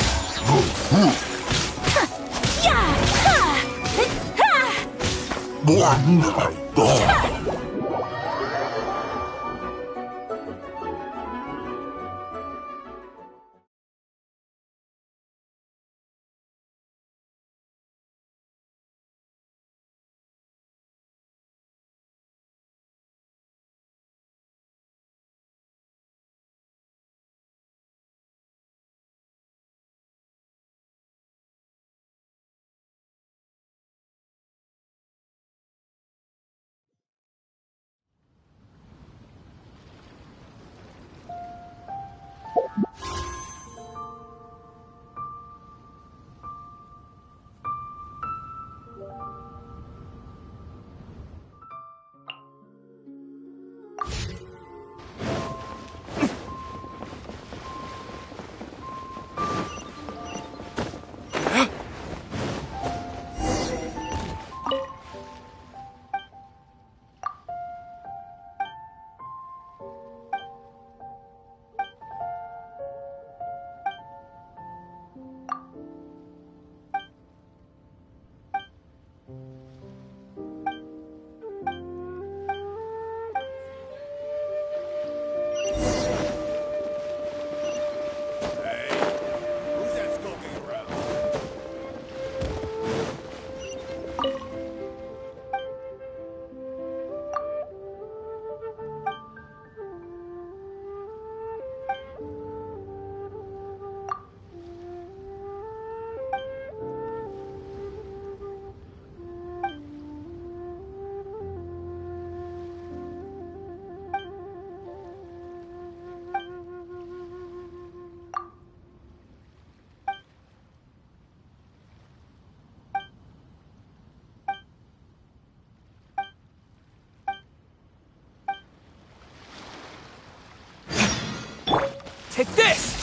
Take this!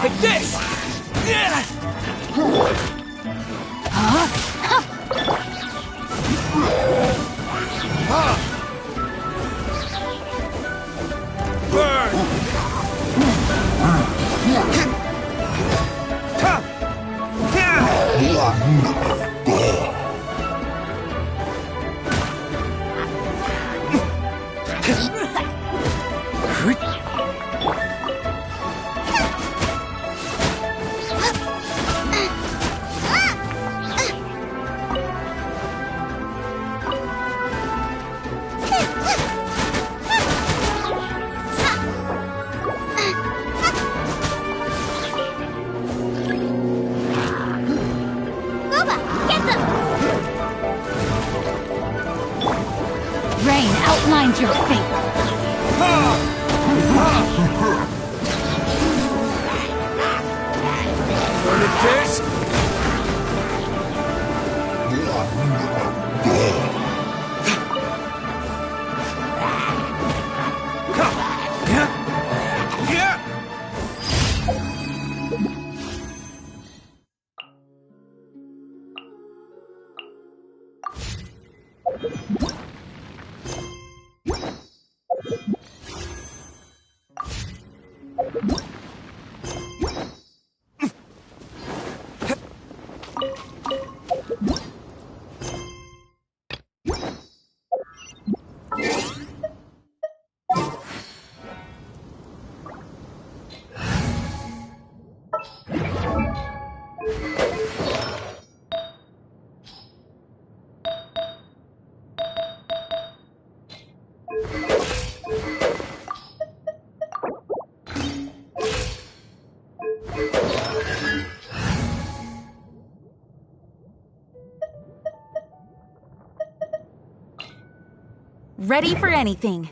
Take this! Rain outlines your fate. This? Ready for anything.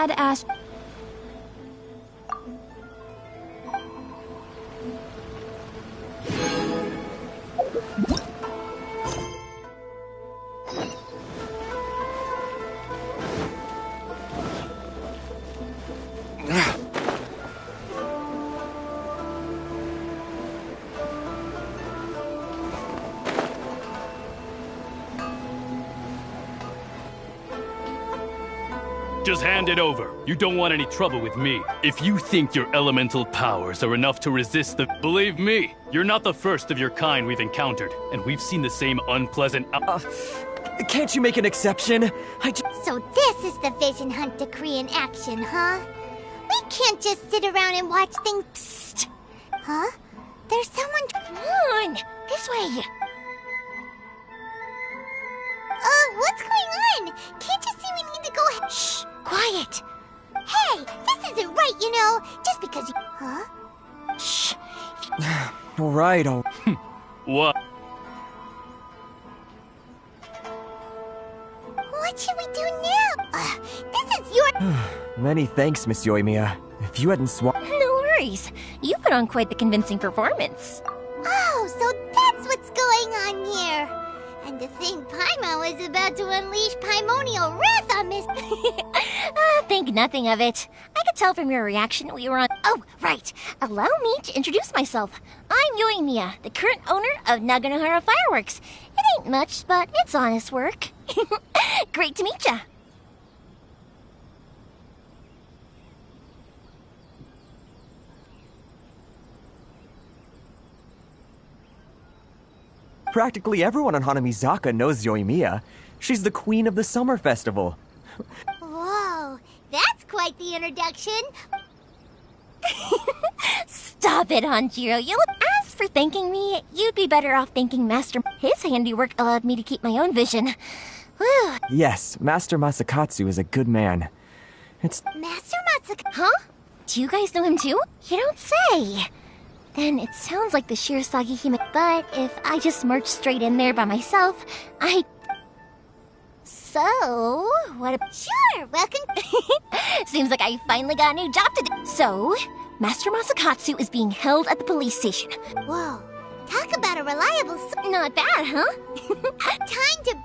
Dad asked... Just hand it over. You don't want any trouble with me. If you think your elemental powers are enough to resist the... Believe me, you're not the first of your kind we've encountered, and we've seen the same unpleasant... Can't you make an exception? So this is the vision hunt decree in action, huh? We can't just sit around and watch things... Psst! Huh? There's someone... Come on! This way! What's going on? Can't you see we need to go... Shh! Quiet! Hey! This isn't right, you know! Just because you... Huh? Shh! Alright, What? What should we do now? This is your... Many thanks, Miss Yoimiya. If you hadn't No worries. You put on quite the convincing performance. Oh, so that's what's going on here. And to think Paimon was about to unleash Paimonial wrath on Miss... Think nothing of it. I could tell from your reaction we were on... Oh, right. Allow me to introduce myself. I'm Yoimiya, the current owner of Naganohara Fireworks. It ain't much, but it's honest work. Great to meet ya. Practically everyone on Hanamizaka knows Yoimiya. She's the queen of the summer festival. Whoa, that's quite the introduction. Stop it, Hanjiro. As for thanking me, you'd be better off thanking Master. His handiwork allowed me to keep my own vision. Whew. Yes, Master Masakatsu is a good man. It's... Master Masakatsu? Huh? Do you guys know him too? You don't say. Then it sounds like the Shirasagi Hime. But if I just march straight in there by myself, So, what a... Sure, welcome. Seems like I finally got a new job to do. So, Master Masakatsu is being held at the police station. Whoa, talk about a reliable... Not bad, huh? Time to